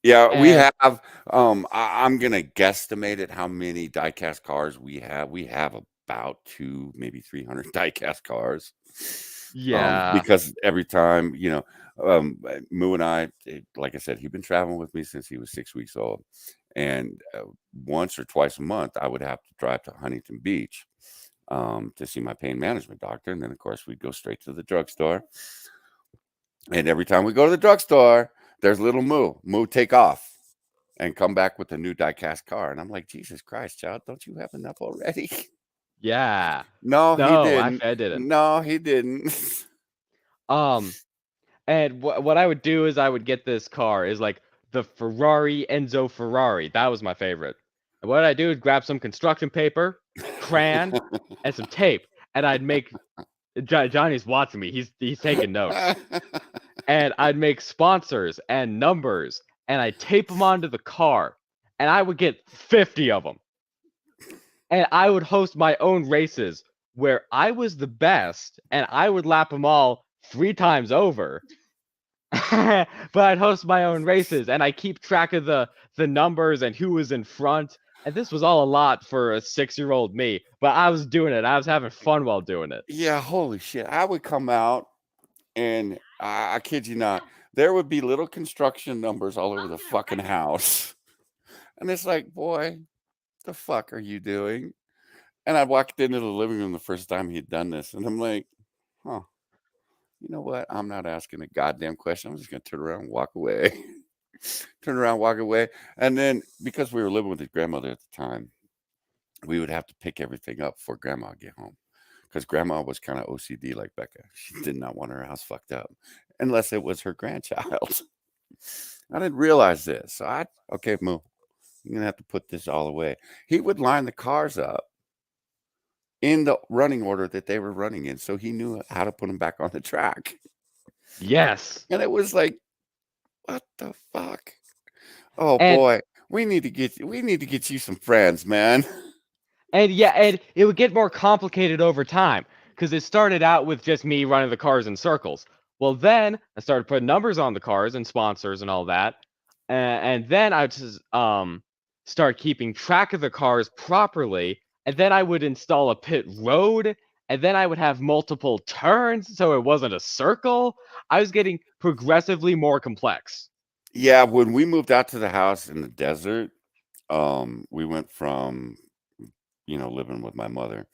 Yeah, and we have. I'm gonna guesstimate at how many diecast cars we have. We have about 2, maybe 300 diecast cars. Yeah. Because every time, Moo and I, like I said, he'd been traveling with me since he was 6 weeks old, and once or twice a month, I would have to drive to Huntington Beach to see my pain management doctor, and then of course we'd go straight to the drugstore. And every time we go to the drugstore, there's little Moo take off and come back with a new diecast car. And I'm like, Jesus Christ, child, don't you have enough already? Yeah. No, he didn't. Actually, I didn't. No, he didn't. And what I would do is I would get this car is like the Ferrari Enzo Ferrari. That was my favorite. And what I do is grab some construction paper, crayon, and some tape, and I'd make. Johnny's watching me. He's taking notes. And I'd make sponsors and numbers, and I'd tape them onto the car, and I would get 50 of them. And I would host my own races where I was the best, and I would lap them all 3 times over. But I'd host my own races, and I keep track of the numbers and who was in front. And this was all a lot for a 6-year-old me, but I was doing it. I was having fun while doing it. Yeah, holy shit. I would come out and I kid you not, there would be little construction numbers all over the fucking house. And it's like, boy, the fuck are you doing? And I walked into the living room the first time he'd done this, and I'm like, huh, you know what? I'm not asking a goddamn question. I'm just gonna turn around and walk away. Turn around, walk away. And then because we were living with his grandmother at the time, we would have to pick everything up before grandma would get home. Because grandma was kind of OCD like Becca. She did not want her house fucked up unless it was her grandchild. I didn't realize this. So okay, Moo, you're going to have to put this all away. He would line the cars up in the running order that they were running in. So he knew how to put them back on the track. Yes. And it was like, what the fuck? Oh, And- boy. We need to get you some friends, man. And yeah, and it would get more complicated over time because it started out with just me running the cars in circles. Well, then I started putting numbers on the cars and sponsors and all that, and then I would just start keeping track of the cars properly, and then I would install a pit road, and then I would have multiple turns so it wasn't a circle. I was getting progressively more complex. Yeah, when we moved out to the house in the desert, we went from living with my mother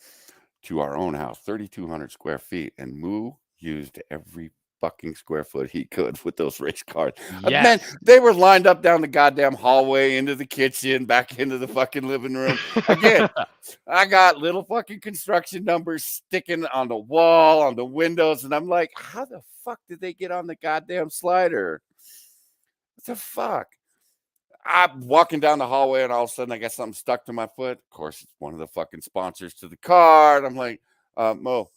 to our own house, 3,200 square feet, and Moo used every fucking square foot he could with those race cars. Man, Yes. they were lined up down the goddamn hallway into the kitchen, back into the fucking living room. Again, I got little fucking construction numbers sticking on the wall, on the windows, and I'm like, how the fuck did they get on the goddamn slider? What the fuck? I'm walking down the hallway and all of a sudden I got something stuck to my foot. Of course, it's one of the fucking sponsors to the car. And I'm like, Mo,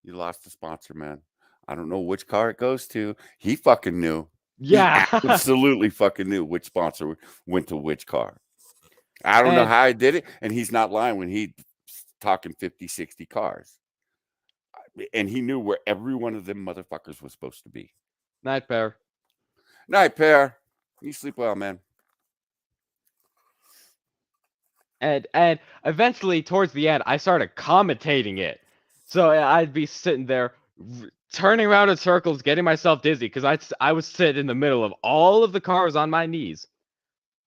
you lost the sponsor, man. I don't know which car it goes to. He fucking knew. Yeah. He absolutely fucking knew which sponsor went to which car. I don't know how I did it. And he's not lying when he's talking 50, 60 cars. And he knew where every one of them motherfuckers was supposed to be. Night, Pear. Night, Pear. You sleep well, man. And eventually, towards the end, I started commentating it. So I'd be sitting there, turning around in circles, getting myself dizzy because I would sit in the middle of all of the cars on my knees.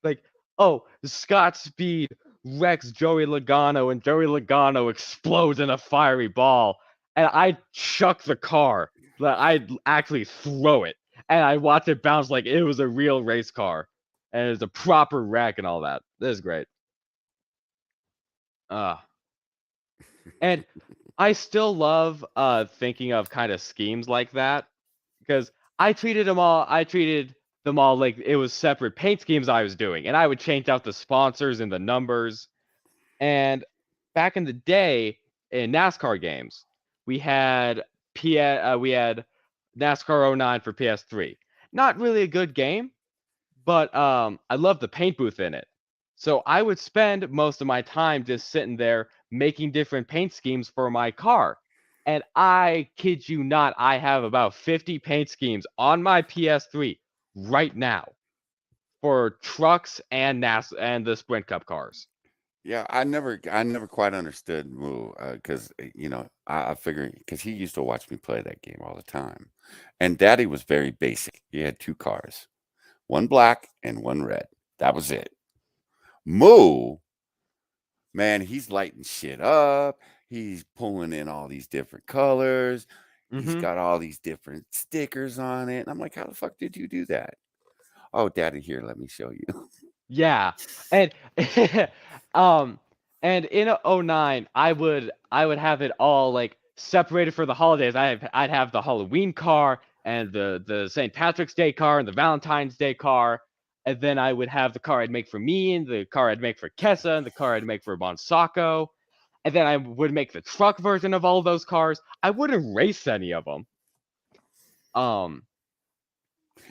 Like, oh, Scott Speed wrecks Joey Logano, and Joey Logano explodes in a fiery ball, and I chuck the car. I'd actually throw it, and I watch it bounce like it was a real race car, and it was a proper wreck and all that. This is great. And I still love thinking of kind of schemes like that because I treated them all like it was separate paint schemes I was doing, and I would change out the sponsors and the numbers. And back in the day in NASCAR games, we had NASCAR 09 for PS3. Not really a good game, but I love the paint booth in it. So I would spend most of my time just sitting there making different paint schemes for my car. And I kid you not, I have about 50 paint schemes on my PS3 right now for trucks and and the Sprint Cup cars. Yeah, I never quite understood Moo because I figured because he used to watch me play that game all the time, and Daddy was very basic. He had two cars, one black and one red. That was it. Moo, man, he's lighting shit up. He's pulling in all these different colors. He's got all these different stickers on it. And I'm like, how the fuck did you do that? Oh, Daddy, here, let me show you. Yeah. And and in 09, I would have it all like separated for the holidays. I'd have the Halloween car and the St. Patrick's Day car and the Valentine's Day car. And then I would have the car I'd make for me, and the car I'd make for Kessa, and the car I'd make for Bonsaco. And then I would make the truck version of all those cars. I wouldn't race any of them. But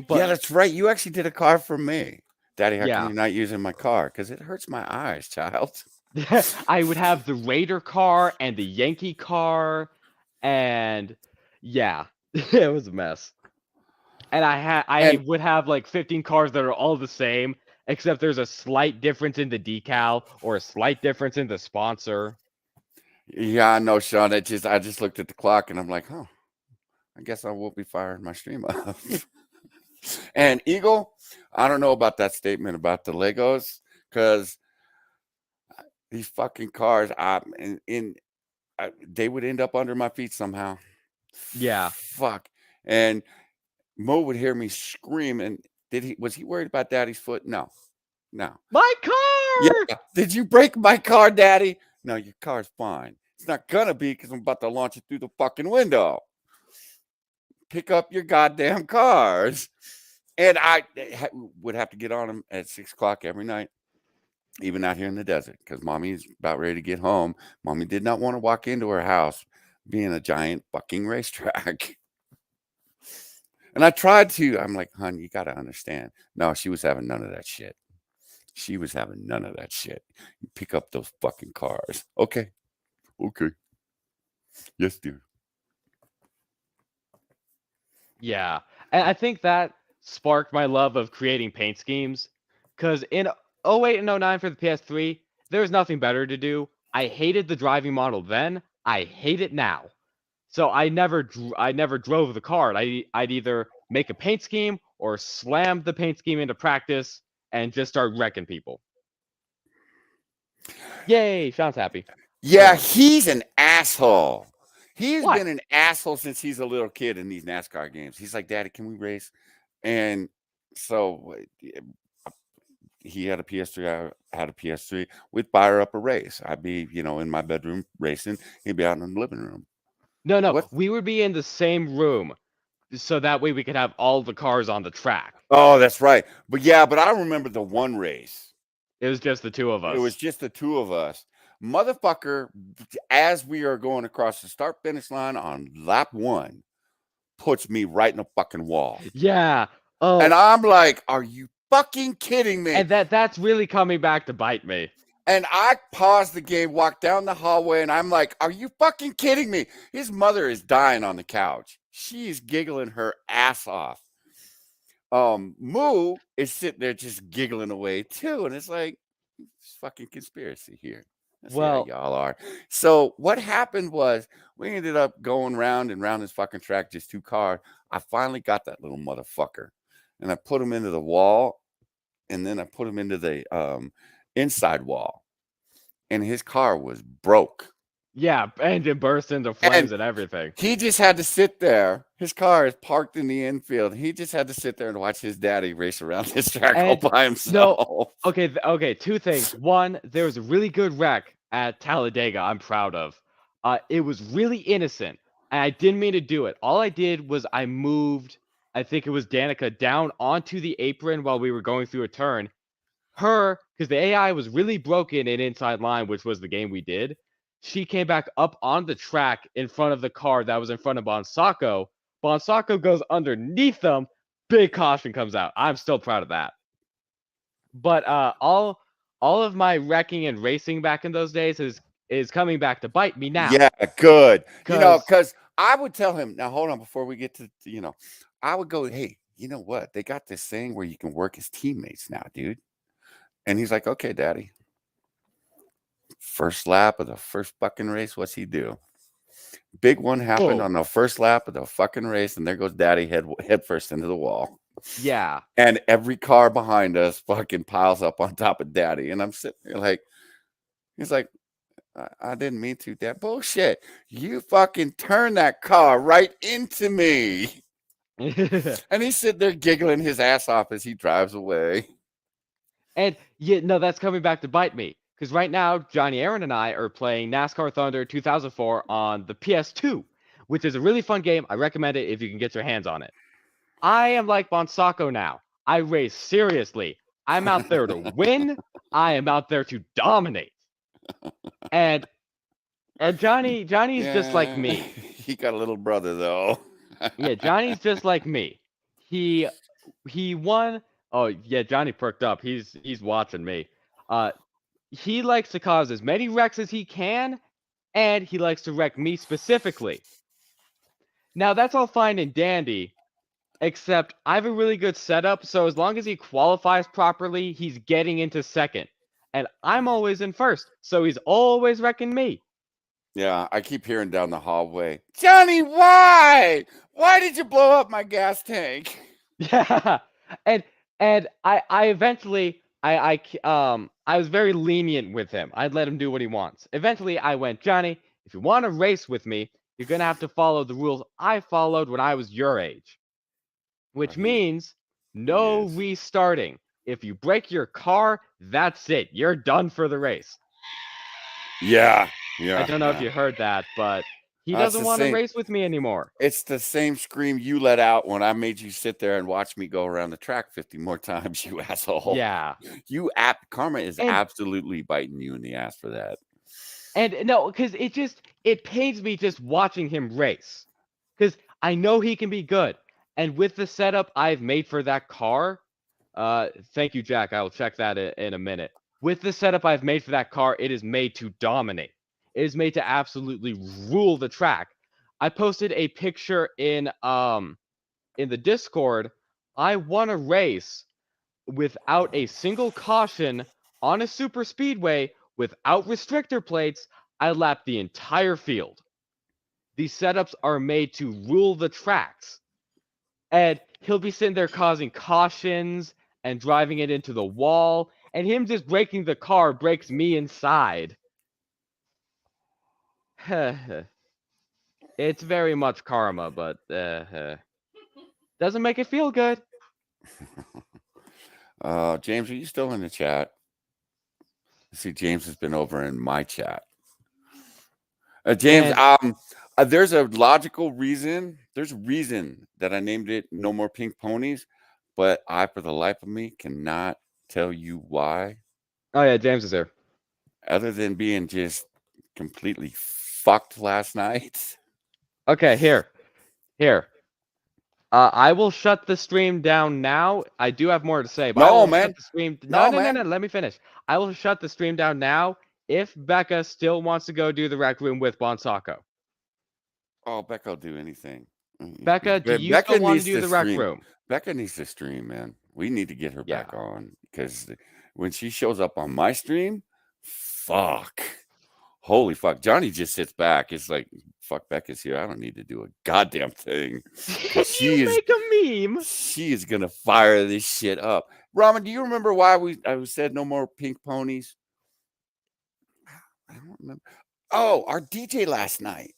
yeah, that's right. You actually did a car for me. Daddy, how Yeah. come you're not using my car? Because it hurts my eyes, child. I would have the Raider car and the Yankee car, and yeah, it was a mess. And I would have like 15 cars that are all the same, except there's a slight difference in the decal or a slight difference in the sponsor. Yeah, I know, Sean. I just looked at the clock and I'm like, oh, I guess I will be firing my stream up. And Eagle, I don't know about that statement about the Legos, because these fucking cars, they would end up under my feet somehow. Yeah. Fuck. And Mo would hear me scream, and was he worried about Daddy's foot? No. My car! Yeah. Did you break my car, Daddy? No, your car's fine. It's not gonna be, because I'm about to launch it through the fucking window. Pick up your goddamn cars. And I would have to get on them at 6 o'clock every night, even out here in the desert, because Mommy's about ready to get home. Mommy did not want to walk into her house being a giant fucking racetrack. And I tried to. I'm like, hon, you got to understand. No, she was having none of that shit. She was having none of that shit. You pick up those fucking cars. Okay. Yes, dear. Yeah. And I think that sparked my love of creating paint schemes, because in 08 and 09 for the PS3, there was nothing better to do. I hated the driving model then. I hate it now. So I never drove the car. I'd either make a paint scheme or slam the paint scheme into practice and just start wrecking people. Yay, Sean's happy. Yeah, he's an asshole. He's What? been an asshole since he's a little kid in these NASCAR games. He's like, Daddy, can we race? And so he had a PS3. I had a PS3. We'd fire up a race. I'd be, in my bedroom racing. He'd be out in the living room. No, What? we would be in the same room, so that way we could have all the cars on the track. Oh, that's right. But I remember the one race. It was just the two of us. It was just the two of us. Motherfucker, as we are going across the start-finish line on lap 1, puts me right in a fucking wall. Yeah. Oh. And I'm like, are you fucking kidding me? And that's really coming back to bite me. And I paused the game, walked down the hallway, and I'm like, are you fucking kidding me? His mother is dying on the couch. She's giggling her ass off. Moo is sitting there just giggling away too. And it's like, it's fucking conspiracy here. That's how y'all are. So what happened was we ended up going round and round this fucking track, just 2 cars. I finally got that little motherfucker, and I put him into the wall, and then I put him into the inside wall, and his car was broke. Yeah, engine burst into flames and everything. He just had to sit there. His car is parked in the infield. He just had to sit there and watch his daddy race around this track all by himself. No, okay, 2 things. One, there was a really good wreck at Talladega I'm proud of. It was really innocent, and I didn't mean to do it. All I did was I moved, I think it was Danica, down onto the apron while we were going through a turn. Because the AI was really broken in Inside Line, which was the game we did. She came back up on the track in front of the car that was in front of Bonsacco. Bonsacco goes underneath them. Big caution comes out. I'm still proud of that. But all of my wrecking and racing back in those days is coming back to bite me now. Yeah, good. Because I would tell him, now hold on, before we get to, I would go, hey, you know what? They got this thing where you can work as teammates now, dude. And he's like, okay, Daddy. First lap of the first fucking race, what's he do? Big one happened on the first lap of the fucking race, and there goes Daddy head first into the wall. Yeah. And every car behind us fucking piles up on top of Daddy. And I'm sitting there like, he's like, I didn't mean to, Dad. Bullshit. You fucking turned that car right into me. And he's sitting there giggling his ass off as he drives away. And that's coming back to bite me. Because right now, Johnny Aaron and I are playing NASCAR Thunder 2004 on the PS2, which is a really fun game. I recommend it if you can get your hands on it. I am like Bonsacco now. I race seriously. I'm out there to win. I am out there to dominate. And Johnny's just like me. He got a little brother though. Yeah, Johnny's just like me. He won. Oh yeah, Johnny perked up. He's watching me. He likes to cause as many wrecks as he can, and he likes to wreck me specifically. Now that's all fine and dandy, except I have a really good setup, so as long as he qualifies properly, he's getting into second. And I'm always in first, so he's always wrecking me. Yeah, I keep hearing down the hallway, Johnny, why? Why did you blow up my gas tank? Yeah. And I eventually I was very lenient with him. I'd let him do what he wants. Eventually I went, Johnny, if you want to race with me, you're gonna have to follow the rules I followed when I was your age. Which means no is. restarting. If you break your car, that's it. You're done for the race. Yeah. I don't know if yeah. you heard that, but he That's doesn't the want to same- race with me anymore. It's the same scream you let out when I made you sit there and watch me go around the track 50 more times, you asshole. Yeah. Karma is And- absolutely biting you in the ass for that. And no, because it pains me just watching him race. Because I know he can be good. And with the setup I've made for that car, thank you, Jack. I will check that in a minute. With the setup I've made for that car, it is made to dominate. It is made to absolutely rule the track. I posted a picture in the Discord. I won a race without a single caution on a super speedway without restrictor plates. I lapped the entire field. These setups are made to rule the tracks. And he'll be sitting there causing cautions and driving it into the wall, and him just breaking the car breaks me inside. It's very much karma, but doesn't make it feel good. James, are you still in the chat? See, James has been over in my chat. James, there's a logical reason. There's a reason that I named it No More Pink Ponies, but I, for the life of me, cannot tell you why. Oh yeah, James is here. Other than being just completely fucked last night. Okay, here. I will shut the stream down now. I do have more to say, but I will shut the stream. No, let me finish. I will shut the stream down now if Becca still wants to go do the rec room with Bonsako. Oh, Becca will do anything. Becca, do you still want to do the rec room? Becca needs to stream, man. We need to get her back on because when she shows up on my stream, fuck. Holy fuck. Johnny just sits back. It's like, fuck, Becca's here. I don't need to do a goddamn thing. You make a meme. She is going to fire this shit up. Ramen, do you remember why I said no more pink ponies? I don't remember. Oh, our DJ last night.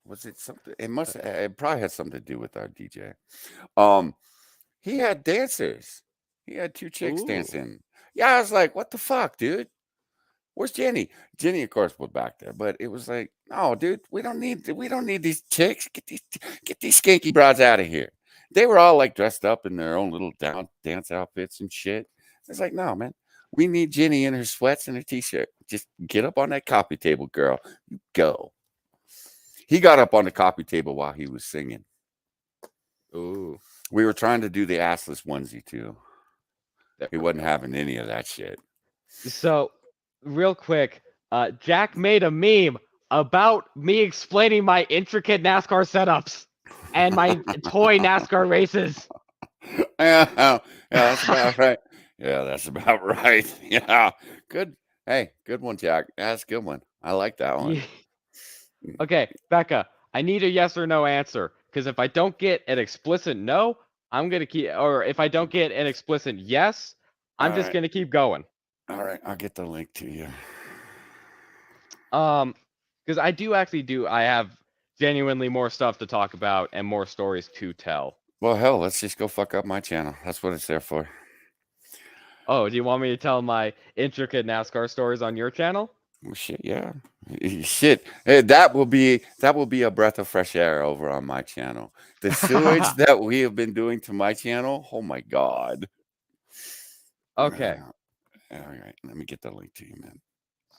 Was it something? It probably had something to do with our DJ. He had dancers. He had 2 chicks dancing. Yeah, I was like, what the fuck, dude? Where's Jenny? Jenny, of course, was back there, but it was like, no, dude, we don't need these chicks. Get these skanky broads out of here. They were all like dressed up in their own little dance outfits and shit. It's like, no, man, we need Jenny in her sweats and her t-shirt. Just get up on that coffee table, girl. You go. He got up on the coffee table while he was singing. Ooh. We were trying to do the assless onesie too. He wasn't having any of that shit. So, real quick, Jack made a meme about me explaining my intricate NASCAR setups and my toy NASCAR races. Yeah, that's about right. Yeah, that's about right. Yeah, good. Hey, good one, Jack. That's a good one. I like that one. Okay, Becca, I need a yes or no answer because if I don't get an explicit no, I'm gonna keep. Or if I don't get an explicit yes, I'm just gonna keep going. All right, I'll get the link to you. Because I have genuinely more stuff to talk about and more stories to tell. Well, hell, let's just go fuck up my channel. That's what it's there for. Oh, do you want me to tell my intricate NASCAR stories on your channel? Well, shit, yeah. Shit, hey, that will be a breath of fresh air over on my channel. The sewage that we have been doing to my channel. Oh my god. Okay. All right, let me get the link to you, man.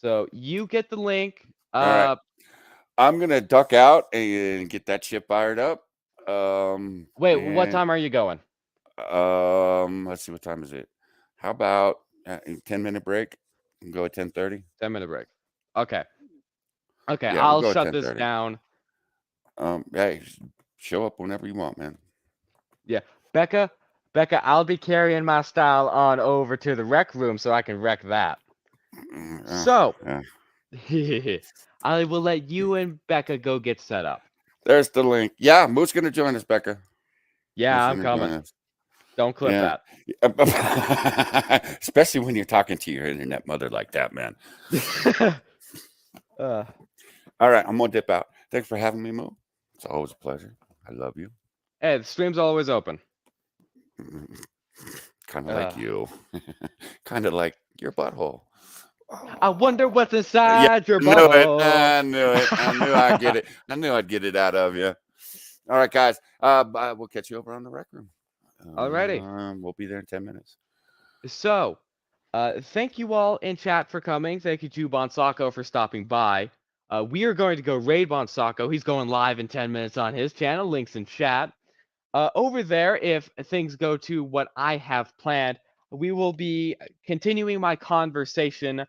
So you get the link. All right. I'm gonna duck out and get that shit fired up. Wait, what time are you going? Let's see, what time is it? How about 10-minute break? We can go at 10:30. 10-minute break. Okay. Okay, Yeah, I'll we'll go at shut this 10:30. down. Hey, show up whenever you want, man. Yeah, Becca, I'll be carrying my style on over to the rec room so I can wreck that. So, I will let you and Becca go get set up. There's the link. Yeah, Moose gonna join us, Becca. Yeah, Moose I'm gonna join coming. us. Don't clip Yeah. Especially when you're talking to your internet mother like that, man. that. All right, I'm gonna dip out. Thanks for having me, Mo. It's always a pleasure. I love you. Hey, the stream's always open. Kind of like you. Kind of like your butthole. I wonder what's Yeah, inside your I knew it. butthole. I knew it. I knew I'd get it. I knew I'd get it out of you. All right, guys. We'll catch you over on the rec room. Alrighty. We'll be there in 10 minutes. So, thank you all in chat for coming. Thank you to Bonsako for stopping by. We are going to go raid Bonsako. He's going live in 10 minutes on his channel. Links in chat. Over there, if things go to what I have planned, we will be continuing my conversation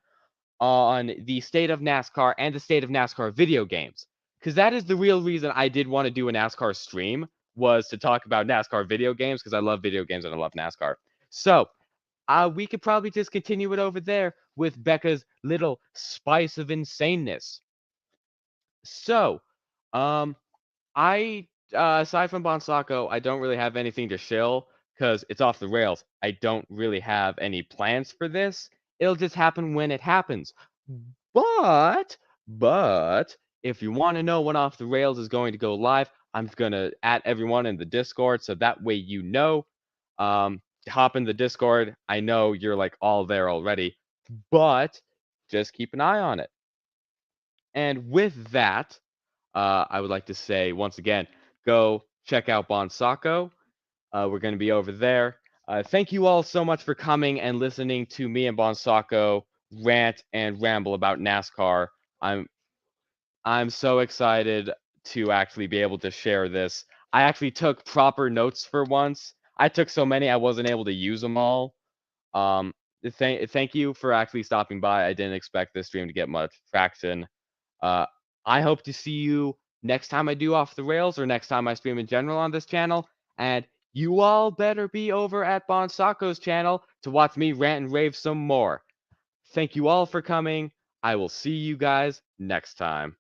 on the state of NASCAR and the state of NASCAR video games. Because that is the real reason I did want to do a NASCAR stream, was to talk about NASCAR video games, because I love video games and I love NASCAR. So, we could probably just continue it over there with Becca's little spice of insaneness. So, I aside from Bonsako, I don't really have anything to shill because it's off the rails. I don't really have any plans for this. It'll just happen when it happens. But if you want to know when Off the Rails is going to go live, I'm gonna at everyone in the Discord so that way you know. Hop in the Discord. I know you're like all there already, but just keep an eye on it. And with that, I would like to say once again, go check out Bonsako. We're going to be over there. Thank you all so much for coming and listening to me and Bonsako rant and ramble about NASCAR. I'm so excited to actually be able to share this. I actually took proper notes for once. I took so many I wasn't able to use them all. Thank you for actually stopping by. I didn't expect this stream to get much traction. I hope to see you next time I do Off the Rails or next time I stream in general on this channel. And you all better be over at Bonsako's channel to watch me rant and rave some more. Thank you all for coming. I will see you guys next time.